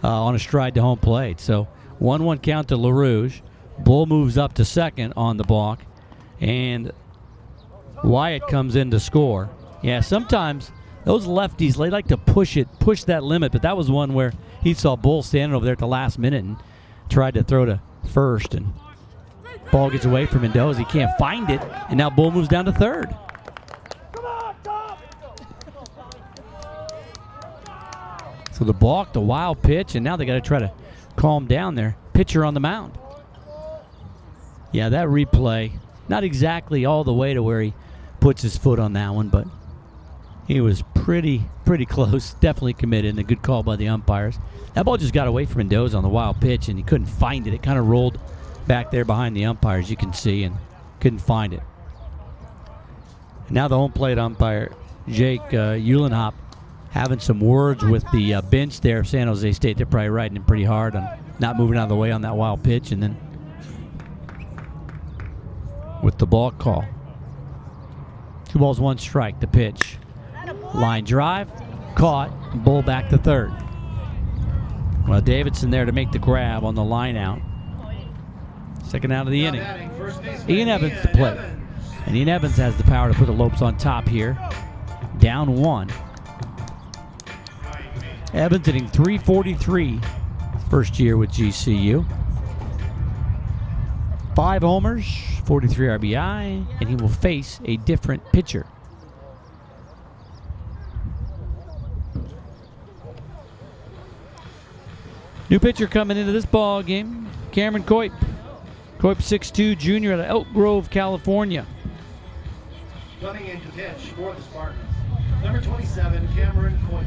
on a stride to home plate. So 1-1 count to LaRouge. Bull moves up to second on the balk, and Wyatt comes in to score. Yeah, sometimes those lefties, they like to push that limit, but that was one where he saw Bull standing over there at the last minute and tried to throw to first, and ball gets away from Mendoza. He can't find it, and now Bull moves down to third. So the balk, the wild pitch, and now they got to try to calm down their pitcher on the mound. Yeah, that replay, not exactly all the way to where he puts his foot on that one, but he was pretty close, definitely committed, and a good call by the umpires. That ball just got away from Mendoza on the wild pitch, and he couldn't find it. It kind of rolled back there behind the umpires, you can see, and couldn't find it. And now the home plate umpire, Jake Uhlenhop, having some words with the bench there of San Jose State. They're probably riding him pretty hard on not moving out of the way on that wild pitch, and then with the ball call. 2 balls, 1 strike, the pitch. Line drive, caught, Bull back to third. Well, Davidson there to make the grab on the line out. Second out of the inning. Ian Evans to play. And Ian Evans has the power to put the Lopes on top here. Down 1. Evans hitting .343 first year with GCU. 5 homers, 43 RBI, and he will face a different pitcher. New pitcher coming into this ball game, Cameron Coip. Coip, 6'2", junior out of Elk Grove, California. Coming in to pitch for the Spartans, number 27, Cameron Coip.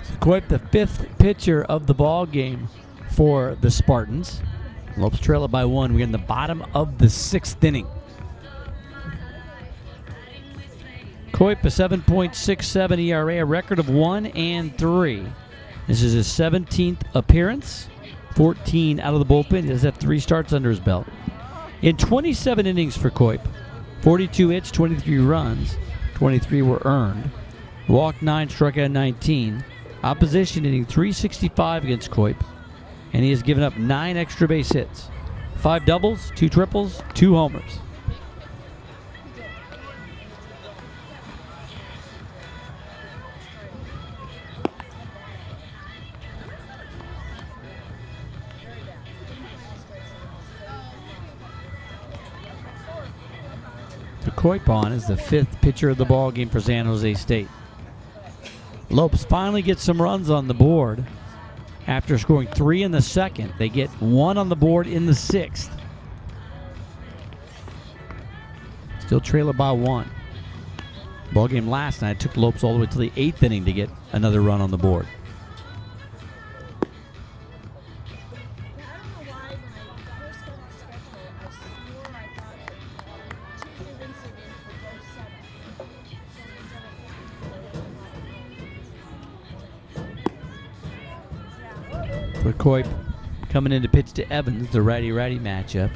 So Coip, the 5th pitcher of the ball game for the Spartans. Lopes trail it by 1. We're in the bottom of the 6th inning. Coip, a 7.67 ERA, a record of 1-3. This is his 17th appearance, 14 out of the bullpen. He does have 3 starts under his belt. In 27 innings for Coip, 42 hits, 23 runs, 23 were earned. Walked 9, struck out 19. Opposition hitting .365 against Coip, and he has given up 9 extra base hits, 5 doubles, 2 triples, 2 homers. Coip on is the 5th pitcher of the ball game for San Jose State. Lopes finally gets some runs on the board. After scoring 3 in the 2nd, they get 1 on the board in the 6th. Still trailing by 1. Ball game last night took Lopes all the way to the 8th inning to get another run on the board. For Coip coming in to pitch to Evans, the righty-righty matchup.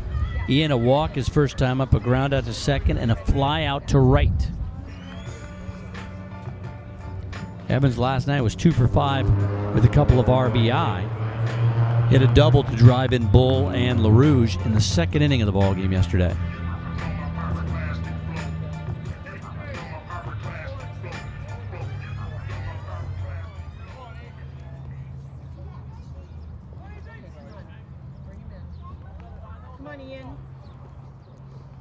Ian, a walk his first time up, a ground out to second, and a fly out to right. Evans last night was 2 for 5 with a couple of RBI. Hit a double to drive in Bull and LaRouge in the 2nd inning of the ball game yesterday.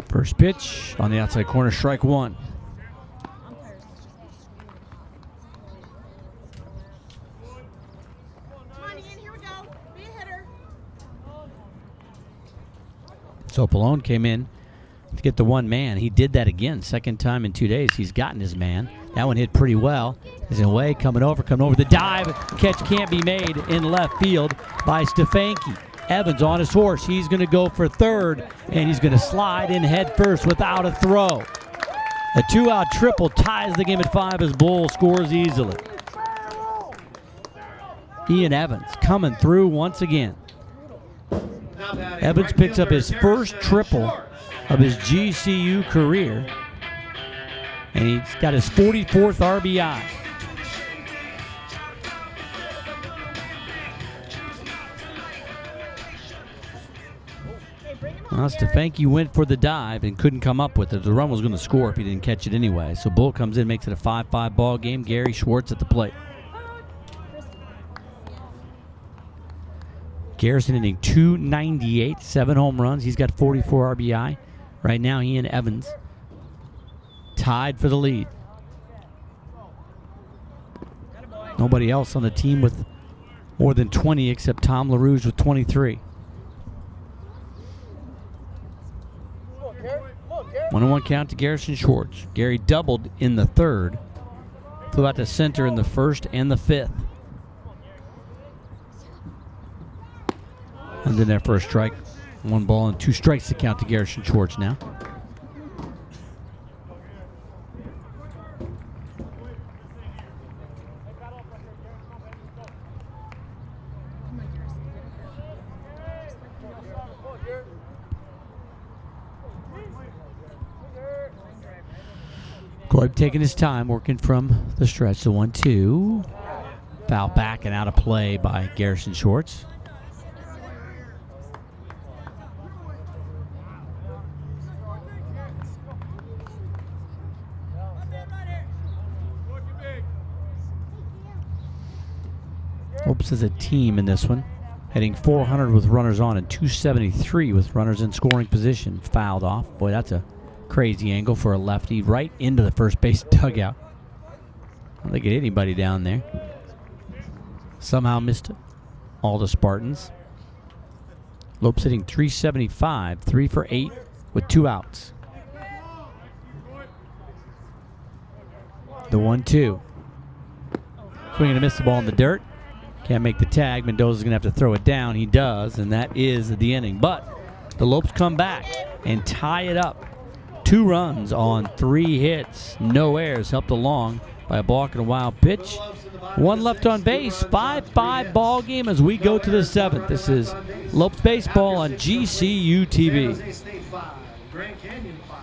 First pitch on the outside corner, strike 1. So Pallone came in to get the 1 man. He did that again, 2nd time in 2 days. He's gotten his man. That one hit pretty well. He's away, coming over the dive. Catch can't be made in left field by Stefanski. Evans on his horse. He's going to go for third, and he's going to slide in head first without a throw. A 2-out triple ties the game at 5 as Bull scores easily. Ian Evans coming through once again. Evans picks up his first triple of his GCU career, and he's got his 44th RBI. Well, Stefanski went for the dive and couldn't come up with it. The run was going to score if he didn't catch it anyway. So Bull comes in, makes it a 5-5 ball game. Gary Schwartz at the plate. Garrison hitting .298, 7 home runs. He's got 44 RBI. Right now, he and Evans tied for the lead. Nobody else on the team with more than 20 except Tom LaRouge with 23. 1-1 count to Garrison Schwartz. Gary doubled in the third. Flew out to center in the first and the fifth. And then there for a strike. 1 ball and 2 strikes to count to Garrison Schwartz now. Coib taking his time, working from the stretch. The 1-2. Foul back and out of play by Garrison Schwartz. Lopes is a team in this one, hitting .400 with runners on and .273 with runners in scoring position. Fouled off. Boy, that's a crazy angle for a lefty right into the first base dugout. I don't think it hit anybody down there. Somehow missed all the Spartans. Lopes hitting .375, 3 for 8 with 2 outs. The 1-2. Swinging to miss the ball in the dirt. Can't make the tag. Mendoza's going to have to throw it down. He does, and that is the inning. But the Lopes come back and tie it up. 2 runs on 3 hits. No errors, helped along by a balk and a wild pitch. 1 left on base. 5-5 ball game as we go to the 7th. This is Lopes Baseball on GCU TV. Grand Canyon 5.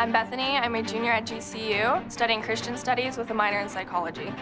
I'm Bethany. I'm a junior at GCU, studying Christian studies with a minor in psychology.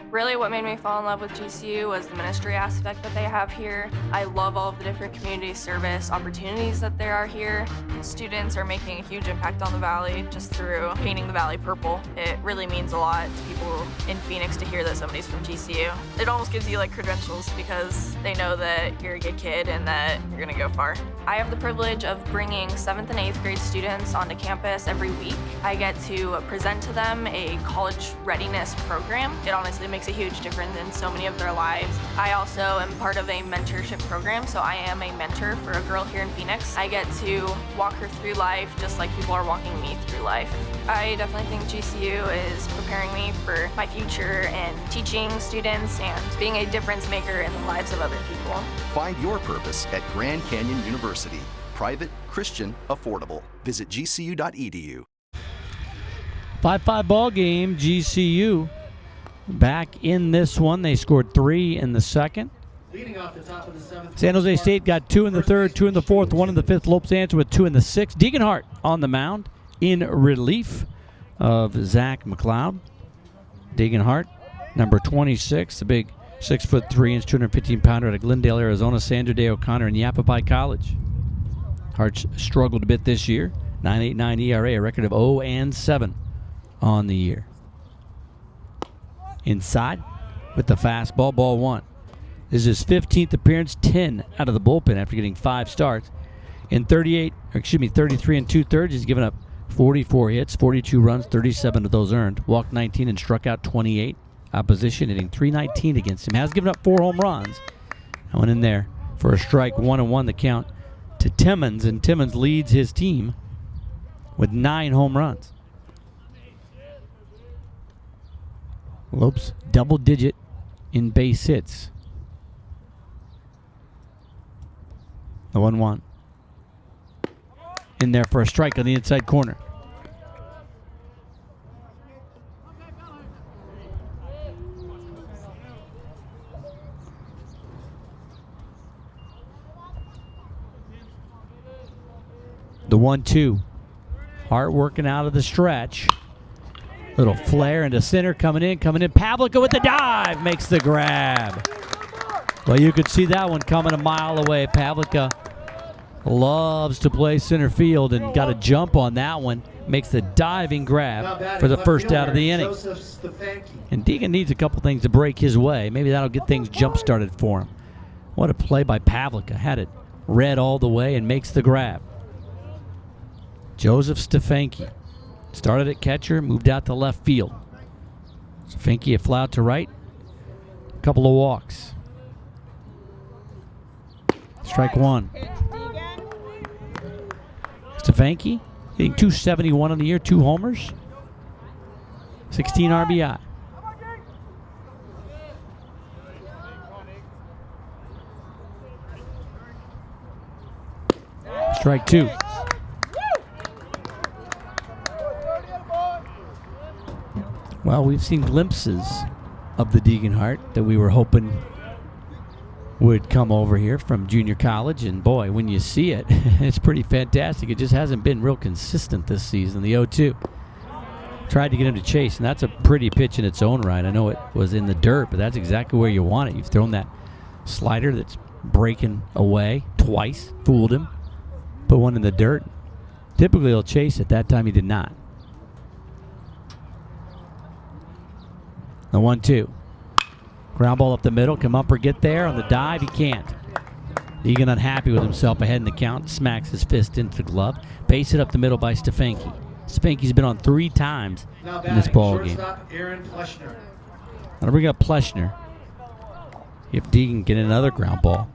Really what made me fall in love with GCU was the ministry aspect that they have here. I love all of the different community service opportunities that there are here. Students are making a huge impact on the Valley just through painting the Valley purple. It really means a lot to people in Phoenix to hear that somebody's from GCU. It almost gives you like credentials because they know that you're a good kid and that you're gonna go far. I have the privilege of bringing 7th and 8th grade students onto campus every week. I get to present to them a college readiness program. It honestly makes a huge difference in so many of their lives. I also am part of a mentorship program, so I am a mentor for a girl here in Phoenix. I get to walk her through life just like people are walking me through life. I definitely think GCU is preparing me for my future and teaching students and being a difference maker in the lives of other people. Find your purpose at Grand Canyon University. Private, Christian, affordable. Visit gcu.edu. 5-5 ball game, GCU back in this one. They scored 3 in the second. Leading off the top of the 7th. San Jose State got 2 in the third, 2 in the fourth, 1 in the fifth. Lopes answered with 2 in the sixth. Degenhart on the mound in relief of Zach McLeod. Degenhart, number 26, the big 6'3", 215-pounder out of Glendale, Arizona. Sandra Day O'Connor in Yavapai College. Hart's struggled a bit this year. 9.89 ERA, a record of 0-7 on the year. Inside with the fastball, ball 1. This is his 15th appearance, 10 out of the bullpen after getting 5 starts. In 33 and 2/3, he's given up 44 hits, 42 runs, 37 of those earned. Walked 19 and struck out 28. Opposition hitting .319 against him. Has given up 4 home runs. I went in there for a strike, 1-1 the count to Timmons, and Timmons leads his team with 9 home runs. Lopes double digit in base hits. The 1-1. In there for a strike on the inside corner. The 1-2. Hart working out of the stretch. Little flare into center, coming in. Pavlica with the dive, makes the grab. Well, you could see that one coming a mile away. Pavlica loves to play center field and got a jump on that one. Makes the diving grab for the first out of the inning. And Deegan needs a couple things to break his way. Maybe that'll get things jump-started for him. What a play by Pavlica. Had it read all the way and makes the grab. Joseph Stefanki started at catcher, moved out to left field. Stefanki a fly out to right. A couple of walks. Strike one. Stefanki hitting .271 on the year, 2 homers, 16 RBI. Strike 2. Well, we've seen glimpses of the Deegan that we were hoping would come over here from junior college, and boy, when you see it, it's pretty fantastic. It just hasn't been real consistent this season. The 0-2. Tried to get him to chase, and that's a pretty pitch in its own right. I know it was in the dirt, but that's exactly where you want it. You've thrown that slider that's breaking away twice, fooled him, put one in the dirt. Typically he'll chase it. That time he did not. The 1-2. Ground ball up the middle. Come up or get there. On the dive, he can't. Deegan unhappy with himself ahead in the count. Smacks his fist into the glove. Base hit up the middle by Stefanki. Stefanki's been on 3 times in this ball game. I'll bring up Pleshner. If Deegan get another ground ball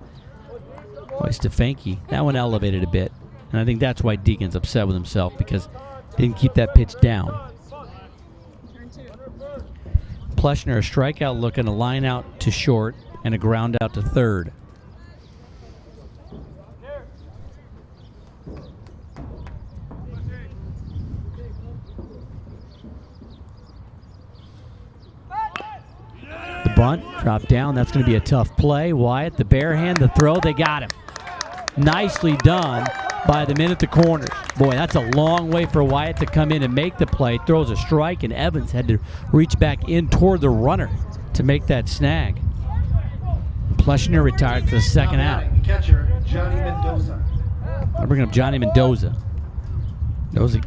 by Stefanki, that one elevated a bit. And I think that's why Deegan's upset with himself, because he didn't keep that pitch down. Pleshner a strikeout looking, a line out to short, and a ground out to third. The bunt, drop down. That's going to be a tough play. Wyatt, the bare hand, the throw. They got him. Nicely done by the men at the corners. Boy, that's a long way for Wyatt to come in and make the play. Throws a strike, and Evans had to reach back in toward the runner to make that snag. Pleshner retired for the second out. Catcher Johnny Mendoza. I'll bring up Johnny Mendoza. Mendoza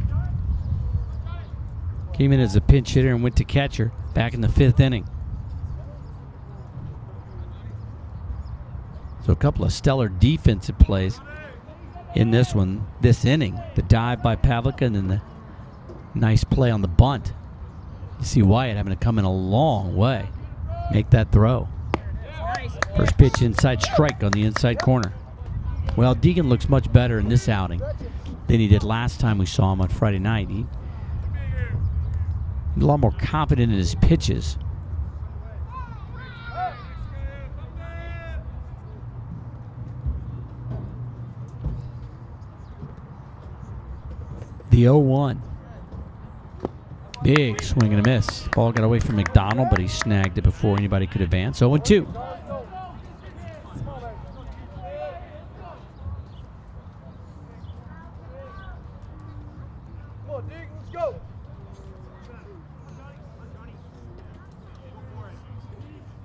came in as a pinch hitter and went to catcher back in the 5th inning. So a couple of stellar defensive plays in this one, this inning. The dive by Pavlica and then the nice play on the bunt. You see Wyatt having to come in a long way, make that throw. First pitch inside, strike on the inside corner. Well, Deegan looks much better in this outing than he did last time we saw him on Friday night. He's a lot more confident in his pitches. The 0-1. Big swing and a miss. Ball got away from McDonald, but he snagged it before anybody could advance. 0-2.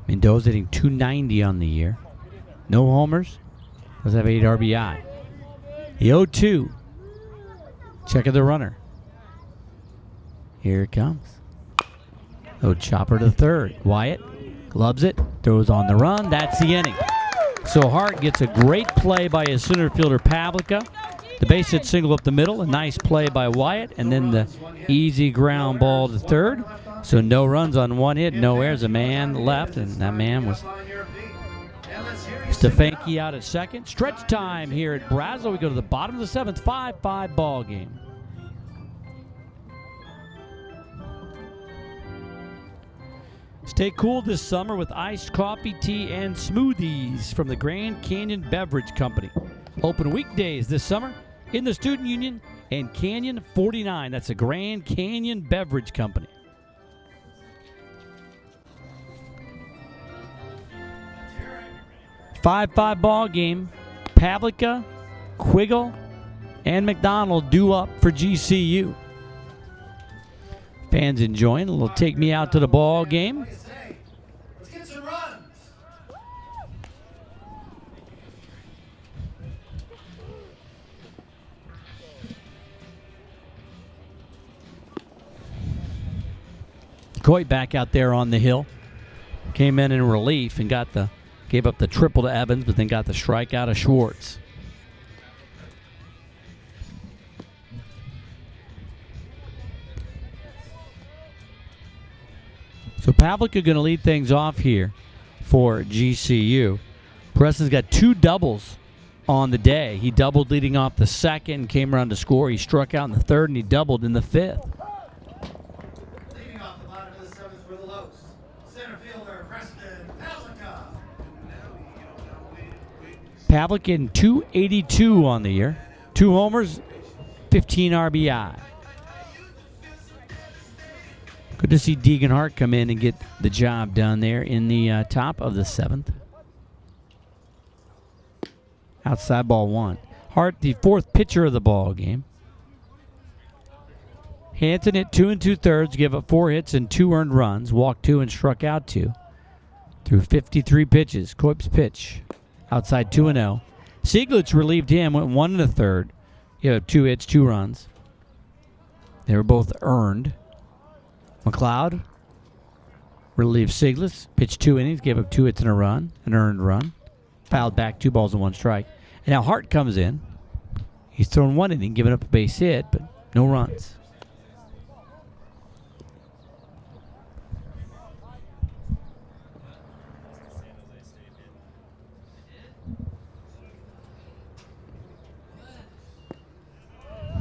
Mendoza hitting .290 on the year. No homers. Does have 8 RBI. The 0-2. Check of the runner. Here it comes. Oh, chopper to third. Wyatt gloves it, throws on the run. That's the inning. So Hart gets a great play by his center fielder Pavlica. The base hit single up the middle. A nice play by Wyatt, and then the easy ground ball to third. So no runs on 1 hit, no errors. A man left, and that man was Stefanki out at second. Stretch time here at Brazil. We go to the bottom of the 7th, 5-5 ball game. Stay cool this summer with iced coffee, tea, and smoothies from the Grand Canyon Beverage Company. Open weekdays this summer in the Student Union and Canyon 49. That's the Grand Canyon Beverage Company. Five ball game. Pavlica, Quiggle, and McDonald due up for GCU. Fans enjoying a little take me out to the ball game. Let's get some runs. Coit back out there on the hill. Came in relief and gave up the triple to Evans, but then got the strikeout of Schwartz. So Pavlica going to lead things off here for GCU. Preston's got 2 doubles on the day. He doubled leading off the second, came around to score. He struck out in the third, and he doubled in the fifth. Leading off the bottom of the 7th for the Lopes. Center fielder, Preston Pavlica. Pavlica in 282 on the year. 2 homers, 15 RBI. Good to see Deegan Hart come in and get the job done there in the top of the 7th. Outside ball 1. Hart, the 4th pitcher of the ball game. Hanson hit 2 2/3, gave up 4 hits and 2 earned runs, walked 2 and struck out 2. Through 53 pitches. Coip's pitch. Outside 2-0. Sieglitz relieved him, went 1 1/3. Gave up 2 hits, 2 runs. They were both earned. McLeod relieved Sieglitz, pitched 2 innings, gave up 2 hits and a run, an earned run. Fouled back, 2 balls and 1 strike. And now Hart comes in. He's thrown 1 inning, giving up a base hit, but no runs.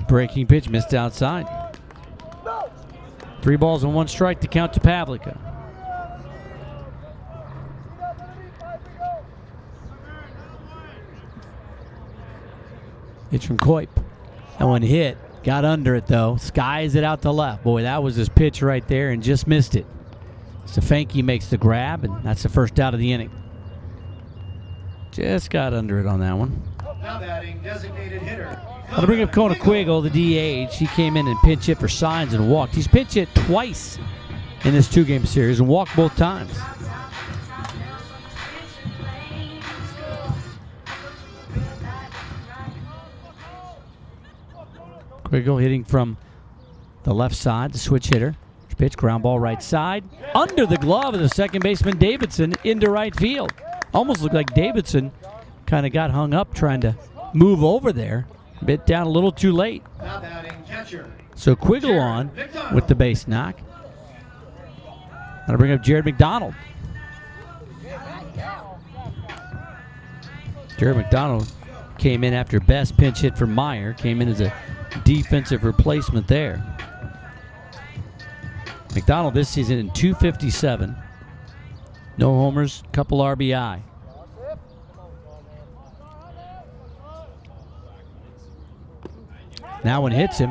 Breaking pitch missed outside. 3 balls and 1 strike to count to Pavlica. Pitch from Coip. That one hit. Got under it, though. Skies it out to left. Boy, that was his pitch right there and just missed it. Stefanke makes the grab, and that's the first out of the inning. Just got under it on that one. Now batting, designated hitter. I'll bring up Kona Quiggle, the DH. He came in and pinch hit for Signs and walked. He's pinch hit twice in this 2-game series and walked both times. Quiggle hitting from the left side, the switch hitter. Pitch, ground ball right side. Under the glove of the second baseman Davidson into right field. Almost looked like Davidson kind of got hung up trying to move over there. Bit down a little too late. Now batting, catcher. So Quiggle on with the base knock. I'll bring up Jared McDonald. Jared McDonald came in after Best pinch hit for Meyer. Came in as a defensive replacement there. McDonald this season in 257. No homers, couple RBI. Now one hits him.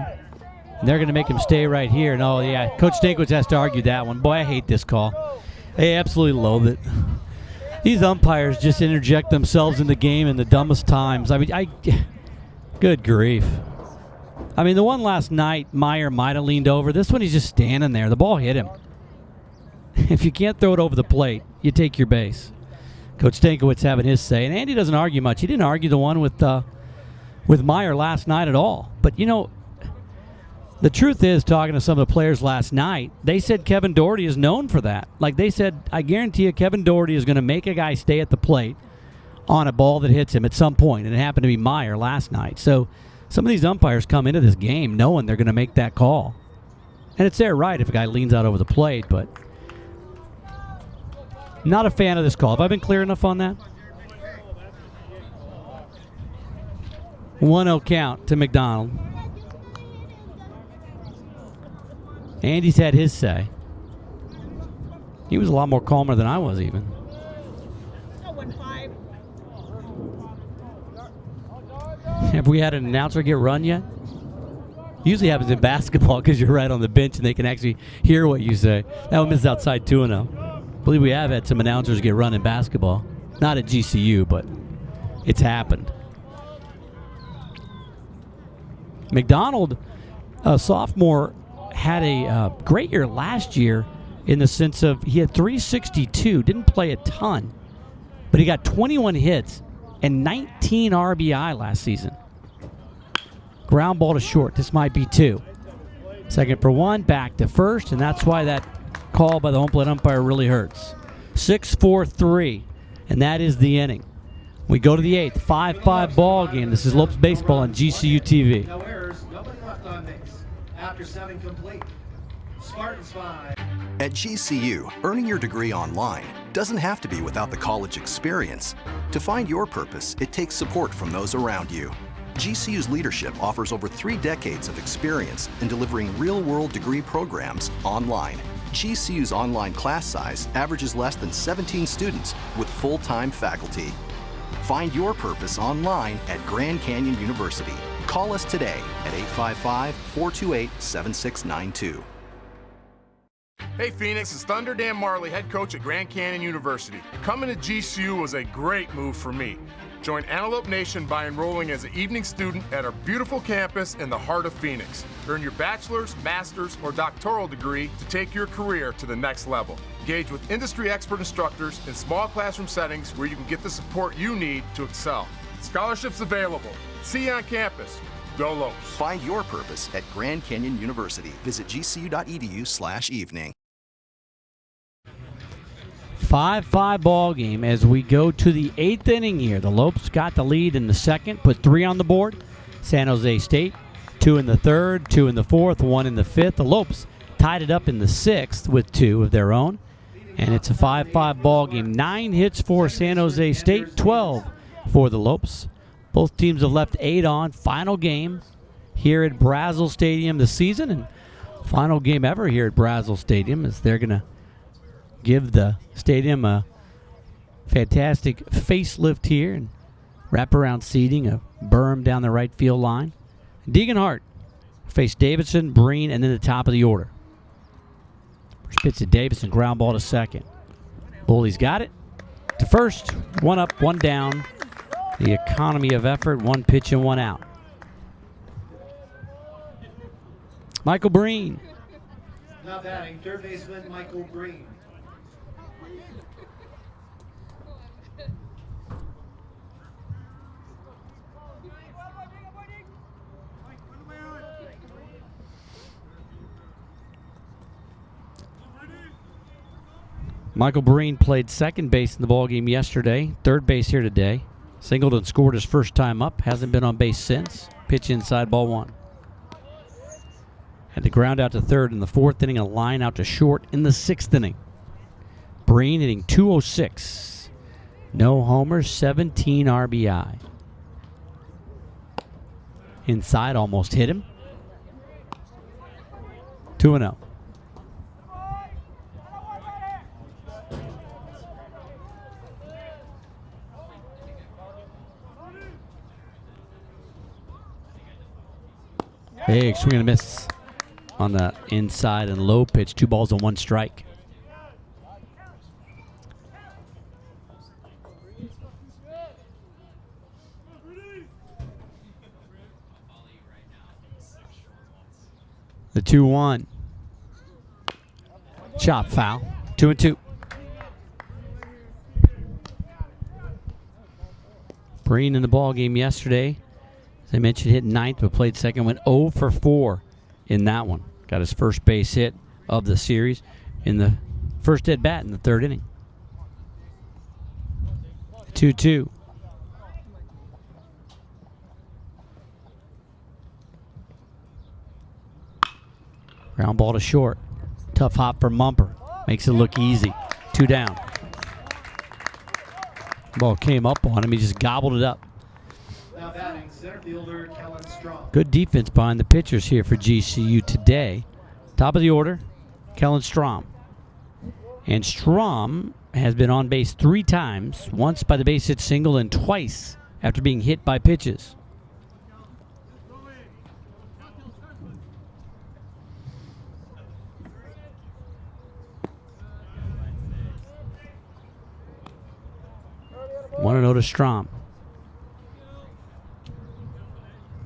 And they're going to make him stay right here. And oh, yeah, Coach Stankiewicz has to argue that one. Boy, I hate this call. They absolutely loathe it. These umpires just interject themselves in the game in the dumbest times. I mean, good grief. I mean, the one last night, Meyer might have leaned over. This one, he's just standing there. The ball hit him. If you can't throw it over the plate, you take your base. Coach Stankiewicz having his say. And Andy doesn't argue much. He didn't argue the one with Meyer last night at all. But, you know, the truth is, talking to some of the players last night, they said Kevin Doherty is known for that. Like they said, I guarantee you Kevin Doherty is going to make a guy stay at the plate on a ball that hits him at some point. And it happened to be Meyer last night. So some of these umpires come into this game knowing they're going to make that call. And it's their right if a guy leans out over the plate, but not a fan of this call. Have I been clear enough on that? 1-0 count to McDonald. Andy's had his say. He was a lot more calmer than I was even. Have we had an announcer get run yet? Usually happens in basketball because you're right on the bench and they can actually hear what you say. That one misses outside 2-0. I believe we have had some announcers get run in basketball. Not at GCU, but it's happened. McDonald, a sophomore, had a great year last year in the sense of he had 362, didn't play a ton, but he got 21 hits and 19 RBI last season. Ground ball to short. This might be 2. Second for 1, back to first, and that's why that call by the home plate umpire really hurts. 6-4-3, and that is the inning. We go to the 8th, 5-5 ball game. This is Lopes Baseball on GCU TV. No errors, nobody left on base. After 7 complete. Spartans 5. At GCU, earning your degree online doesn't have to be without the college experience. To find your purpose, it takes support from those around you. GCU's leadership offers over 3 decades of experience in delivering real-world degree programs online. GCU's online class size averages less than 17 students with full-time faculty. Find your purpose online at Grand Canyon University. Call us today at 855-428-7692. Hey Phoenix, it's Thunder Dan Marley, head coach at Grand Canyon University. Coming to GCU was a great move for me. Join Antelope Nation by enrolling as an evening student at our beautiful campus in the heart of Phoenix. Earn your bachelor's, master's, or doctoral degree to take your career to the next level. Engage with industry expert instructors in small classroom settings where you can get the support you need to excel. Scholarships available. See you on campus. Go Lopes. Find your purpose at Grand Canyon University. Visit gcu.edu/evening. 5-5 ball game as we go to the 8th inning here. The Lopes got the lead in the second, put 3 on the board. San Jose State, 2 in the third, 2 in the fourth, 1 in the fifth. The Lopes tied it up in the 6th with 2 of their own. And it's a 5-5 ball game. 9 hits for San Jose State, 12 for the Lopes. Both teams have left 8 on. Final game here at Brazil Stadium this season, and final game ever here at Brazil Stadium, as they're going to give the stadium a fantastic facelift here and wraparound seating, a berm down the right field line. Deegan Hart face Davidson, Breen, and then the top of the order. First pitch to Davidson, ground ball to second. Bully's got it to first. 1 up, 1 down. The economy of effort, 1 pitch and 1 out. Michael Breen. Now batting, third baseman Michael Breen. Michael Breen played second base in the ballgame yesterday, third base here today. Singled and scored his first time up. Hasn't been on base since. Pitch inside, ball 1. Had to ground out to third in the 4th inning, a line out to short in the 6th inning. Breen hitting .206. No homers, 17 RBI. Inside, almost hit him. 2-0. Big swing and a miss on the inside and low pitch. 2 balls and 1 strike. The 2-1. Chop foul. 2-2. Breen in the ball game yesterday. As I mentioned, hit 9th, but played second. Went 0 for 4 in that one. Got his first base hit of the series in the first at bat in the 3rd inning. 2-2. Ground ball to short. Tough hop for Mumper. Makes it look easy. 2 down. Ball came up on him. He just gobbled it up. Now batting, center fielder Kellen Strong. Good defense behind the pitchers here for GCU today. Top of the order, Kellen Strom. And Strom has been on base 3 times, once by the base hit single and twice after being hit by pitches. One 1-0 to Strom.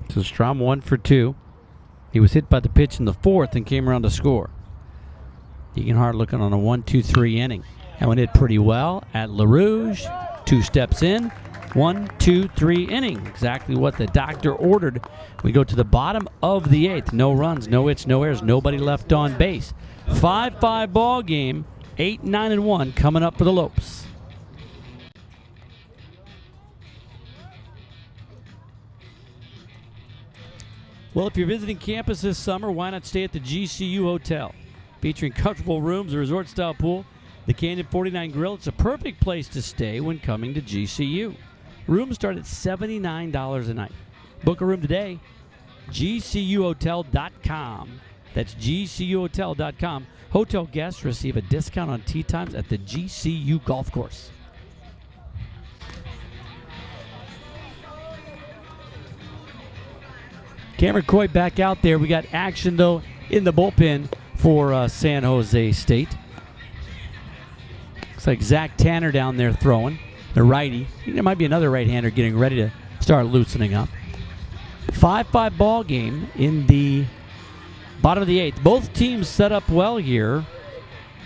This So Strom 1 for 2. He was hit by the pitch in the 4th and came around to score. Degenhardt looking on a 1-2-3 inning. That one hit pretty well at LaRouge. 2 steps in. 1-2-3 inning. Exactly what the doctor ordered. We go to the bottom of the 8th. No runs, no hits, no errors, nobody left on base. 5-5 ball game. 8-9-1 coming up for the Lopes. Well, if you're visiting campus this summer, why not stay at the GCU Hotel? Featuring comfortable rooms, a resort-style pool, the Canyon 49 Grill, it's a perfect place to stay when coming to GCU. Rooms start at $79 a night. Book a room today, gcuhotel.com. That's gcuhotel.com. Hotel guests receive a discount on tee times at the GCU Golf Course. Cameron Coy back out there. We got action, though, in the bullpen for San Jose State. Looks like Zach Tanner down there throwing, the righty. There might be another right-hander getting ready to start loosening up. 5-5 ball game in the bottom of the 8th. Both teams set up well here.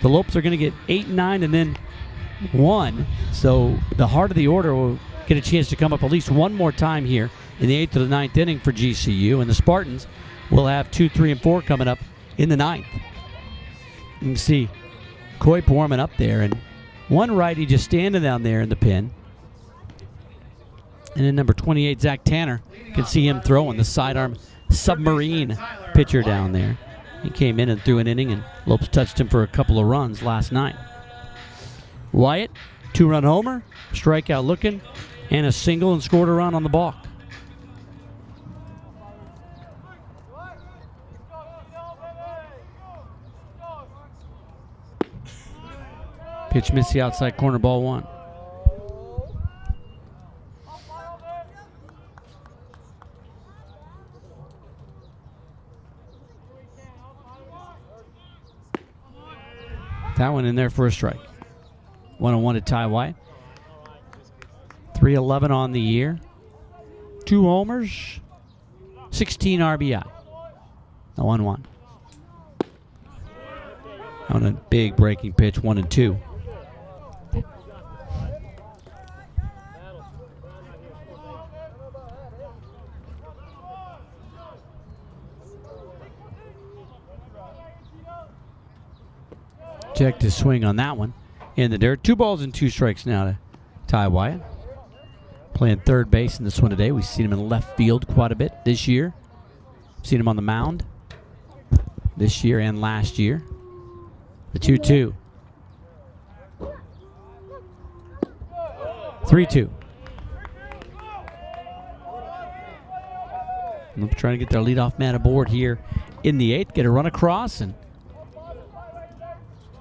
The Lopes are going to get 8-9 and then 1. So the heart of the order will get a chance to come up at least one more time here in the 8th to the 9th inning for GCU. And the Spartans will have 2, 3, and 4 coming up in the 9th. You can see Coip warming up there, and one righty just standing down there in the pen. And then number 28, Zach Tanner, can see him throwing the sidearm submarine pitcher down there. He came in and threw an inning, and Lopes touched him for a couple of runs last night. Wyatt, 2-run homer, strikeout looking, and a single, and scored a run on the balk. Pitch missed the outside corner, ball 1. That one in there for a strike. 1-1 to Ty Wyatt. 311 on the year. 2 homers. 16 RBI. The 1-1. On a big breaking pitch, 1-2. Checked his swing on that one in the dirt. 2 balls and 2 strikes now to Ty Wyatt. Playing third base in this one today. We've seen him in left field quite a bit this year. Seen him on the mound this year and last year. The 2-2. 3-2. Lopes trying to get their leadoff man aboard here in the 8th. Get a run across and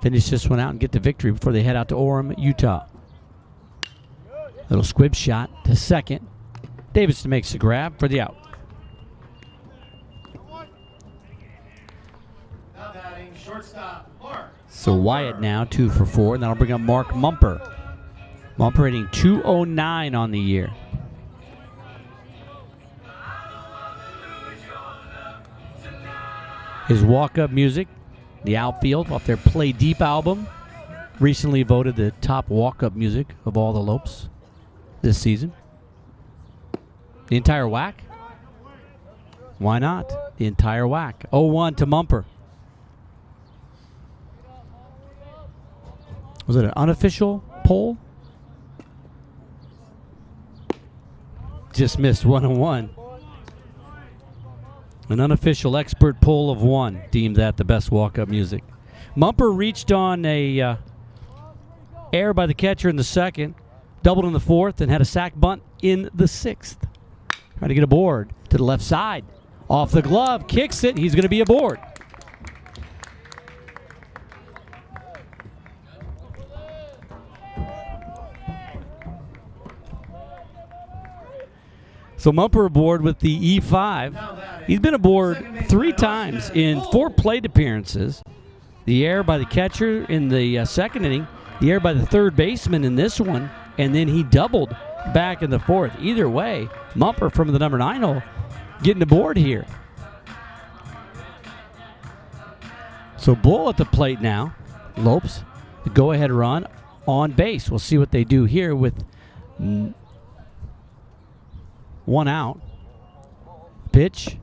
finish this one out and get the victory before they head out to Orem, Utah. Little squib shot to second. Davidson makes the grab for the out. So Wyatt now 2 for 4, and that'll bring up Mark Mumper. Mumper hitting .209 on the year. His walk-up music, the outfield off their Play Deep album, recently voted the top walk-up music of all the Lopes this season. The entire whack? Why not? The entire whack. 0-1 to Mumper. Was it an unofficial poll? Just missed 1-1. An unofficial expert poll of 1 deemed that the best walk-up music. Mumper reached on a error by the catcher in the 2nd, doubled in the 4th, and had a sac bunt in the 6th. Trying to get aboard to the left side. Off the glove, kicks it. He's going to be aboard. So Mumper aboard with the E5. He's been aboard 3 times in 4 plate appearances. The error by the catcher in the 2nd inning, the error by the 3rd baseman in this one, and then he doubled back in the 4th. Either way, Mumper from the number 9 hole getting aboard here. So Bull at the plate now. Lopes, the go-ahead run on base. We'll see what they do here with one out. Pitch.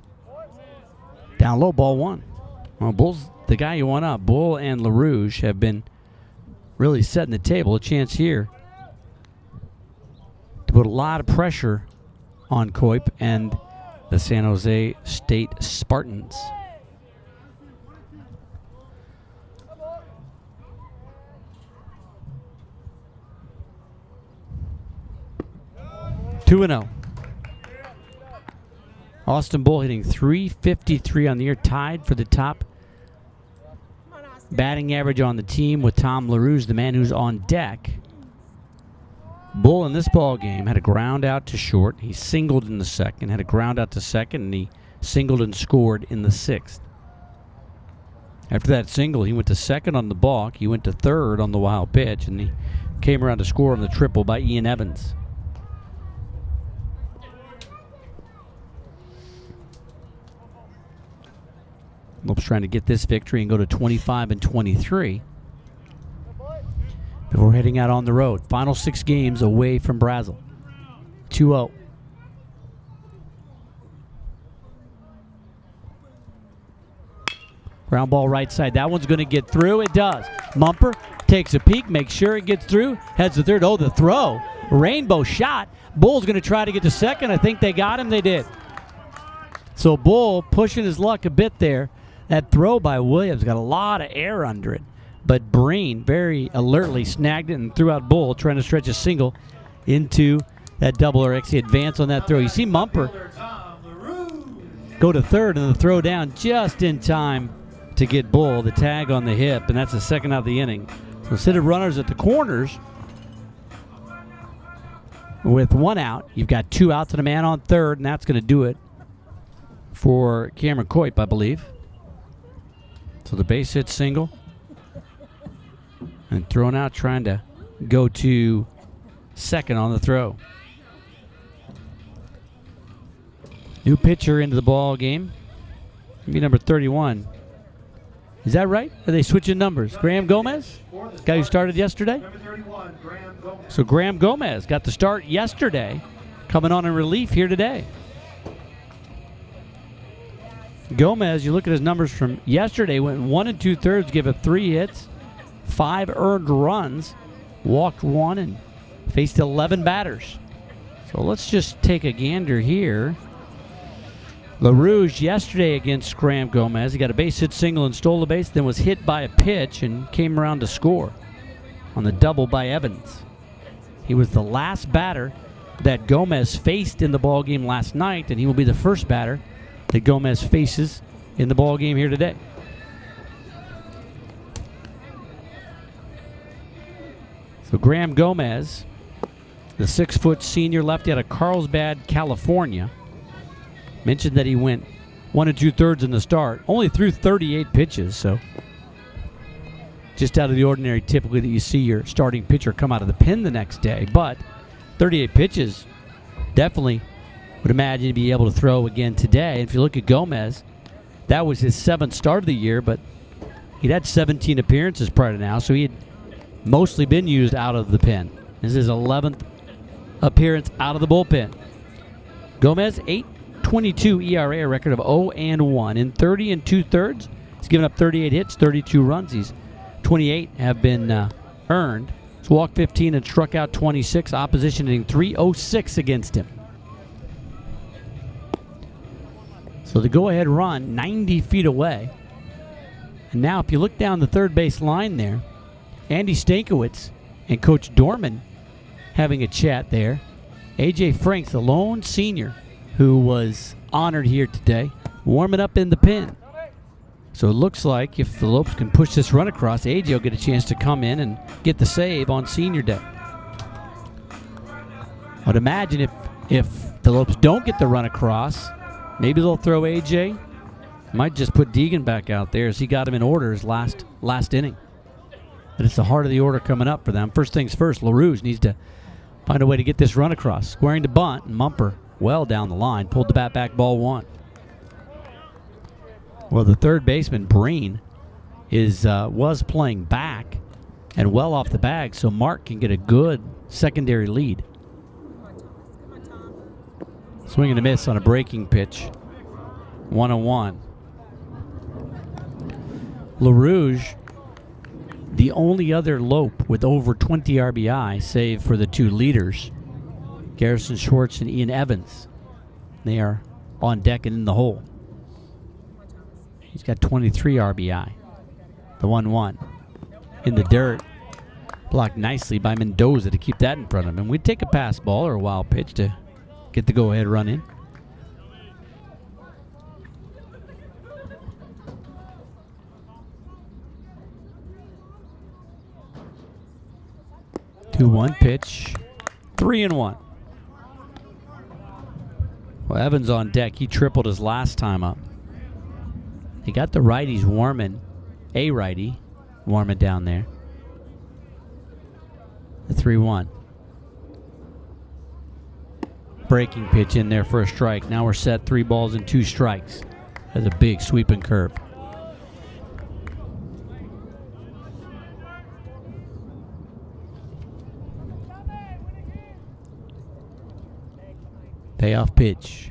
Down low, ball one. Well, Bull's the guy you want up. Bull and LaRouge have been really setting the table. A chance here to put a lot of pressure on Coip and the San Jose State Spartans. Two and 0. Austin Bull hitting .353 on the year, tied for the top batting average on the team with Tom LaRouge, the man who's on deck. Bull in this ball game had a ground out to short. He singled in the second, had a ground out to second, and he singled and scored in the sixth. After that single, he went to second on the balk. He went to third on the wild pitch, and he came around to score on the triple by Ian Evans. Lopes trying to get this victory and go to 25-23 before heading out on the road. Final 6 games away from Brazil. 2-0. Ground ball right side. That one's going to get through. It does. Mumper takes a peek, makes sure it gets through. Heads to third. Oh, the throw. Rainbow shot. Bull's going to try to get to second. I think they got him. They did. So Bull pushing his luck a bit there. That throw by Williams got a lot of air under it. But Breen very alertly snagged it and threw out Bull, trying to stretch a single into that double or actually advance on that throw. You see Mumper go to third and the throw down just in time to get Bull the tag on the hip, and that's the second out of the inning. So instead of runners at the corners, with one out, you've got 2 outs and a man on third, and that's going to do it for Cameron Coip, I believe. So the base hit single. And thrown out, trying to go to second on the throw. New pitcher into the ball game. Maybe number 31. Is that right? Are they switching numbers? Graham Gomez? Guy who started yesterday? So Graham Gomez got the start yesterday, coming on in relief here today. Gomez, you look at his numbers from yesterday, went 1 2/3, gave up 3 hits, 5 earned runs, walked 1, and faced 11 batters. So let's just take a gander here. LaRouge yesterday against Graham Gomez. He got a base hit single and stole the base, then was hit by a pitch and came around to score on the double by Evans. He was the last batter that Gomez faced in the ball game last night, and he will be the first batter that Gomez faces in the ball game here today. So Graham Gomez, the 6-foot senior lefty out of Carlsbad, California, mentioned that he went 1 2/3 in the start, only threw 38 pitches, so just out of the ordinary typically that you see your starting pitcher come out of the pen the next day, but 38 pitches, definitely would imagine to be able to throw again today. If you look at Gomez, that was his 7th start of the year, but he'd had 17 appearances prior to now, so he had mostly been used out of the pen. This is his 11th appearance out of the bullpen. Gomez, 8.22 ERA, a record of 0-1. In 30 2/3, he's given up 38 hits, 32 runs. He's 28 have been earned. He's walked 15 and struck out 26. Opposition hitting .306 against him. So the go-ahead run, 90 feet away. And now if you look down the third base line there, Andy Stankiewicz and Coach Dorman having a chat there. A.J. Franks, the lone senior who was honored here today, warming up in the pen. So it looks like if the Lopes can push this run across, A.J. will get a chance to come in and get the save on senior day. I'd imagine if the Lopes don't get the run across, maybe they'll throw A.J. Might just put Deegan back out there as he got him in order his last inning. But it's the heart of the order coming up for them. First things first, LaRouge needs to find a way to get this run across. Squaring to bunt, and Mumper well down the line. Pulled the bat back, ball 1. Well, the third baseman, Breen, was playing back and well off the bag, so Mark can get a good secondary lead. Swing and a miss on a breaking pitch. 1-1. LaRouge, the only other Lope with over 20 RBI, save for the 2 leaders, Garrison Schwartz and Ian Evans. They are on deck and in the hole. He's got 23 RBI. The 1-1. In the dirt. Blocked nicely by Mendoza to keep that in front of him. We'd take a pass ball or a wild pitch to get the go-ahead run in. Two 2-1 pitch. 3-1. Well, Evans on deck. He tripled his last time up. They got the righties warming. A righty warming down there. The 3-1. Breaking pitch in there for a strike. Now we're set 3 balls and 2 strikes. That's a big sweeping curve. Payoff pitch.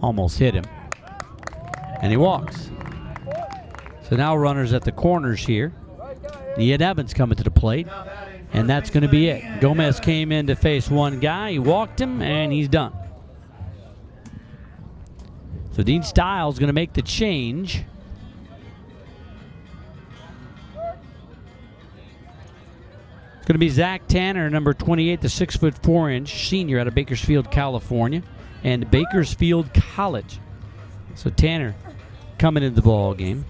Almost hit him. And he walks. So now runners at the corners here. Ian Evans coming to the plate. And that's going to be it. Gomez came in to face one guy. He walked him, and he's done. So Dean Stiles going to make the change. It's going to be Zach Tanner, number 28, the 6'4" senior out of Bakersfield, California, and Bakersfield College. So Tanner coming into the ball game.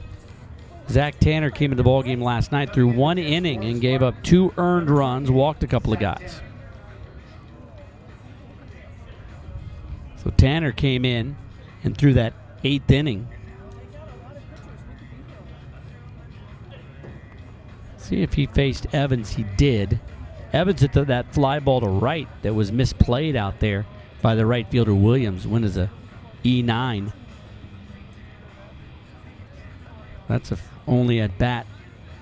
Zach Tanner came into the ball game last night through 1 inning and gave up 2 earned runs, walked a couple of guys. So Tanner came in and threw that 8th inning. See if he faced Evans. He did. Evans hit that fly ball to right that was misplayed out there by the right fielder Williams. Went as a E9. That's a only at bat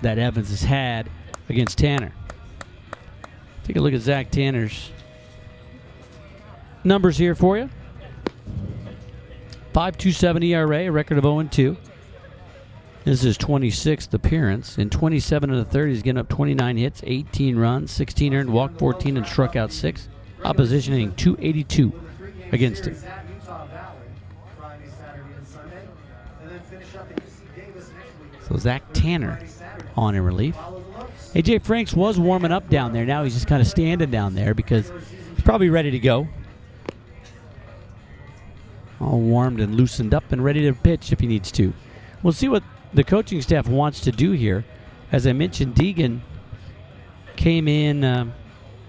that Evans has had against Tanner. Take a look at Zach Tanner's numbers here for you. 5.27 ERA, a record of 0-2. This is his 26th appearance. In 27 of the 30, he's getting up 29 hits, 18 runs, 16 earned, walked 14, and struck out 6. Opposition hitting .282 against him. So Zach Tanner on in relief. A.J. Franks was warming up down there. Now he's just kind of standing down there because he's probably ready to go. All warmed and loosened up and ready to pitch if he needs to. We'll see what the coaching staff wants to do here. As I mentioned, Deegan came in and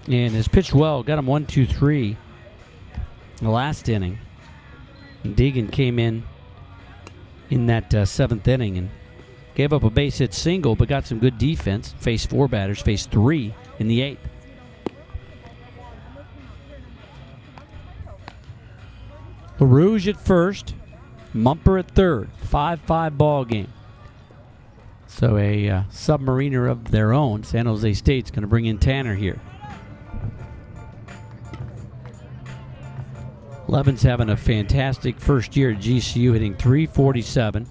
has pitched well. Got him 1-2-3 in the last inning. And Deegan came in that 7th inning and gave up a base hit single, but got some good defense. Faced 4 batters, faced 3 in the 8th. LaRouge at first, Mumper at third. 5-5 ball game. So a submariner of their own, San Jose State's going to bring in Tanner here. Levin's having a fantastic first year at GCU, hitting .347.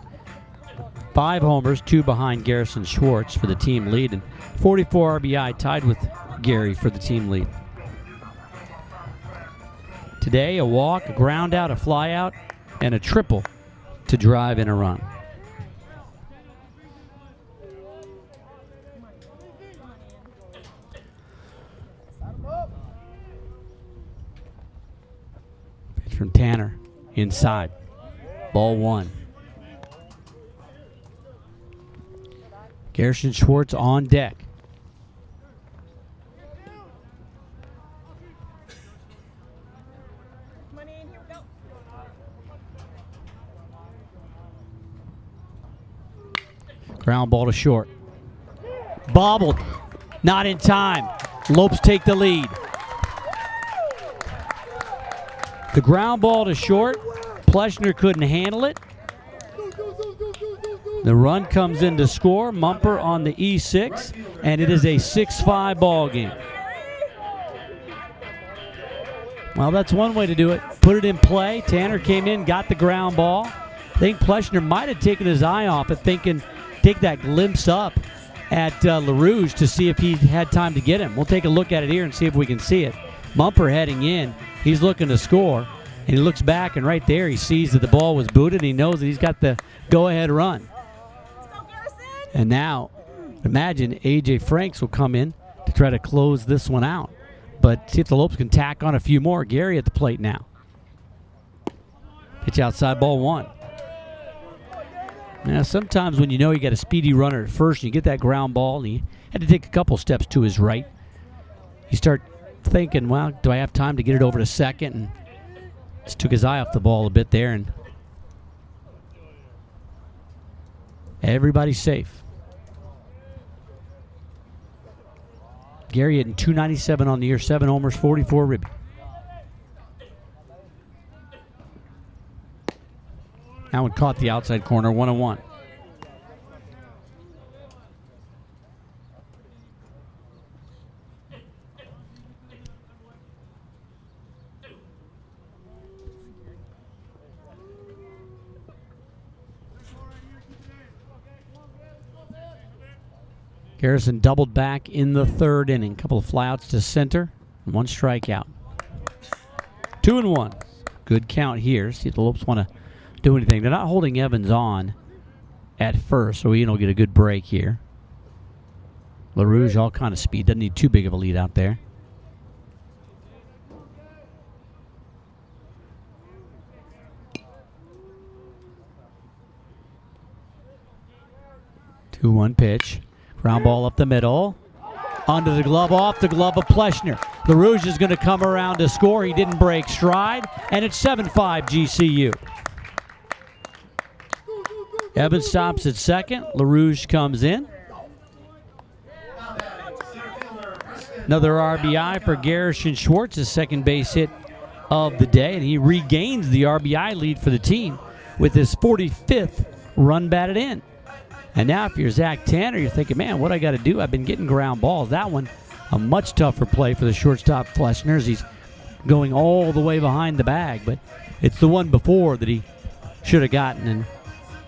5 homers, 2 behind Garrison Schwartz for the team lead, and 44 RBI, tied with Gary for the team lead. Today, a walk, a ground out, a fly out, and a triple to drive in a run. Pitch from Tanner, inside. Ball 1. Garrison Schwartz on deck. Ground ball to short. Bobbled. Not in time. Lopes take the lead. The ground ball to short. Pleshner couldn't handle it. The run comes in to score. Mumper on the E6, and it is a 6-5 ball game. Well, that's one way to do it. Put it in play. Tanner came in, got the ground ball. I think Pleshner might have taken his eye off it, thinking take that glimpse up at LaRouge to see if he had time to get him. We'll take a look at it here and see if we can see it. Mumper heading in. He's looking to score, and he looks back, and right there he sees that the ball was booted, and he knows that he's got the go-ahead run. And now, imagine A.J. Franks will come in to try to close this one out. But see if the Lopes can tack on a few more. Gary at the plate now. Pitch outside, ball one. Now, sometimes when you know you got a speedy runner at first, and you get that ground ball, and he had to take a couple steps to his right, you start thinking, well, do I have time to get it over to second? And just took his eye off the ball a bit there, and everybody's safe. Gary hitting .297 on the year, 7 homers, 44 ribby. That one caught the outside corner, 1-1. Garrison doubled back in the third inning. A couple of flyouts to center and 1 strikeout. 2-1. Good count here. See if the Lopes want to do anything. They're not holding Evans on at first, so Ian will get a good break here. LaRouge, all kind of speed. Doesn't need too big of a lead out there. Two 2-1 pitch. Ground ball up the middle. Under the glove, off the glove of Pleshner. LaRouge is going to come around to score. He didn't break stride, and it's 7-5 GCU. Evans stops at second. LaRouge comes in. Another RBI for Garrison Schwartz, his second base hit of the day, and he regains the RBI lead for the team with his 45th run batted in. And now if you're Zach Tanner, you're thinking, man, what I got to do? I've been getting ground balls. That one, a much tougher play for the shortstop Pleshner as he's going all the way behind the bag. But it's the one before that he should have gotten and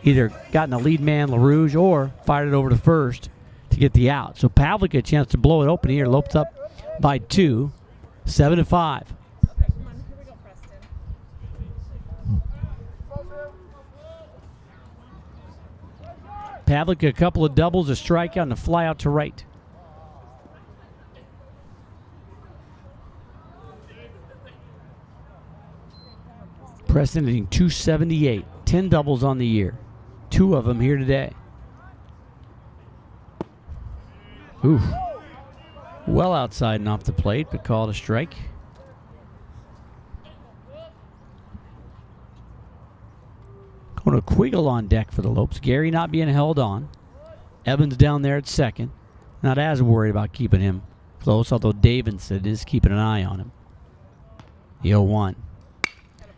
either gotten a lead man, LaRouge, or fired it over to first to get the out. So Pavlik a chance to blow it open here. Lopes up by 2, 7-5. Pavlik a couple of doubles, a strikeout, and a fly out to right. Preston hitting .278, 10 doubles on the year. 2 of them here today. Ooh. Well outside and off the plate, but called a strike. Going to Quiggle on deck for the Lopes. Gary not being held on. Evans down there at second. Not as worried about keeping him close, although Davidson is keeping an eye on him. The 0-1.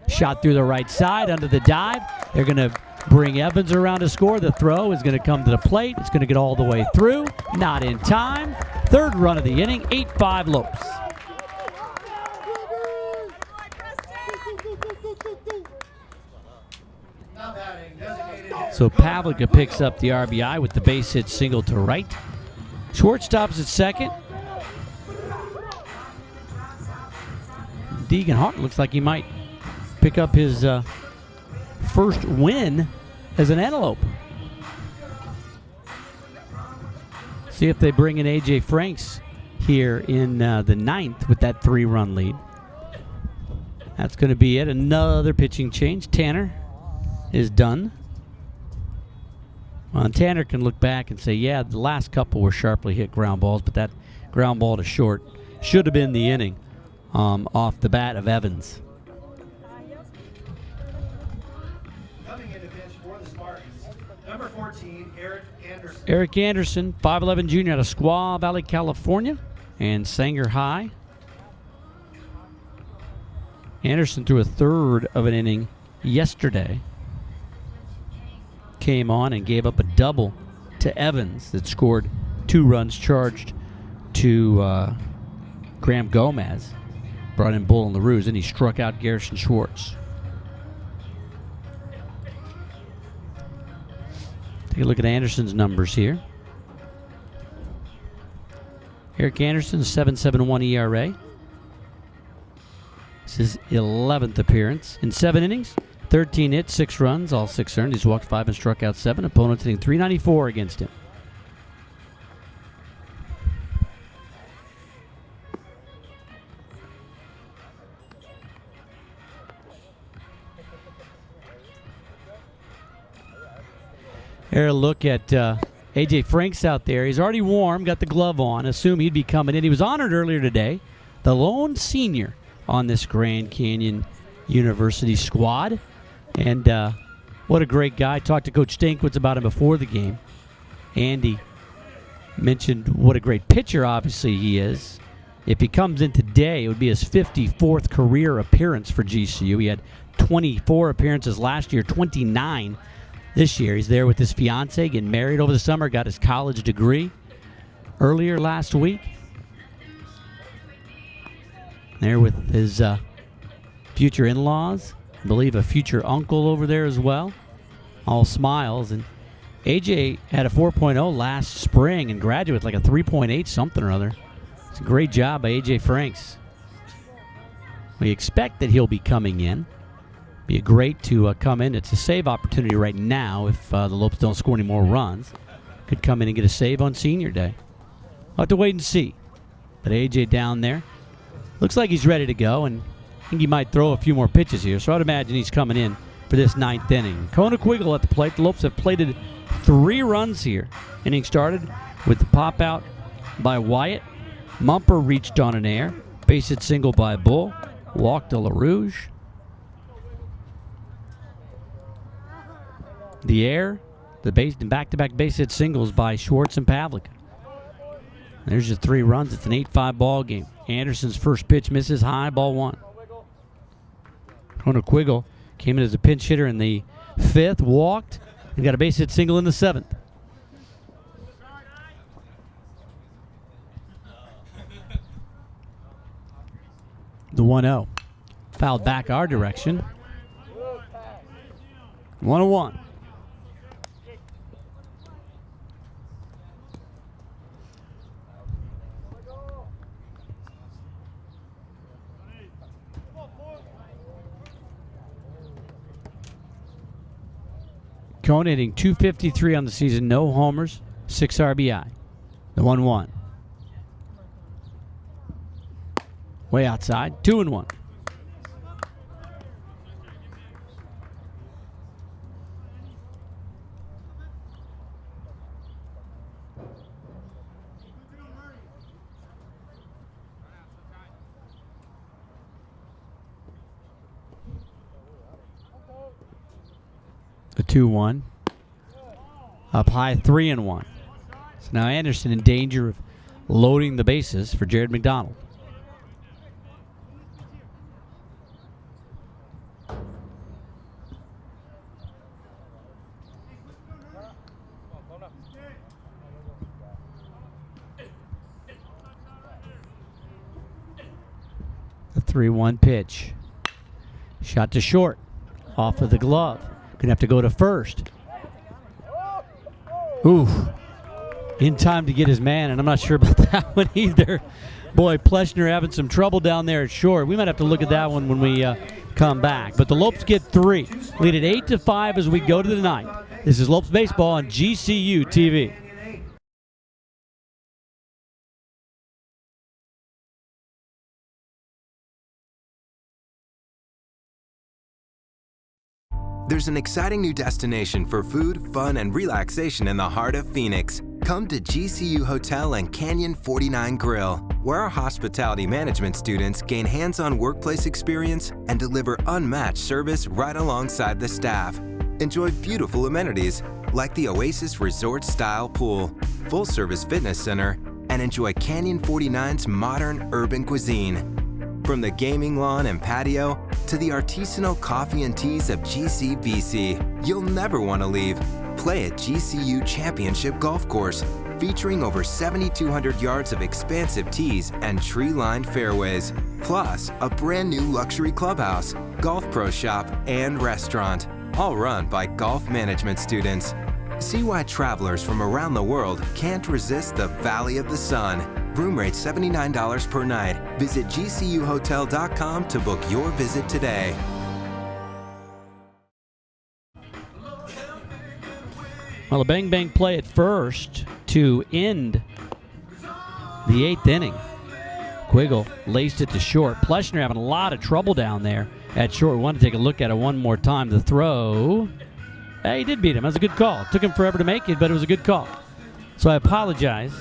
Shot through the right side under the dive. They're going to bring Evans around to score. The throw is going to come to the plate. It's going to get all the way through. Not in time. Third run of the inning, 8-5 Lopes. So Pavlik picks up the RBI with the base hit single to right. Schwartz stops at second. Deegan Hart looks like he might pick up his first win as an Antelope. See if they bring in A.J. Franks here in the 9th with that 3-run lead. That's going to be it. Another pitching change. Tanner is done. Well, Tanner can look back and say, yeah, the last couple were sharply hit ground balls, but that ground ball to short should have been the inning off the bat of Evans. Coming in to pitch for the Spartans, number 14, Eric Anderson. Eric Anderson, 5'11 junior out of Squaw Valley, California, and Sanger High. Anderson threw a third of an inning yesterday. Came on and gave up a double to Evans that scored 2 runs charged to Graham Gomez. Brought in Bull and LaRuse, and he struck out Garrison Schwartz. Take a look at Anderson's numbers here. Eric Anderson, 7.71 ERA. This is his 11th appearance. In 7 innings, 13 hits, 6 runs, all 6 earned. He's walked 5 and struck out 7. Opponents hitting .394 against him. Here, a look at A.J. Franks out there. He's already warm, got the glove on. Assume he'd be coming in. He was honored earlier today, the lone senior on this Grand Canyon University squad. And what a great guy. Talked to Coach Stankwitz about him before the game. Andy mentioned what a great pitcher, obviously, he is. If he comes in today, it would be his 54th career appearance for GCU. He had 24 appearances last year, 29 this year. He's there with his fiance, getting married over the summer, got his college degree earlier last week. There with his future in-laws. I believe a future uncle over there as well. All smiles. And AJ had a 4.0 last spring and graduated like a 3.8 something or other. It's a great job by AJ Franks. We expect that he'll be coming in. Be great to come in. It's a save opportunity right now if the Lopes don't score any more runs. Could come in and get a save on senior day. We'll have to wait and see. But AJ down there. Looks like he's ready to go, and I think he might throw a few more pitches here. So I'd imagine he's coming in for this 9th inning. Kona Quiggle at the plate. The Lopes have plated 3 runs here. Inning started with the pop out by Wyatt. Mumper reached on an air. Base hit single by Bull. Walk to LaRouge. The air, the base, and back-to-back base hit singles by Schwartz and Pavlik. There's just 3 runs. It's an 8-5 ball game. Anderson's first pitch misses high, ball 1. Kona Quiggle came in as a pinch hitter in the 5th, walked, and got a base hit single in the 7th. The 1-0. Fouled back our direction. 1-1. Kona hitting .253 on the season, no homers, 6 RBI. The 1-1. Way outside, 2-1. The 2-1. Up high, 3-1. So now Anderson in danger of loading the bases for Jared McDonald. The 3-1 pitch. Shot to short. Off of the glove. Gonna have to go to first. Ooh. In time to get his man, and I'm not sure about that one either. Boy, Pleshner having some trouble down there at short. We might have to look at that one when we come back. But the Lopes get 3. Lead at 8-5 as we go to the 9th. This is Lopes Baseball on GCU TV. There's an exciting new destination for food, fun, and relaxation in the heart of Phoenix. Come to GCU Hotel and Canyon 49 Grill, where our hospitality management students gain hands-on workplace experience and deliver unmatched service right alongside the staff. Enjoy beautiful amenities like the Oasis Resort-style pool, full-service fitness center, and enjoy Canyon 49's modern urban cuisine. From the gaming lawn and patio to the artisanal coffee and teas of GCVC. You'll never want to leave. Play at GCU Championship Golf Course, featuring over 7,200 yards of expansive tees and tree-lined fairways, plus a brand new luxury clubhouse, golf pro shop, and restaurant, all run by golf management students. See why travelers from around the world can't resist the Valley of the Sun. Room rate $79 per night. Visit gcuhotel.com to book your visit today. Well, a bang-bang play at first to end the 8th inning. Quiggle laced it to short. Pleshner having a lot of trouble down there at short. We want to take a look at it one more time. The throw. He did beat him. That was a good call. Took him forever to make it, but it was a good call. So I apologize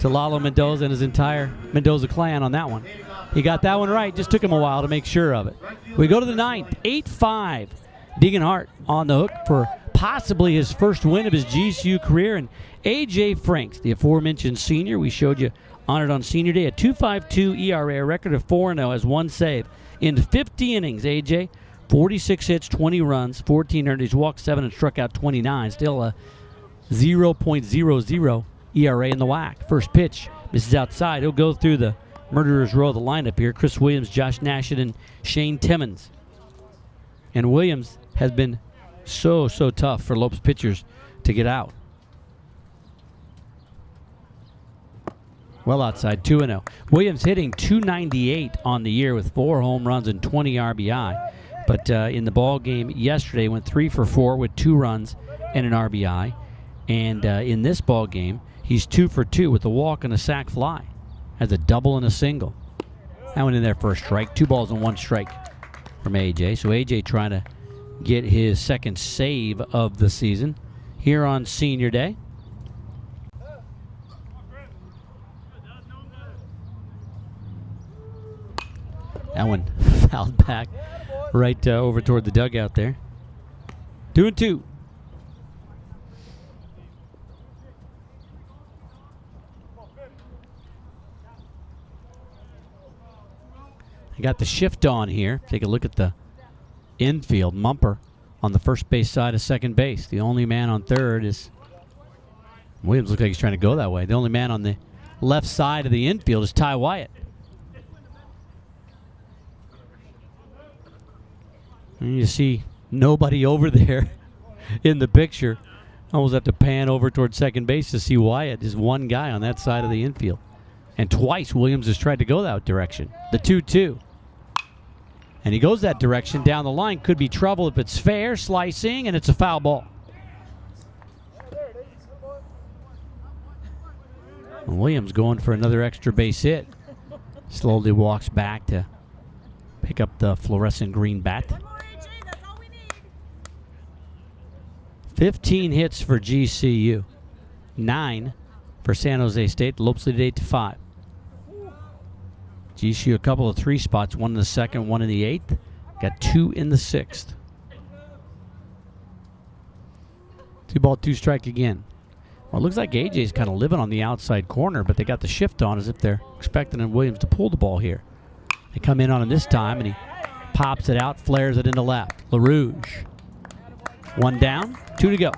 to Lalo Mendoza and his entire Mendoza clan on that one. He got that one right. Just took him a while to make sure of it. We go to the 9th. 8-5. Deegan Hart on the hook for possibly his first win of his GCU career. And A.J. Franks, the aforementioned senior, we showed you honored on Senior Day, a 2.52 ERA, a record of 4-0, has one save. In 50 innings, A.J., 46 hits, 20 runs, 14 earned. He's walked 7 and struck out 29. Still a 0.00 ERA in the whack. First pitch misses outside. He'll go through the murderer's row of the lineup here. Chris Williams, Josh Nashid, and Shane Timmons. And Williams has been so tough for Lopes pitchers to get out. Well outside, 2-0. Williams hitting .298 on the year with 4 home runs and 20 RBI. But in the ball game yesterday, went 3 for 4 with 2 runs and an RBI. And in this ball game, he's 2 for 2 with a walk and a sac fly. Has a double and a single. That went in there for a strike. 2 balls and 1 strike from A.J. So A.J. trying to get his second save of the season here on Senior Day. That one fouled back right over toward the dugout there. 2-2. I got the shift on here. Take a look at the infield. Mumper on the first base side of second base. The only man on third is Williams. Looks like he's trying to go that way. The only man on the left side of the infield is Ty Wyatt. And you see nobody over there in the picture. Almost have to pan over toward second base to see Wyatt. There's one guy on that side of the infield. And twice Williams has tried to go that direction. The 2-2. And he goes that direction down the line. Could be trouble if it's fair, slicing, and it's a foul ball. And Williams going for another extra base hit. Slowly walks back to pick up the fluorescent green bat. 15 hits for GCU. 9 for San Jose State. Lopes lead 8-5. GCU a couple of 3 spots, 1 in the 2nd, 1 in the 8th. Got 2 in the 6th. 2 ball, 2 strike again. Well, it looks like AJ's kind of living on the outside corner, but they got the shift on as if they're expecting Williams to pull the ball here. They come in on him this time, and he pops it out, flares it into left. LaRouge. 1 down, 2 to go.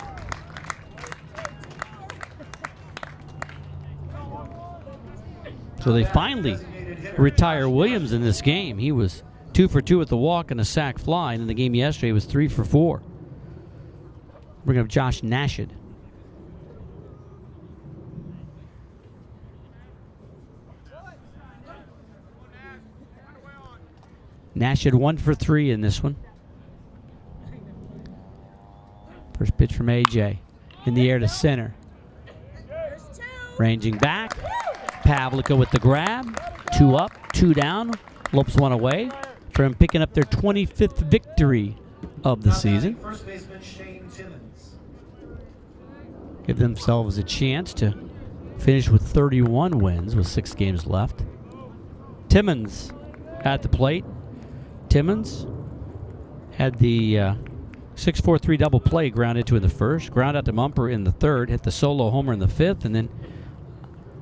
So they finally retire Williams in this game. He was 2 for 2 with the walk and a sac fly, and in the game yesterday he was 3 for 4. Bring up Josh Nashid. Nashid 1 for 3 in this one. First pitch from AJ. In the air to center. Ranging back. Pavlica with the grab. 2 up, 2 down. Lopes 1 away from picking up their 25th victory of the season. First baseman Shane Timmons. Give themselves a chance to finish with 31 wins with 6 games left. Timmons at the plate. Timmons had the 6-4-3 double play ground into in the first, ground out to Mumper in the 3rd, hit the solo homer in the 5th, and then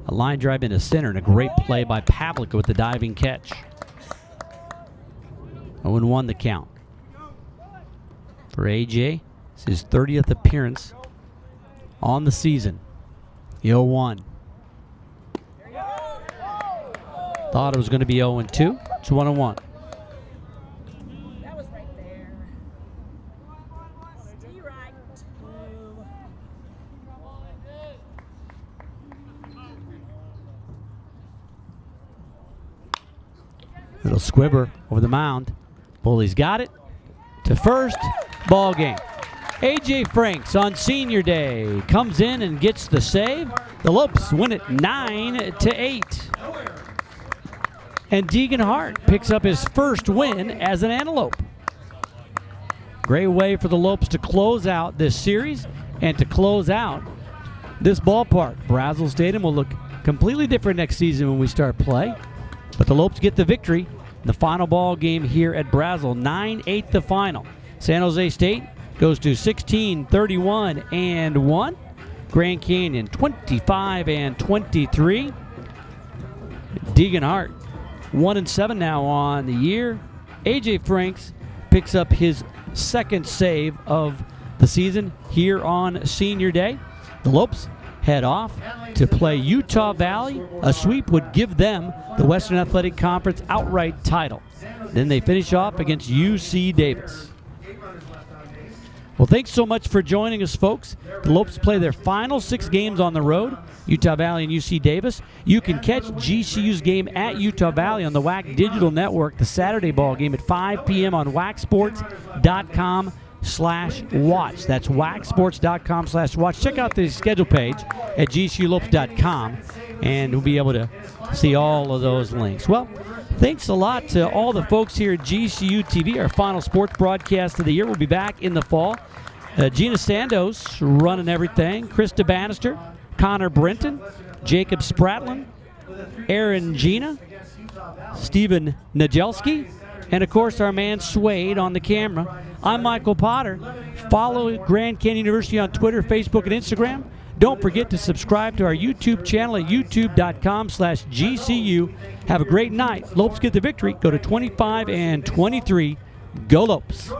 a line drive into center and a great play by Pavlica with the diving catch. 0-1 the count. For AJ, it's his 30th appearance on the season. The 0-1. Thought it was going to be 0-2. It's 1-1. That was right there. Stay right. Little squibber over the mound. Bully's got it. To first. Ball game. AJ Franks on senior day comes in and gets the save. The Lopes win it 9-8. And Deegan Hart picks up his first win as an Antelope. Great way for the Lopes to close out this series and to close out this ballpark. Brazil Stadium will look completely different next season when we start play. But the Lopes get the victory in the final ball game here at Brazil. 9-8 the final. San Jose State goes to 16-31-1. Grand Canyon 25-23. Deegan Hart 1-7 now on the year. AJ Franks picks up his second save of the season here on senior day. The Lopes head off to play Utah Valley. A sweep would give them the Western Athletic Conference outright title. Then they finish off against UC Davis. Well, thanks so much for joining us, folks. The Lopes play their final 6 games on the road, Utah Valley and UC Davis. You can catch GCU's game at Utah Valley on the WAC Digital Network, the Saturday ball game at 5 p.m. on wacsports.com/watch. That's wacsports.com/watch. Check out the schedule page at gculopes.com, and we'll be able to see all of those links. Well, thanks a lot to all the folks here at GCU TV, our final sports broadcast of the year. We'll be back in the fall. Gina Sandos running everything. Krista Bannister, Connor Brenton, Jacob Spratlin, Aaron Gina, Stephen Najelski, and of course our man Swade on the camera. I'm Michael Potter. Follow Grand Canyon University on Twitter, Facebook, and Instagram. Don't forget to subscribe to our YouTube channel at youtube.com/GCU. Have a great night. Lopes get the victory. Go to 25-23. Go Lopes.